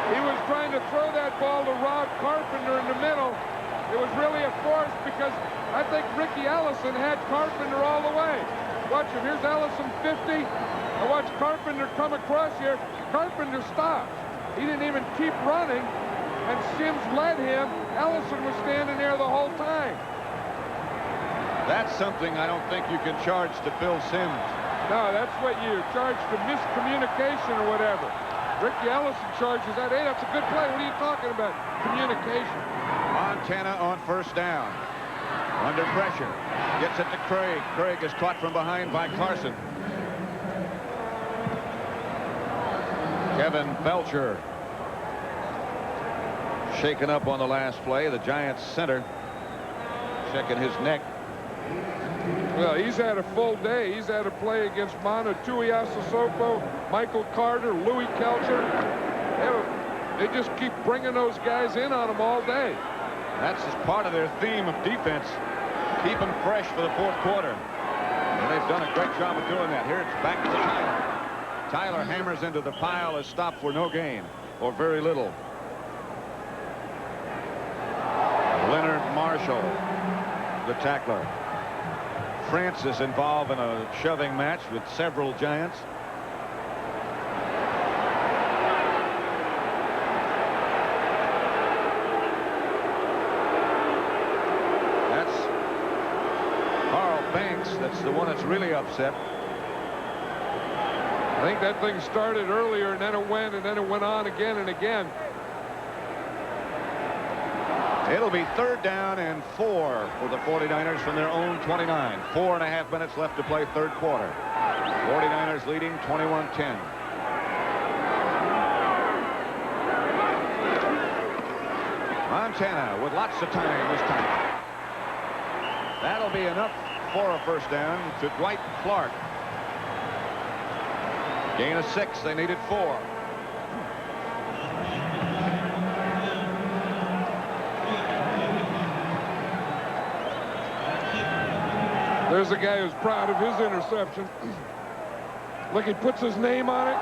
He was trying to throw that ball to Rob Carpenter in the middle. It was really a force because I think Ricky Ellison had Carpenter all the way. Watch him. Here's Ellison 50. Now watch Carpenter come across here. Carpenter stops. He didn't even keep running, and Sims led him. Ellison was standing there the whole time. That's something I don't think you can charge to Phil Sims. No, that's what you charge to miscommunication or whatever. Ricky Ellison charges that. Hey, that's a good play. What are you talking about? Communication. Montana on first down. Under pressure. Gets it to Craig. Craig is caught from behind by Carson. Kevin Belcher shaken up on the last play. The Giants center checking his neck. Well, he's had a full day. He's had a play against Mana Tuiasosopo, Michael Carter, Louis Kelcher. They just keep bringing those guys in on them all day. That's just part of their theme of defense. Keep them fresh for the fourth quarter. And they've done a great job of doing that. Here it's back to Tyler. Tyler hammers into the pile, is stopped for no gain, or very little. Leonard Marshall, the tackler. Francis involved in a shoving match with several Giants. That's Carl Banks. That's the one that's really upset. I think that thing started earlier, and then it went on again and again. It'll be 3rd down and 4 for the 49ers from their own 29. 4.5 minutes left to play third quarter. 49ers leading 21-10. Montana with lots of time this time. That'll be enough for a first down to Dwight Clark. Gain of 6. They needed 4. There's a guy who's proud of his interception. Look, he puts his name on it.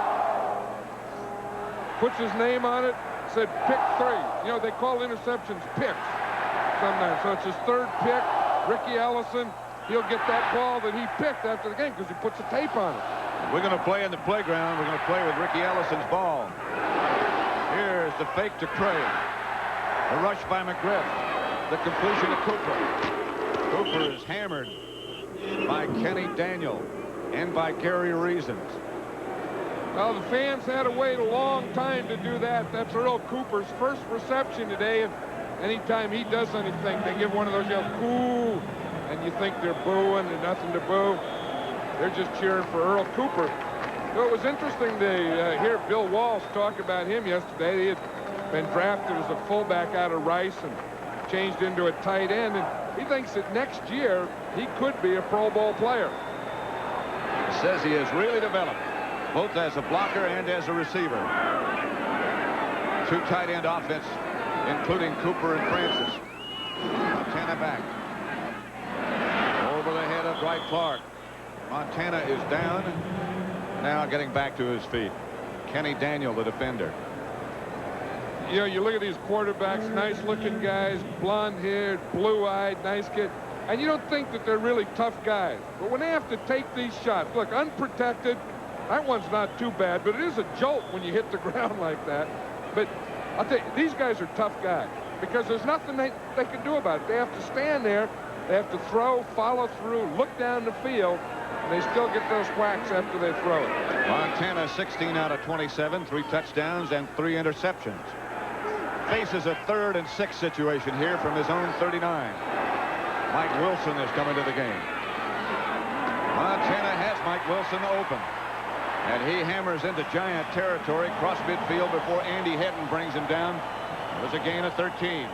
Puts his name on it. Said pick 3. You know, they call interceptions picks sometimes. So it's his 3rd pick. Ricky Ellison, he'll get that ball that he picked after the game because he puts a tape on it. We're going to play in the playground. We're going to play with Ricky Ellison's ball. Here's the fake to Craig. The rush by McGriff. The completion to Cooper. Cooper is hammered by Kenny Daniel and by Gary Reasons. Well, the fans had to wait a long time to do that. That's Earl Cooper's first reception today, and anytime he does anything, they give one of those yells, "Coo!" and you think they're booing. There's nothing to boo. They're just cheering for Earl Cooper. So it was interesting to hear Bill Walsh talk about him yesterday. He had been drafted as a fullback out of Rice and changed into a tight end, and he thinks that next year he could be a Pro Bowl player. He says he has really developed, both as a blocker and as a receiver. 2 tight end offense, including Cooper and Francis. Montana back. Over the head of Dwight Clark. Montana is down. Now getting back to his feet. Kenny Daniel, the defender. You know, you look at these quarterbacks, nice-looking guys, blonde-haired, blue-eyed, nice kid, and you don't think that they're really tough guys. But when they have to take these shots, look, unprotected, that one's not too bad, but it is a jolt when you hit the ground like that. But I'll tell you, these guys are tough guys because there's nothing they can do about it. They have to stand there, they have to throw, follow through, look down the field, and they still get those whacks after they throw it. Montana 16 out of 27, 3 touchdowns and 3 interceptions. Faces a 3rd and 6 situation here from his own 39. Mike Wilson is coming to the game. Montana has Mike Wilson open. And he hammers into Giant territory, cross midfield before Andy Hedden brings him down. It was a gain of 13.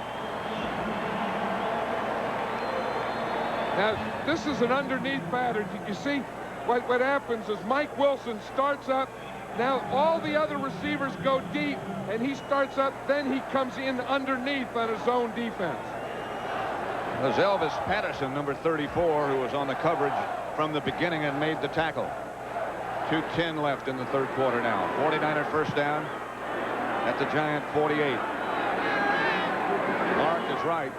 Now, this is an underneath pattern. You see what happens is Mike Wilson starts up. Now all the other receivers go deep, and he starts up. Then he comes in underneath on his zone defense. There's Elvis Patterson, number 34, who was on the coverage from the beginning and made the tackle. 2:10 left in the third quarter now. 49er first down at the Giant 48. Clark is right.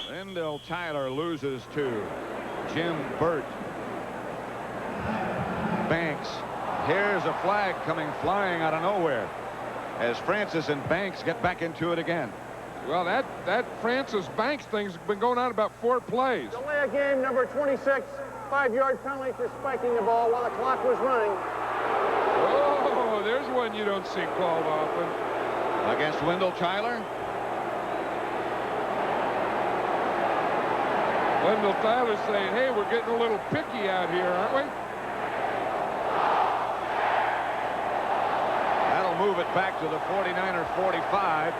Wendell Tyler loses to Jim Burt. Banks. Here's a flag coming flying out of nowhere as Francis and Banks get back into it again. Well, that Francis Banks thing's been going on about 4 plays. Delay of game number 26, 5-yard penalty for spiking the ball while the clock was running. Oh, there's one you don't see called often. Against Wendell Tyler. Wendell Tyler saying, hey, we're getting a little picky out here, aren't we? That'll move it back to the 49er 45.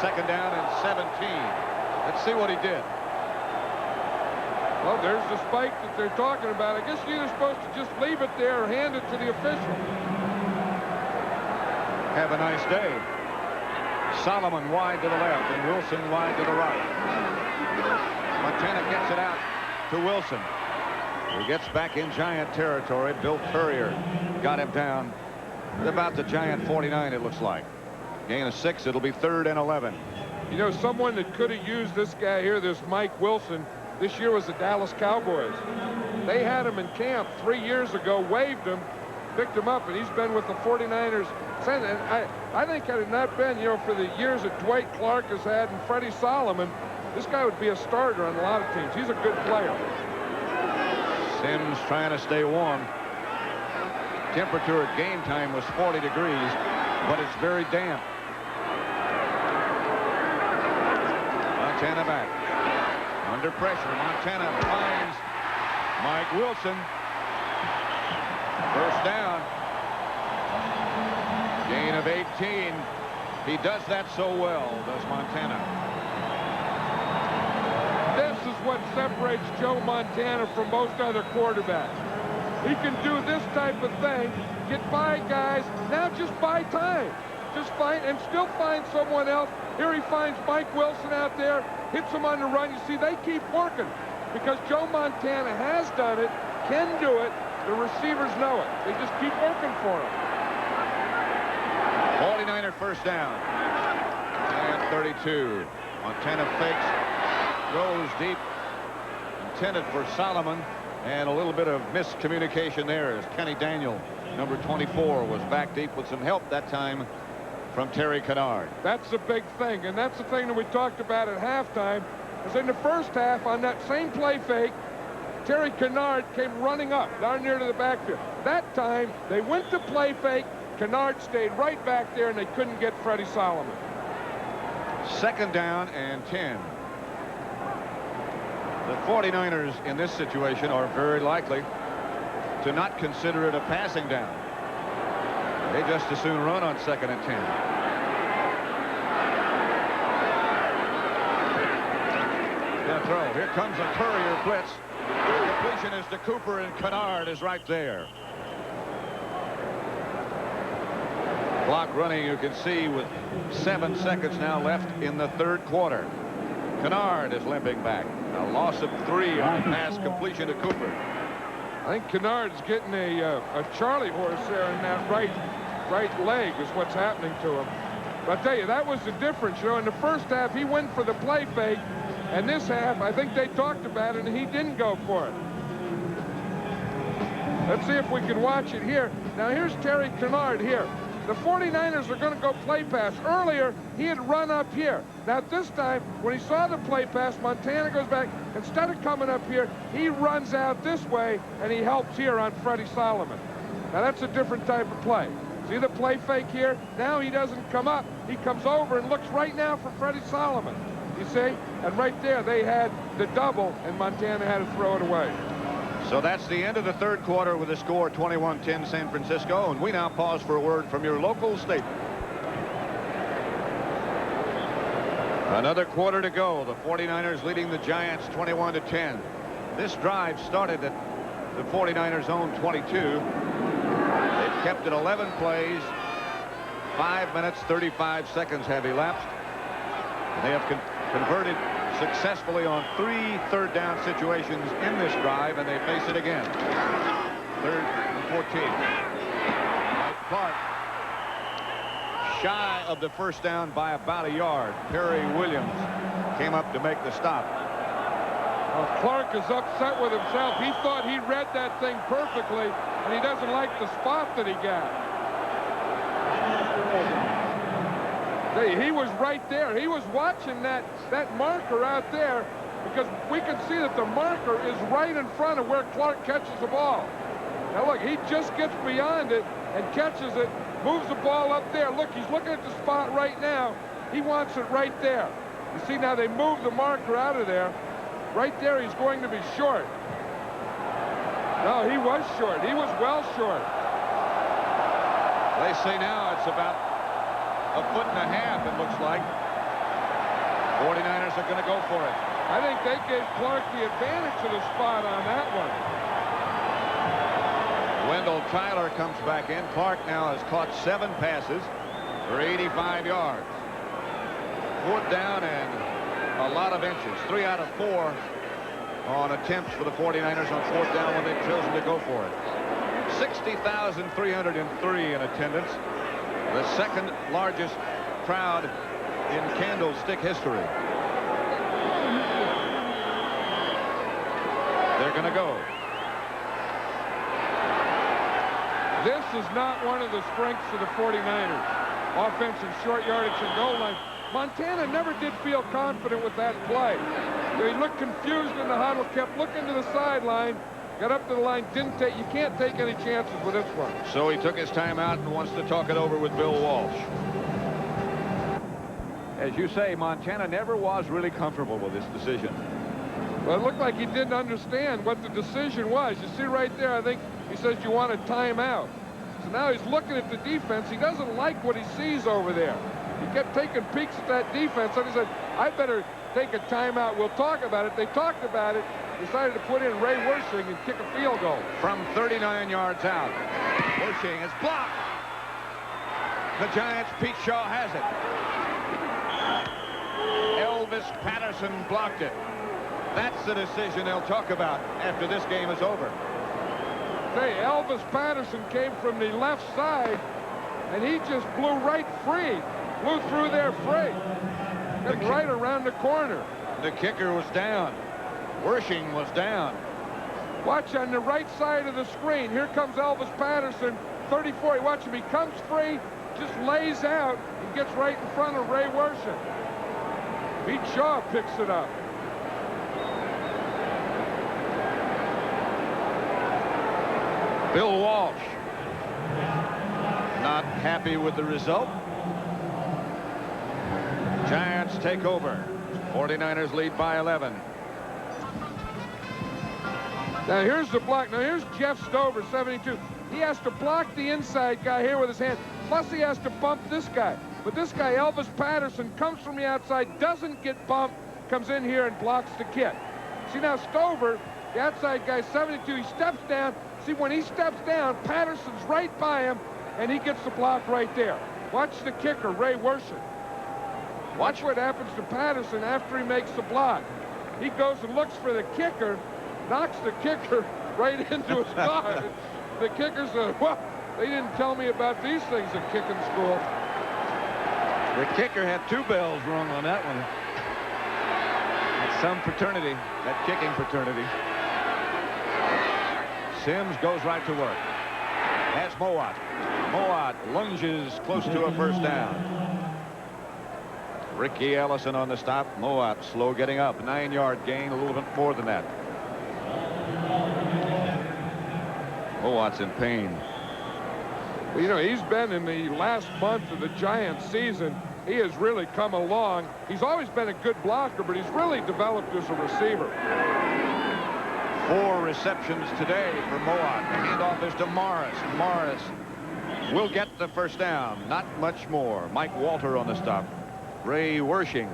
Second down and 17. Let's see what he did. Well, there's the spike that they're talking about. I guess you're either supposed to just leave it there or hand it to the official. have a nice day. Solomon wide to the left and Wilson wide to the right. Montana gets it out to Wilson. He gets back in Giant territory. Bill Courier got him down at about the Giant 49, it looks like. Gain of 6. It'll be 3rd and 11. You know, someone that could have used this guy here, this Mike Wilson, this year was the Dallas Cowboys. They had him in camp 3 years ago, waived him, picked him up, and he's been with the 49ers since. And I think had it not been, you know, for the years that Dwight Clark has had and Freddie Solomon, this guy would be a starter on a lot of teams. He's a good player. Sims trying to stay warm. Temperature at game time was 40 degrees, but it's very damp. Montana back. Under pressure, Montana finds Mike Wilson. First down. Gain of 18. He does that so well, does Montana. This is what separates Joe Montana from most other quarterbacks. He can do this type of thing, get by guys, now just buy time. Just find and still find someone else. Here he finds Mike Wilson out there, hits him on the run. You see, they keep working because Joe Montana has done it, can do it. The receivers know it. They just keep working for him. 49er first down. And 32. Montana fakes, throws deep, intended for Solomon, and a little bit of miscommunication there as Kenny Daniel, number 24, was back deep with some help that time from Terry Kennard. That's the big thing, and that's the thing that we talked about at halftime. Is in the first half on that same play fake, Terry Kennard came running up down near to the backfield. That time they went to play fake. Kennard stayed right back there, and they couldn't get Freddie Solomon. Second down and 10. The 49ers in this situation are very likely to not consider it a passing down. They just as soon run on 2nd and 10. Gonna throw. Here comes a Courier blitz. The completion is to Cooper, and Kennard is right there. Clock running, you can see, with 7 seconds now left in the 3rd quarter. Kennard is limping back. A loss of 3 on the pass completion to Cooper. I think Kennard's getting a Charlie horse there in that right leg is what's happening to him. But I tell you, that was the difference. You know, in the first half, he went for the play fake. And this half, I think they talked about it, and he didn't go for it. Let's see if we can watch it here. Now, here's Terry Kennard here. The 49ers are going to go play pass. Earlier, he had run up here. Now, this time, when he saw the play pass, Montana goes back. Instead of coming up here, he runs out this way, and he helps here on Freddie Solomon. Now, that's a different type of play. See the play fake here? Now he doesn't come up. He comes over and looks right now for Freddie Solomon. You see? And right there, they had the double, and Montana had to throw it away. So that's the end of the 3rd quarter with a score 21-10 San Francisco. And we now pause for a word from your local statement. Another quarter to go. The 49ers leading the Giants 21-10. This drive started at the 49ers' own 22. They've kept it 11 plays. 5 minutes, 35 seconds have elapsed. They have converted successfully on 3 third down situations in this drive, and they face it again. 3rd and 14. Clark shy of the first down by about a yard. Perry Williams came up to make the stop. Well, Clark is upset with himself. He thought he read that thing perfectly, and he doesn't like the spot that he got. He was right there. He was watching that marker out there because we can see that the marker is right in front of where Clark catches the ball. Now, look, he just gets beyond it and catches it, moves the ball up there. Look, he's looking at the spot right now. He wants it right there. You see, now they move the marker out of there. Right there, he's going to be short. No, he was short. He was well short. They say now it's about a foot and a half, it looks like. 49ers are going to go for it. I think they gave Clark the advantage of the spot on that one. Wendell Tyler comes back in. Clark now has caught 7 passes. for 85 yards. 4th down and a lot of inches. 3 out of 4 on attempts for the 49ers on 4th down when they've chosen to go for it. 60,303 in attendance. The 2nd largest crowd in Candlestick history. They're going to go. This is not one of the strengths of the 49ers. Offense and short yardage and goal line. Montana never did feel confident with that play. He looked confused in the huddle, kept looking to the sideline, got up to the line, didn't take, you can't take any chances with this one. So he took his timeout and wants to talk it over with Bill Walsh. As you say, Montana never was really comfortable with this decision. Well, it looked like he didn't understand what the decision was. You see right there, I think he says you want a timeout. So now he's looking at the defense. He doesn't like what he sees over there. He kept taking peeks at that defense, and he said, I better take a timeout. We'll talk about it. They talked about it, decided to put in Ray Wersching and kick a field goal. From 39 yards out, Wersching is blocked. The Giants' Pete Shaw has it. Elvis Patterson blocked it. That's the decision they'll talk about after this game is over. Hey, Elvis Patterson came from the left side, and he just blew right free. Blew through there free. Got right around the corner. The kicker was down. Wersching was down. Watch on the right side of the screen. Here comes Elvis Patterson, 34. Watch him. He comes free, just lays out, and gets right in front of Ray Wersching. Pete Shaw picks it up. Bill Walsh not happy with the result. Giants take over. 49ers lead by 11. Now here's the block. Now here's Jeff Stover, 72. He has to block the inside guy here with his hand. Plus he has to bump this guy. But this guy, Elvis Patterson, comes from the outside, doesn't get bumped, comes in here and blocks the kid. See now Stover, the outside guy, 72, he steps down. See, when he steps down, Patterson's right by him, and he gets the block right there. Watch the kicker, Ray Wersching. Watch what happens to Patterson after he makes the block. He goes and looks for the kicker, knocks the kicker right into his guard. The kicker said, well, they didn't tell me about these things at kicking school. The kicker had 2 bells rung on that one. That's some fraternity, that kicking fraternity. Sims goes right to work. That's Mowat. Mowat lunges close to a first down. Ricky Ellison on the stop. Mowat slow getting up. 9-yard gain, a little bit more than that. Mowat's in pain. Well, you know, he's been in the last month of the Giants season. He has really come along. He's always been a good blocker, but he's really developed as a receiver. 4 receptions today for Mowat. The handoff is to Morris. Morris will get the first down. Not much more. Mike Walter on the stop. Ray Wersching,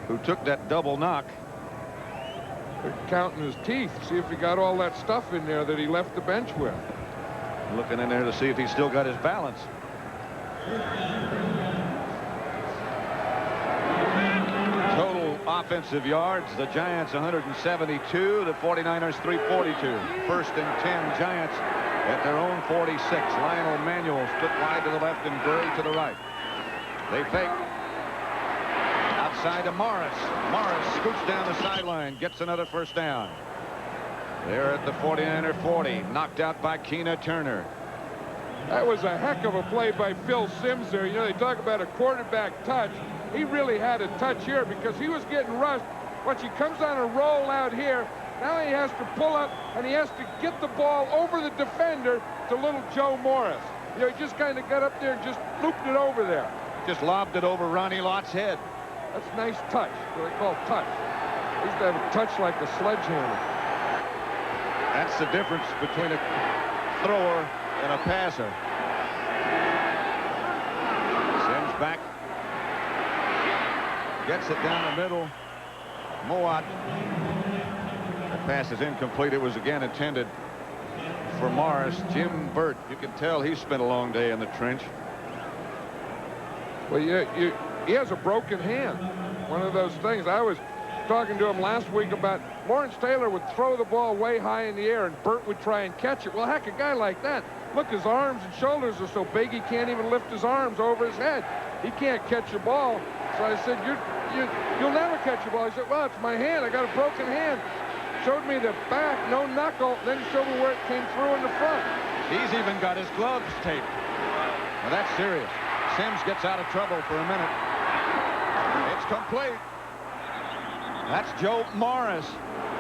who took that double knock. They're counting his teeth, see if he got all that stuff in there that he left the bench with. Looking in there to see if he's still got his balance. Total offensive yards, the Giants 172, the 49ers 342. First and 10 Giants at their own 46. Lionel Manuel split wide to the left and Gray to the right. They fake. Outside to Morris. Morris scoots down the sideline, gets another first down. They're at the 49er 40, knocked out by Keena Turner. That was a heck of a play by Phil Simms there. You know, they talk about a quarterback touch. He really had a touch here because he was getting rushed. Once he comes on a roll out here, now he has to pull up and he has to get the ball over the defender to little Joe Morris. You know, he just kind of got up there and just looped it over there. Just lobbed it over Ronnie Lott's head. That's a nice touch, what they call touch. He used to have a touch like a sledgehammer. That's the difference between a thrower and a passer. Sims back. Gets it down the middle. Mowat. The pass is incomplete. It was again intended for Morris. Jim Burt, you can tell he spent a long day in the trench. Well, he has a broken hand. One of those things. I was talking to him last week about Lawrence Taylor would throw the ball way high in the air and Burt would try and catch it. Well, heck, a guy like that, look, his arms and shoulders are so big he can't even lift his arms over his head. He can't catch a ball. So I said, you'll never catch a ball. He said, well, it's my hand. I got a broken hand. Showed me the back, no knuckle, then showed me where it came through in the front. He's even got his gloves taped. Now that's serious. Sims gets out of trouble for a minute. It's complete. That's Joe Morris.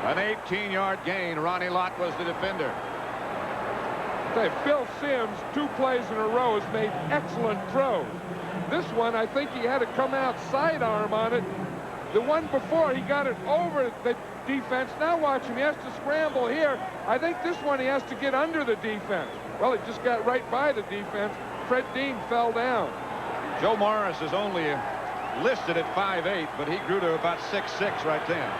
An 18-yard gain. Ronnie Lott was the defender. Phil Sims, 2 plays in a row, has made excellent throws. This one, I think he had to come out sidearm on it. The one before, he got it over the defense. Now watch him. He has to scramble here. I think this one he has to get under the defense. Well, it just got right by the defense. Fred Dean fell down. Joe Morris is only listed at 5'8", but he grew to about 6'6" right then.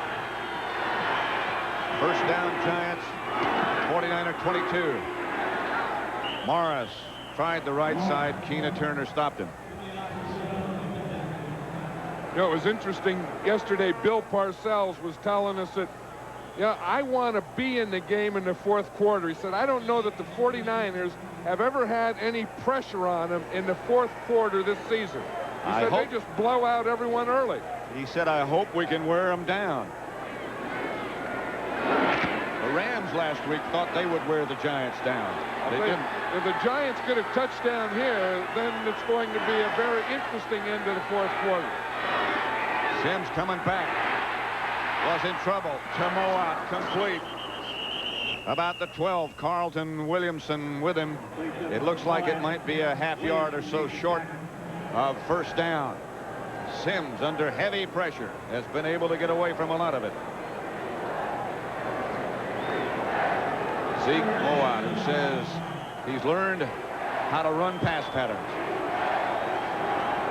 First down, Giants, 49er 22. Morris tried the right side. Keena Turner stopped him. You know, it was interesting. Yesterday, Bill Parcells was telling us that, I want to be in the game in the 4th quarter. He said, I don't know that the 49ers have ever had any pressure on them in the 4th quarter this season. He said they just blow out everyone early. He said, I hope we can wear them down. The Rams last week thought they would wear the Giants down. They didn't. If the Giants get a touchdown here, then it's going to be a very interesting end to the 4th quarter. Sims coming back. Was in trouble. Moat complete. About the 12. Carlton Williamson with him. It looks like it might be a half yard or so short of first down. Sims, under heavy pressure, has been able to get away from a lot of it. Zeke Moat, who says he's learned how to run pass patterns.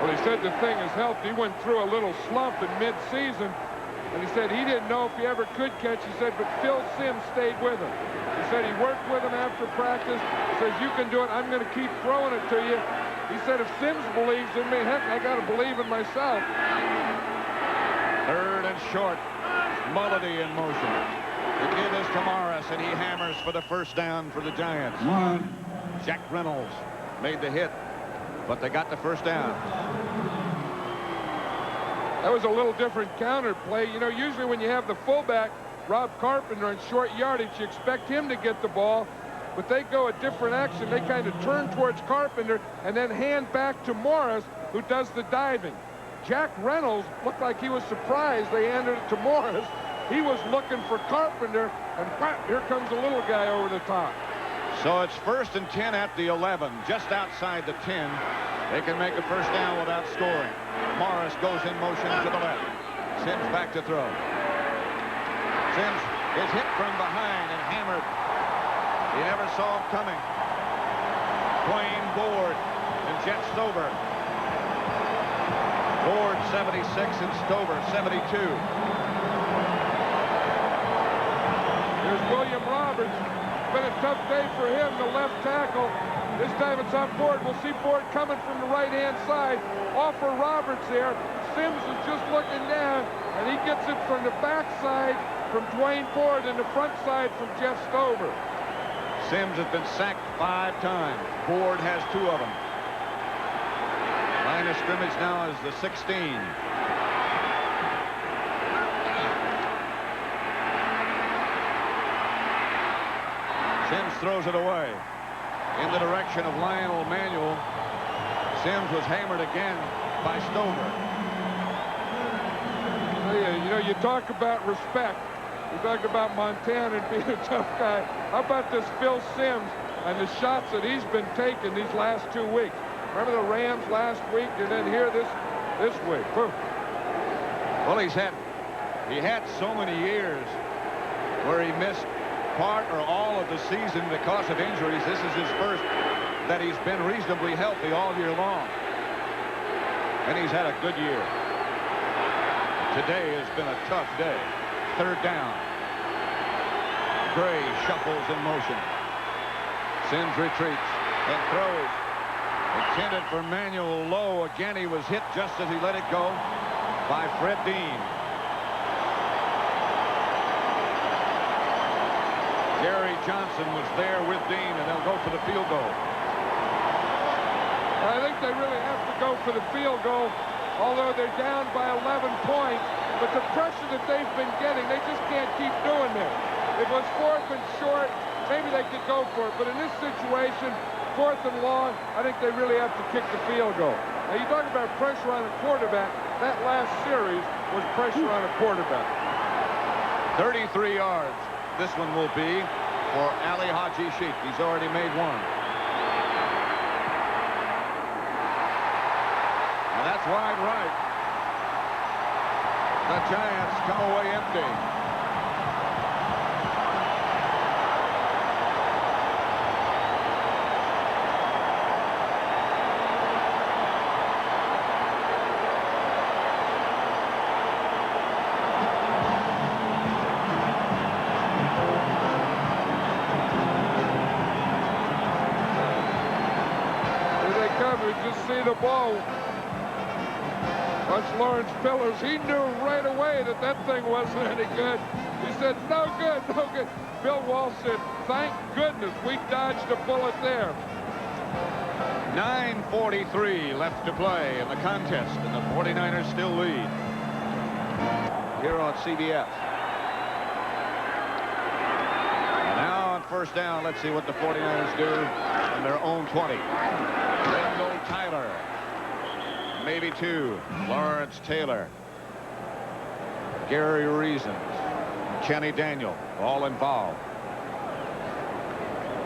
Well, he said the thing has helped. He went through a little slump in mid-season, and he said he didn't know if he ever could catch. He said, but Phil Sims stayed with him. He said he worked with him after practice. He says, you can do it. I'm going to keep throwing it to you. He said, if Sims believes in me, heck, I got to believe in myself. 3rd and short. Mulledy in motion. The give is to Morris, and he hammers for the first down for the Giants. Jack Reynolds made the hit, but they got the first down. That was a little different counter play. You know, usually when you have the fullback, Rob Carpenter, in short yardage, you expect him to get the ball, but they go a different action. They kind of turn towards Carpenter and then hand back to Morris, who does the diving. Jack Reynolds looked like he was surprised they handed it to Morris. He was looking for Carpenter, and whap, here comes a little guy over the top. So it's 1st and 10 at the 11, just outside the 10. They can make a first down without scoring. Morris goes in motion to the left. Sims back to throw. Sims is hit from behind and hammered. He never saw him coming. Dwayne Board and Jet Stover. Board 76 and Stover 72. There's William Roberts. It's been a tough day for him, the left tackle. This time it's on Board. We'll see Board coming from the right-hand side. Off for Roberts there. Sims is just looking down, and he gets it from the backside from Dwayne Board and the front side from Jeff Stover. Sims has been sacked 5 times. Board has 2 of them. Line of scrimmage now is the 16. Sims throws it away in the direction of Lionel Manuel. Sims was hammered again by Stover. You know, you talk about respect. You talk about Montana and being a tough guy. How about this Phil Sims and the shots that he's been taking these last 2 weeks? Remember the Rams last week, and then here this week. Boom. Well, he had so many years where he missed part or all of the season because of injuries. This is his first that he's been reasonably healthy all year long. And he's had a good year. Today has been a tough day. 3rd down. Gray shuffles in motion. Sims retreats and throws. Intended for Manuel Lowe. Again, he was hit just as he let it go by Fred Dean. Gary Johnson was there with Dean, and they'll go for the field goal. I think they really have to go for the field goal, although they're down by 11 points. But the pressure that they've been getting, they just can't keep doing this. If it was 4th and short, maybe they could go for it. But in this situation, 4th and long, I think they really have to kick the field goal. Now, you talk about pressure on a quarterback. That last series was pressure on a quarterback. 33 yards. This one will be for Ali Haji Sheikh. He's already made one. And that's wide right. The Giants come away empty. Just see the ball. Watch Lawrence Pillars. He knew right away that that thing wasn't any good. He said, no good, no good. Bill Walsh said, thank goodness we dodged a bullet there. 9:43 left to play in the contest, and the 49ers still lead here on CBS. And now on first down, let's see what the 49ers do on their own 20. Ringo Tyler, maybe 2. Lawrence Taylor, Gary Reasons, Kenny Daniel, all involved.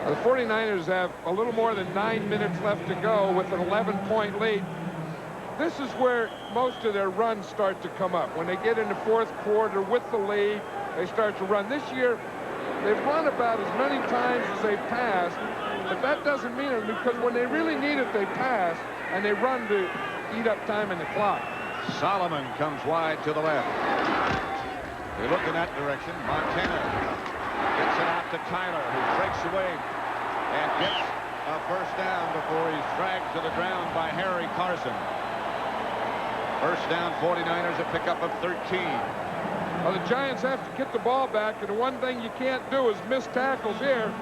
The 49ers have a little more than 9 minutes left to go with an 11-point lead. This is where most of their runs start to come up. When they get in the 4th quarter with the lead, they start to run. This year, they've run about as many times as they've passed. But that doesn't mean it, because when they really need it, they pass, and they run to eat up time in the clock. Solomon comes wide to the left. They look in that direction. Montana gets it out to Tyler, who breaks away and gets a first down before he's dragged to the ground by Harry Carson. First down, 49ers, a pickup of 13. Well, the Giants have to get the ball back, and the one thing you can't do is miss tackles here.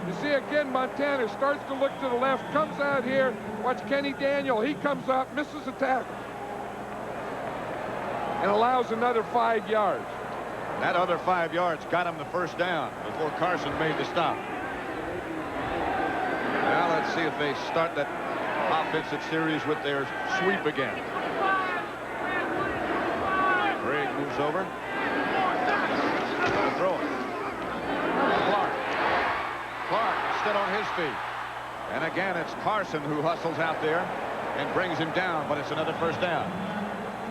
You see again, Montana starts to look to the left, comes out here. Watch Kenny Daniel. He comes up, misses a tackle, and allows another 5 yards. That other 5 yards got him the first down before Carson made the stop. Now let's see if they start that offensive series with their sweep again. Craig moves over. Throw it. Clark still on his feet. And again, it's Carson who hustles out there and brings him down, but it's another first down.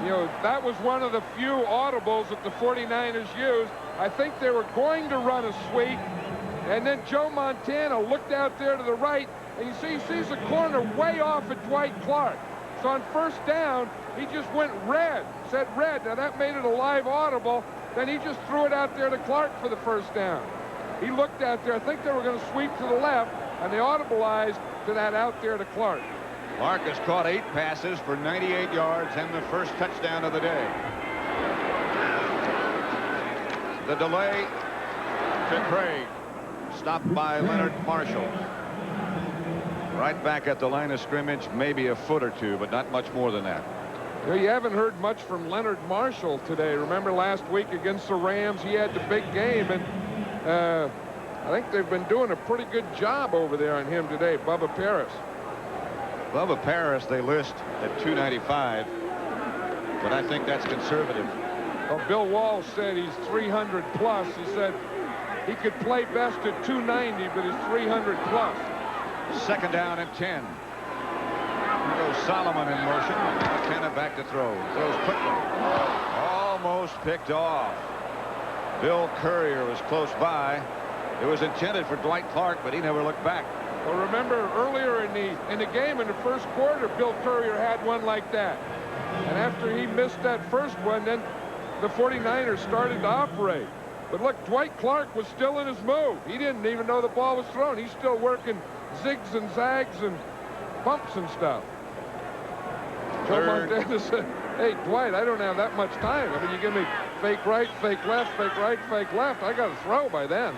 You know, that was one of the few audibles that the 49ers used. I think they were going to run a sweep, and then Joe Montana looked out there to the right, and you see he sees a corner way off at Dwight Clark. So on first down, he just went red, said red. Now that made it a live audible. Then he just threw it out there to Clark for the first down. He looked out there. I think they were going to sweep to the left, and they audibleized to that out there to Clark. Clark has caught 8 passes for 98 yards and the first touchdown of the day. The delay to Craig, stopped by Leonard Marshall. Right back at the line of scrimmage, maybe a foot or two, but not much more than that. You know, you haven't heard much from Leonard Marshall today. Remember last week against the Rams, he had the big game, and I think they've been doing a pretty good job over there on him today. Bubba Paris. Bubba Paris they list at 295, but I think that's conservative. Well, Bill Walsh said he's 300 plus. He said he could play best at 290, but he's 300 plus. Second down and 10. Here goes Solomon in motion. Montana back to throw. Throws quickly. Almost picked off. Bill Courier was close by. It was intended for Dwight Clark, but he never looked back. Well, remember earlier in the game in the first quarter, Bill Courier had one like that. And after he missed that first one, then the 49ers started to operate. But look, Dwight Clark was still in his move. He didn't even know the ball was thrown. He's still working zigs and zags and bumps and stuff. Joe Montana said, hey, Dwight, I don't have that much time. I mean, you give me fake right, fake left, fake right, fake left. I got to throw by then.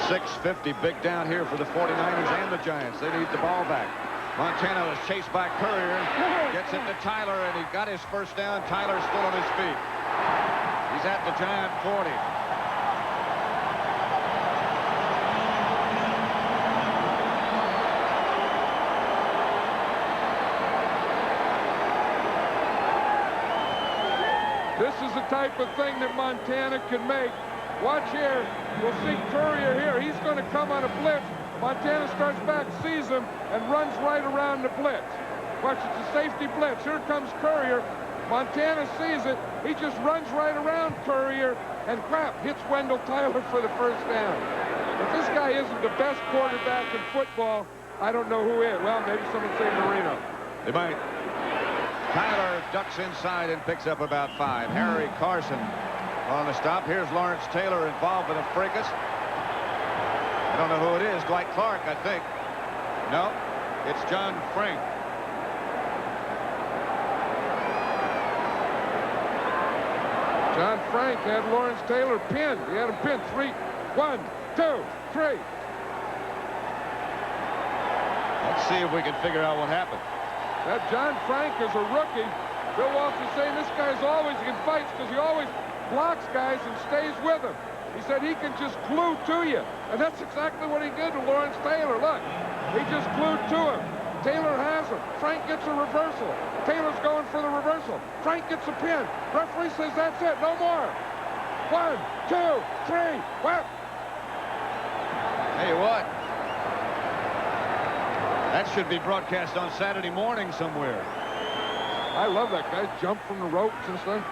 6:50 big down here for the 49ers and the Giants. They need the ball back. Montana was chased by Courier. Gets it to Tyler, and he got his first down. Tyler's still on his feet. He's at the Giant 40. This is the type of thing that Montana can make. Watch here. We'll see Courier here. He's going to come on a blitz. Montana starts back, sees him, and runs right around the blitz. Watch, it's a safety blitz. Here comes Courier. Montana sees it. He just runs right around Courier and crap, hits Wendell Tyler for the first down. If this guy isn't the best quarterback in football, I don't know who is. Well, maybe someone say Marino. They might. Tyler ducks inside and picks up about 5. Harry Carson on the stop. Here's Lawrence Taylor involved in a fracas. I don't know who it is. Dwight Clark, I think. No, it's John Frank. John Frank had Lawrence Taylor pinned. He had him pinned. 3, 1, 2, 3. Let's see if we can figure out what happened. That John Frank is a rookie. Bill Walsh is saying this guy's always in fights because he always blocks guys and stays with them. He said he can just glue to you. And that's exactly what he did to Lawrence Taylor. Look, he just glued to him. Taylor has him. Frank gets a reversal. Taylor's going for the reversal. Frank gets a pin. Referee says that's it. No more. 1, 2, 3. Well. Hey, what? That should be broadcast on Saturday morning somewhere. I love that guy. Jumped from the ropes and stuff.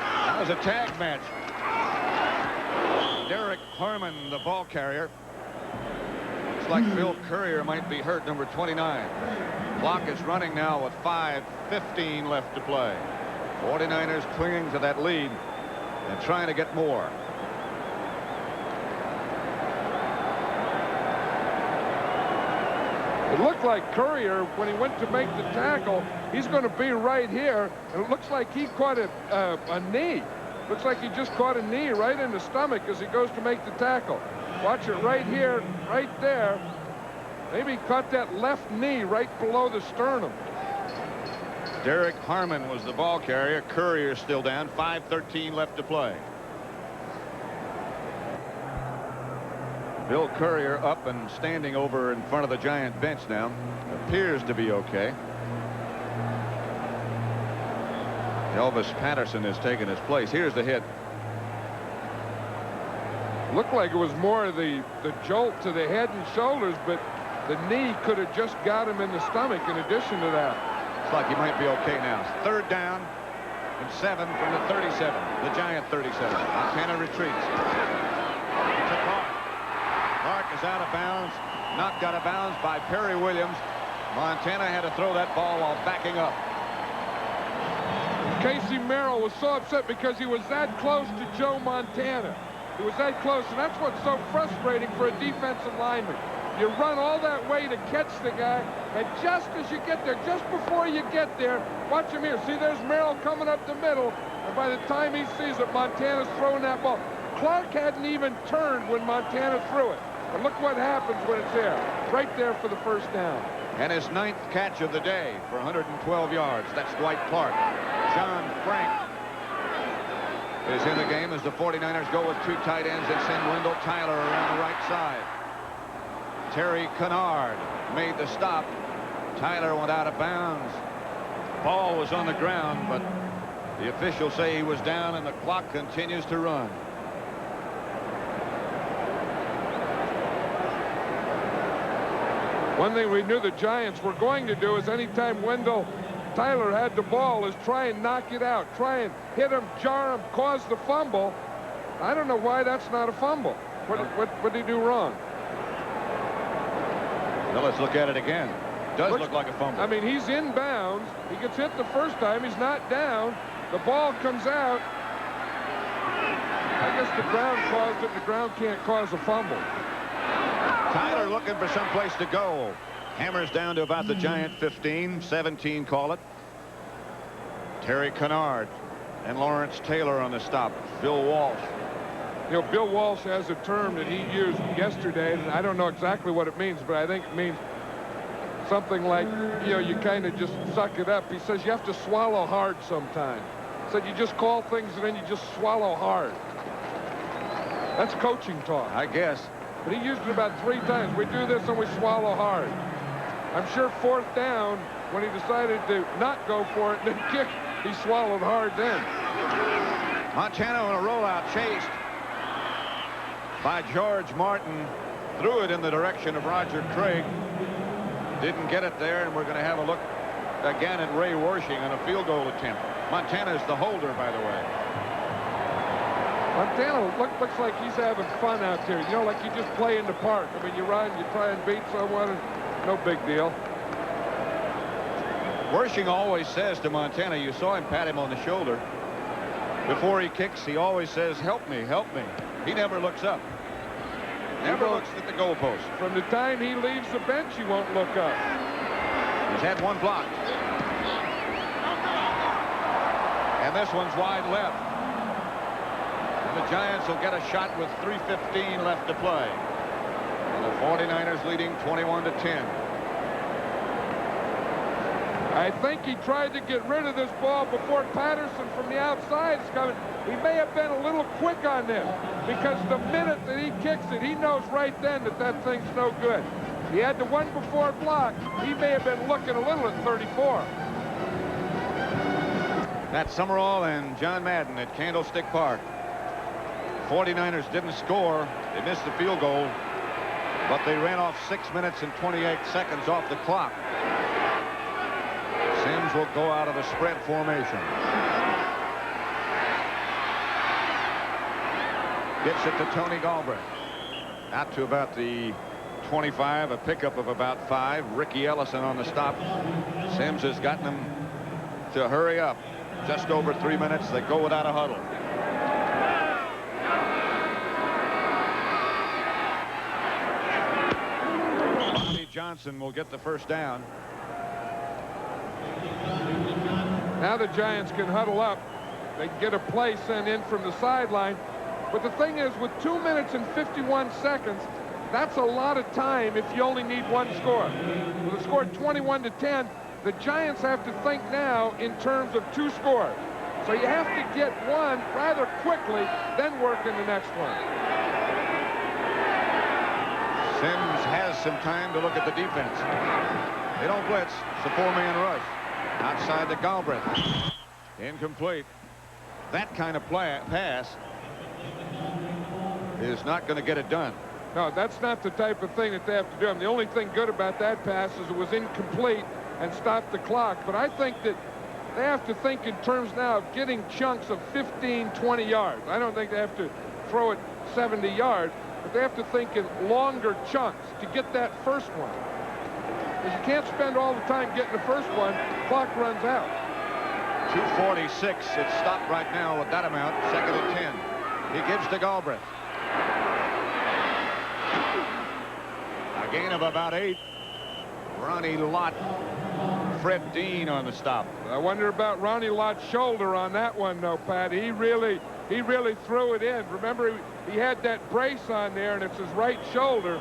That was a tag match. Derek Harmon, the ball carrier. Looks like Bill Courier might be hurt, number 29. Clock is running now with 5:15 left to play. 49ers clinging to that lead and trying to get more. It looked like Courier, when he went to make the tackle, he's going to be right here. And it looks like he caught a knee. Looks like he just caught a knee right in the stomach as he goes to make the tackle. Watch it right here, right there. Maybe he caught that left knee right below the sternum. Derek Harmon was the ball carrier. Courier still down. 5:13 left to play. Bill Courier up and standing over in front of the Giant bench now. Appears to be okay. Elvis Patterson has taken his place. Here's the hit. Looked like it was more of the jolt to the head and shoulders, but the knee could have just got him in the stomach in addition to that. Looks like he might be okay now. 3rd down and 7 from the 37. The Giant 37. Montana retreats. To Clark. Clark is out of bounds. Knocked out of bounds by Perry Williams. Montana had to throw that ball while backing up. Casey Merrill was so upset because he was that close to Joe Montana. He was that close, and that's what's so frustrating for a defensive lineman. You run all that way to catch the guy, and just as you get there, just before you get there, watch him here. See, there's Merrill coming up the middle, and by the time he sees it, Montana's throwing that ball. Clark hadn't even turned when Montana threw it. But look what happens when it's there. Right there for the first down. And his 9th catch of the day for 112 yards. That's Dwight Clark. John Frank is in the game as the 49ers go with 2 tight ends and send Wendell Tyler around the right side. Terry Kennard made the stop. Tyler went out of bounds. Ball was on the ground, but the officials say he was down, and the clock continues to run. One thing we knew the Giants were going to do is anytime Wendell Tyler had the ball is try and knock it out. Try and hit him, jar him, cause the fumble. I don't know why that's not a fumble. What did he do wrong? Well, let's look at it again. Does look like a fumble. I mean, he's in bounds. He gets hit the first time. He's not down. The ball comes out. I guess the ground caused it. The ground can't cause a fumble. Tyler looking for some place to go. Hammers down to about the Giant 15, 17 call it. Terry Kennard and Lawrence Taylor on the stop. Bill Walsh. You know, Bill Walsh has a term that he used yesterday, and I don't know exactly what it means, but I think it means something like, you know, you kind of just suck it up. He says you have to swallow hard sometimes. He said you just call things and then you just swallow hard. That's coaching talk, I guess. But he used it about 3 times. We do this and we swallow hard. I'm sure 4th down, when he decided to not go for it and then kick, he swallowed hard then. Montana on a rollout, chased by George Martin. Threw it in the direction of Roger Craig. Didn't get it there, and we're going to have a look again at Ray Warshing on a field goal attempt. Montana's the holder, by the way. Montana looks like he's having fun out there. You know, like you just play in the park. I mean, you run, you try and beat someone, and no big deal. Warshing always says to Montana, you saw him pat him on the shoulder. Before he kicks, he always says, help me, help me. He never looks up. Never looks at the goalpost. From the time he leaves the bench, he won't look up. He's had 1 block. And this one's wide left. And the Giants will get a shot with 3:15 left to play. And the 49ers leading 21-10. I think he tried to get rid of this ball before Patterson from the outside is coming. He may have been a little quick on this because the minute that he kicks it, he knows right then that that thing's no good. He had the one before block. He may have been looking a little at 34. That's Summerall and John Madden at Candlestick Park. 49ers didn't score. They missed the field goal, but they ran off 6 minutes and 28 seconds off the clock. Sims will go out of the spread formation. Gets it to Tony Galbraith. Out to about the 25, a pickup of about 5. Ricky Ellison on the stop. Sims has gotten them to hurry up. Just over 3 minutes. They go without a huddle. Bobby Johnson will get the first down. Now the Giants can huddle up. They can get a play sent in from the sideline. But the thing is, with 2 minutes and 51 seconds, that's a lot of time if you only need 1 score. Well, they scored 21-10. The Giants have to think now in terms of 2 scores. So you have to get 1 rather quickly, then work in the next one. Sims has some time to look at the defense. They don't blitz. It's a 4-man rush. Outside to Galbraith. Incomplete. That kind of pass is not going to get it done. No, that's not the type of thing that they have to do. And the only thing good about that pass is it was incomplete and stopped the clock. But I think that they have to think in terms now of getting chunks of 15, 20 yards. I don't think they have to throw it 70 yards, but they have to think in longer chunks to get that first one. Because you can't spend all the time getting the first one. Clock runs out. 2:46. It's stopped right now with that amount. 2nd and 10. He gives to Galbraith. A gain of about 8. Ronnie Lott. Fred Dean on the stop. I wonder about Ronnie Lott's shoulder on that one, though, Pat. He really threw it in. Remember, he had that brace on there, and it's his right shoulder.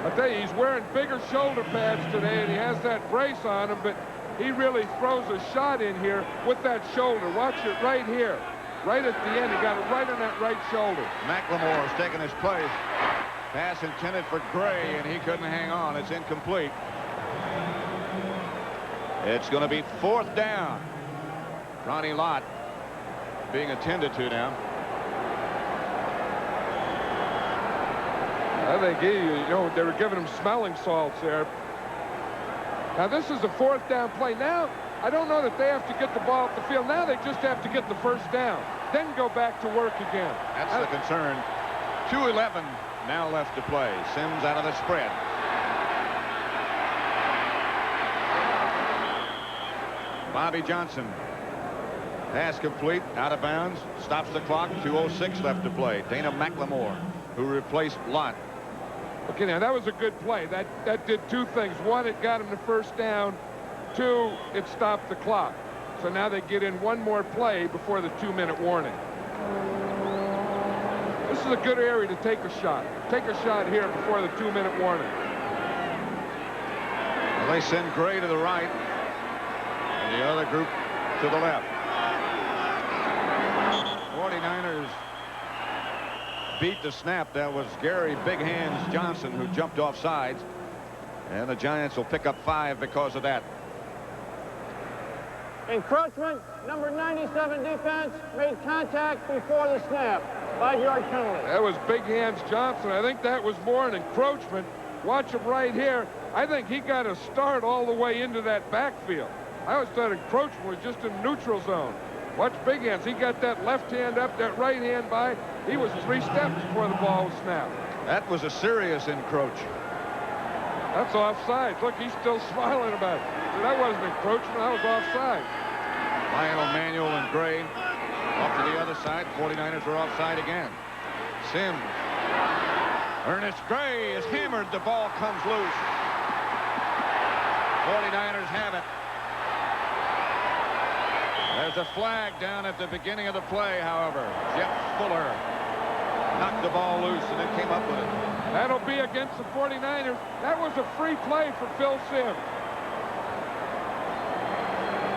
I tell you, he's wearing bigger shoulder pads today, and he has that brace on him, but he really throws a shot in here with that shoulder. Watch it right here. Right at the end. He got it right on that right shoulder. McLemore has taken his place. Pass intended for Gray, and he couldn't hang on. It's incomplete. It's going to be 4th down. Ronnie Lott being attended to now. I think they were giving him smelling salts there. Now this is a 4th down play. Now I don't know that they have to get the ball off the field. Now they just have to get the first down, then go back to work again. That's the concern. 2:11 now left to play. Sims out of the spread. Bobby Johnson. Pass complete, out of bounds, stops the clock. 2:06 left to play. Dana McLemore, who replaced Lott. Okay, now that was a good play. That did two things. One, it got him the first down. Two, it stopped the clock. So now they get in one more play before the 2-minute warning. This is a good area to take a shot. Take a shot here before the 2-minute warning. Well, they send Gray to the right and the other group to the left. 49ers beat the snap. That was Gary Big Hands Johnson who jumped off sides. And the Giants will pick up 5 because of that. Encroachment, number 97 defense made contact before the snap. 5-yard penalty. That was Big Hands Johnson. I think that was more an encroachment. Watch him right here. I think he got a start all the way into that backfield. I always thought encroachment was just in neutral zone. Watch Big Hands. He got that left hand up, that right hand by. He was 3 steps before the ball was snapped. That was a serious encroach. That's offside. Look, he's still smiling about it. So that wasn't encroachment. That was offside. Lionel Manuel and Gray off to the other side. 49ers are offside again. Sims. Ernest Gray is hammered. The ball comes loose. 49ers have it. There's a flag down at the beginning of the play, however. Jeff Fuller knocked the ball loose and then came up with it. That'll be against the 49ers. That was a free play for Phil Sims.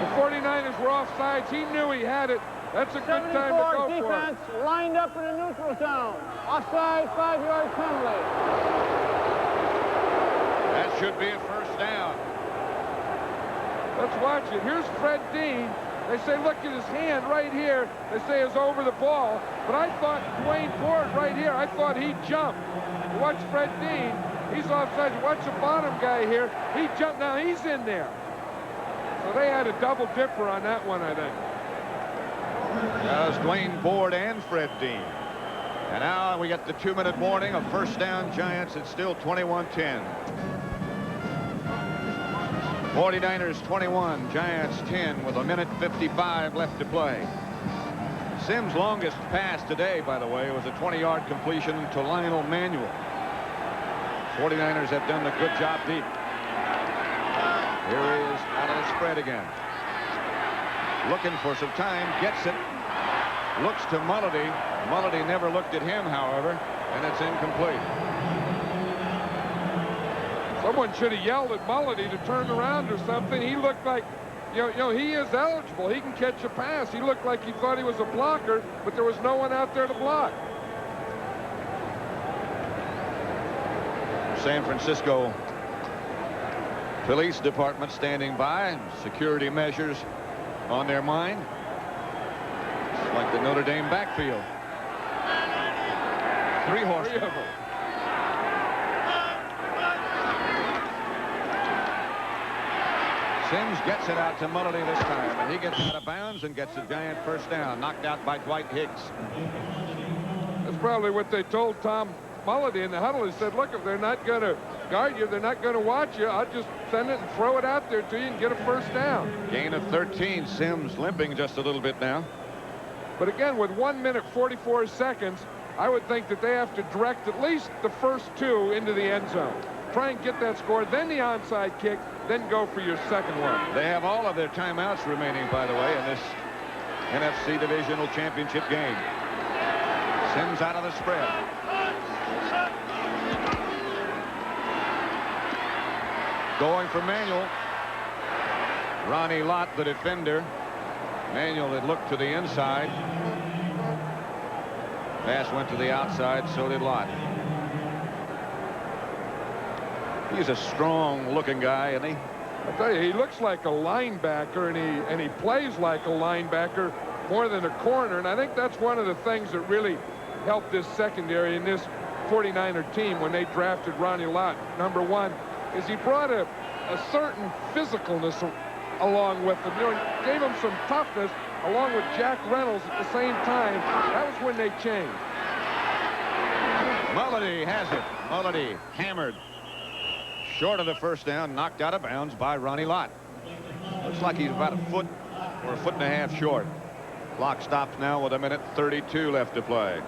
The 49ers were offsides. He knew he had it. That's a good time to go for it. Defense lined up in the neutral zone. Offside, 5-yard penalty. That should be a first down. Let's watch it. Here's Fred Dean. They say, look at his hand right here. They say it's over the ball. But I thought Dwayne Ford right here, I thought he jumped. Watch Fred Dean. He's offside. Watch the bottom guy here. He jumped. Now he's in there. So they had a double dipper on that one, I think. That was Dwayne Ford and Fred Dean. And now we get the 2-minute warning. A first down, Giants. It's still 21-10. 49ers 21, Giants 10 with 1:55 left to play. Sims' longest pass today, by the way, was a 20-yard completion to Lionel Manuel. 49ers have done a good job deep. Here he is out of the spread again. Looking for some time, gets it. Looks to Mulledy. Mulledy never looked at him, however, and it's incomplete. Someone should have yelled at Mulledy to turn around or something. He looked like, you know, he is eligible. He can catch a pass. He looked like he thought he was a blocker, but there was no one out there to block. San Francisco Police Department standing by, security measures on their mind. It's like the Notre Dame backfield. 3 horsemen. 3 of them. Sims gets it out to Mulledy this time, and he gets out of bounds and gets a Giant first down, knocked out by Dwight Higgs. That's probably what they told Tom Mulledy in the huddle. He said, look, if they're not going to guard you, they're not going to watch you, I'll just send it and throw it out there to you and get a first down. Gain of 13. Sims limping just a little bit now. But again, with 1 minute 44 seconds, I would think that they have to direct at least the first 2 into the end zone. Try and get that score, then the onside kick, then go for your second one. They have all of their timeouts remaining, by the way, in this NFC Divisional Championship game. Sims out of the spread. Going for Manuel. Ronnie Lott, the defender. Manuel had looked to the inside. Pass went to the outside, so did Lott. He's a strong-looking guy, isn't he? I tell you, he looks like a linebacker, and he plays like a linebacker more than a corner. And I think that's one of the things that really helped this secondary in this 49er team when they drafted Ronnie Lott. Number one is he brought a certain physicalness along with him. You know, he gave him some toughness along with Jack Reynolds at the same time. That was when they changed. Mulledy has it. Mulledy hammered. Short of the first down, knocked out of bounds by Ronnie Lott. Looks like he's about a foot or a foot and a half short. Clock stops now with 1:32 left to play.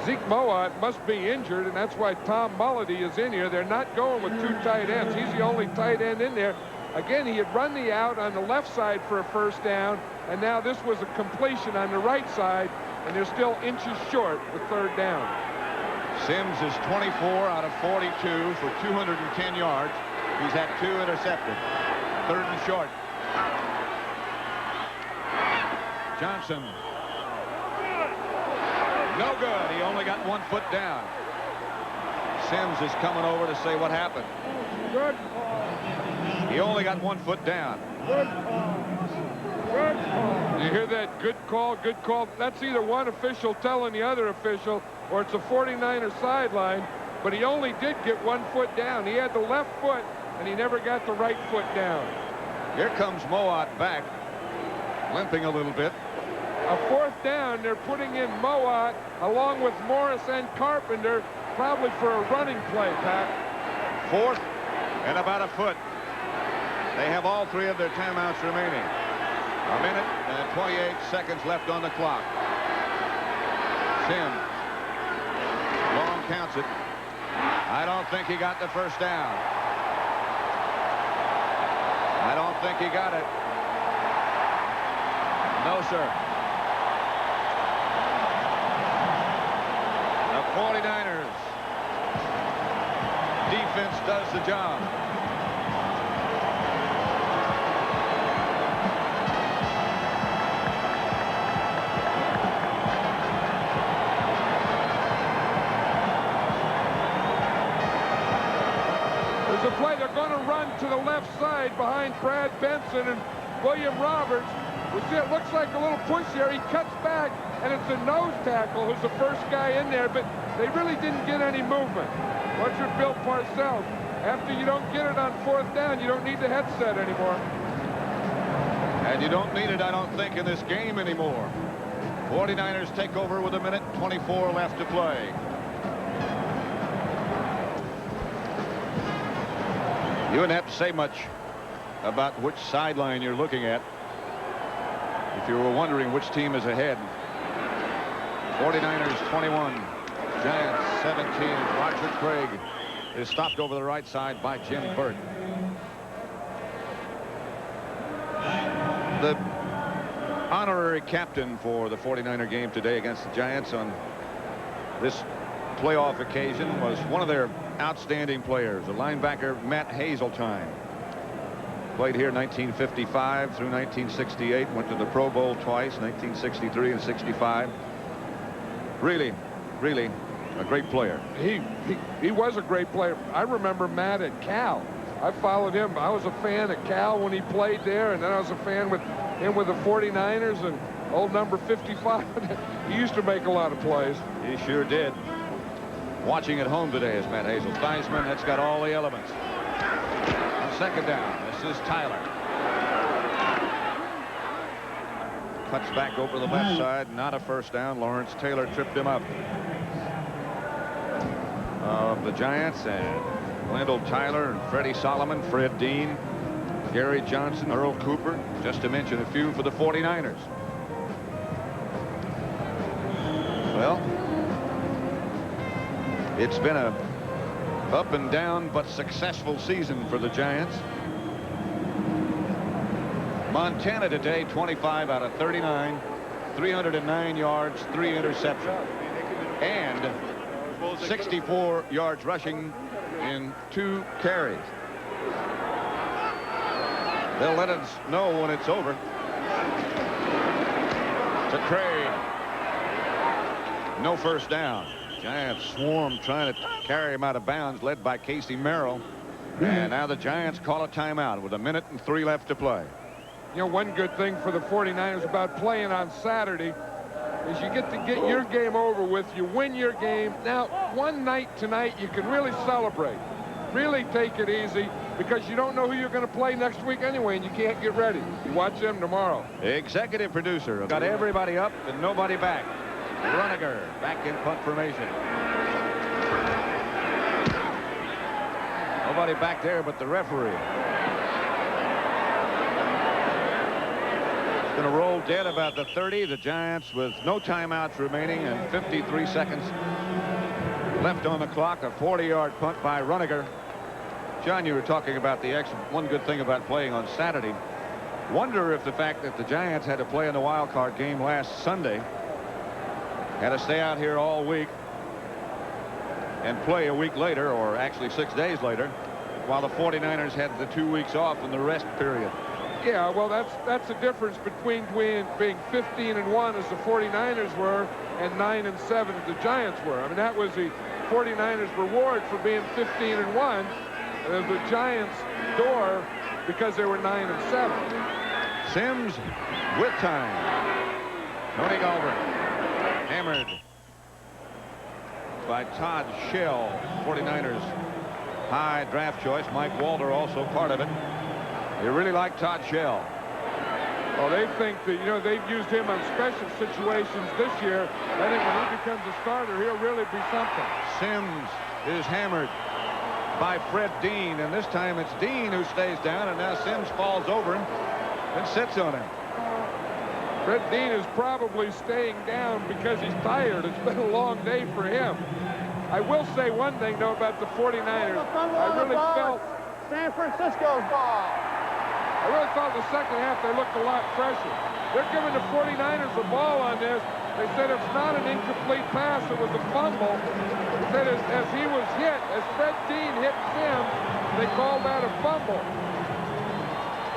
Zeke Mowat must be injured, and that's why Tom Mulledy is in here. They're not going with 2 tight ends. He's the only tight end in there. Again, he had run the out on the left side for a first down, and now this was a completion on the right side, and they're still inches short with 3rd down. Sims is 24 out of 42 for 210 yards. He's had 2 intercepted. 3rd and short. Johnson. No good. He only got 1 foot down. Sims is coming over to say what happened. Good. He only got 1 foot down. Good call. Good call. You hear that? Good call, good call. That's either one official telling the other official, or it's a 49er sideline, but he only did get 1 foot down. He had the left foot, and he never got the right foot down. Here comes Mowat back, limping a little bit. A 4th down, they're putting in Mowat along with Morris and Carpenter, probably for a running play, Pat. 4th and about a foot. They have all 3 of their timeouts remaining. 1 minute and 28 seconds left on the clock. Sims. Long counts it. I don't think he got the first down. I don't think he got it. No, sir. The 49ers defense does the job. There's a play. They're going to run to the left side behind Brad Benson and William Roberts. We see it looks like a little push here. He cuts back, and it's a nose tackle who's the first guy in there, but they really didn't get any movement. Watch your Bill Parcells. After you don't get it on 4th down, you don't need the headset anymore. And you don't need it, I don't think, in this game anymore. 49ers take over with 1 minute 24 left to play. You wouldn't have to say much about which sideline you're looking at if you were wondering which team is ahead. 49ers 21, Giants 17. Roger Craig is stopped over the right side by Jim Burt. The honorary captain for the 49er game today against the Giants on this playoff occasion was one of their outstanding players, the linebacker Matt Hazeltine. Played here 1955 through 1968, went to the Pro Bowl twice, 1963 and 65. Really, really a great player. He was a great player. I remember Matt at Cal. I followed him. I was a fan of Cal when he played there, and then I was a fan with him with the 49ers and old number 55. He used to make a lot of plays. He sure did. Watching at home today is Matt Hazel. Theismann, that's got all the elements. On 2nd down, this is Tyler. Cuts back over the left side, not a first down. Lawrence Taylor tripped him up. Of the Giants, and Wendell Tyler and Freddie Solomon, Fred Dean, Gary Johnson, Earl Cooper, just to mention a few for the 49ers. Well, it's been a up and down but successful season for the Giants. Montana today, 25 out of 39, 309 yards, 3 interceptions, and 64 yards rushing in 2 carries. They'll let us know when it's over. To Craig. No first down. Giants swarm trying to carry him out of bounds, led by Casey Merrill. And now the Giants call a timeout with 1 minute and 3 left to play. You know, one good thing for the 49ers about playing on Saturday is you get to get your game over with. You win your game. Now, one night tonight, you can really celebrate. Really take it easy because you don't know who you're going to play next week anyway, and you can't get ready. You watch them tomorrow. Executive producer got everybody up and nobody back. Runiger back in punt formation. Nobody back there but the referee. Going to roll dead about the 30. The Giants with no timeouts remaining and 53 seconds left on the clock. A 40-yard punt by Runiger. John, you were talking about one good thing about playing on Saturday. Wonder if the fact that the Giants had to play in the wild card game last Sunday, had to stay out here all week and play a week later, or actually 6 days later, while the 49ers had the 2 weeks off in the rest period. Yeah, well, that's the difference between being 15-1 as the 49ers were and 9-7 as the Giants were. I mean, that was the 49ers reward for being 15-1, and the Giants' door because they were 9-7. Sims with time. Tony Galbraith hammered by Todd Shell, 49ers high draft choice. Mike Walter also part of it. They really like Todd Shell. Well, they think that, you know, they've used him on special situations this year. I think when he becomes a starter, he'll really be something. Sims is hammered by Fred Dean, and this time it's Dean who stays down, and now Sims falls over him and sits on him. Fred Dean is probably staying down because he's tired. It's been a long day for him. I will say one thing, though, about the 49ers. I really felt San Francisco's ball. I really felt the second half they looked a lot fresher. They're giving the 49ers the ball on this. They said it's not an incomplete pass. It was a fumble. They said as he was hit, as Fred Dean hit Sims, they called that a fumble.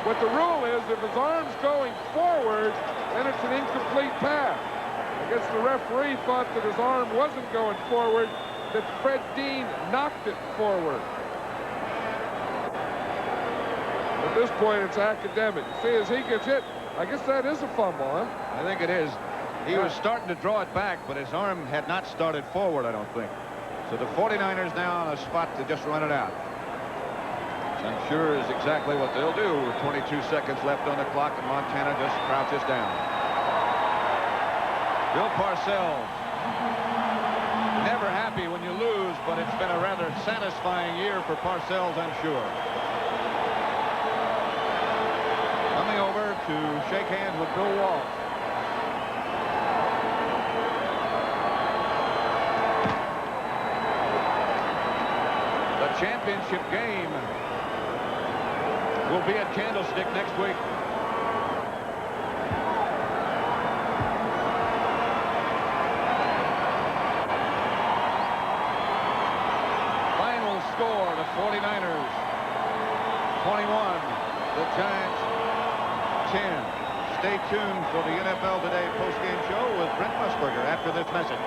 What the rule is, if his arm's going forward, then it's an incomplete pass. I guess the referee thought that his arm wasn't going forward, that Fred Dean knocked it forward. At this point, it's academic. See, as he gets hit, I guess that is a fumble, huh? I think it is. He was starting to draw it back, but his arm had not started forward, I don't think. So the 49ers now on a spot to just run it out. Which I'm sure is exactly what they'll do with 22 seconds left on the clock, and Montana just crouches down. Bill Parcells. Never happy when you lose, but it's been a rather satisfying year for Parcells, I'm sure. Coming over to shake hands with Bill Walsh. The championship game will be at Candlestick next week. Final score, the 49ers 21, the Giants 10. Stay tuned for the NFL Today postgame show with Brent Musburger after this message.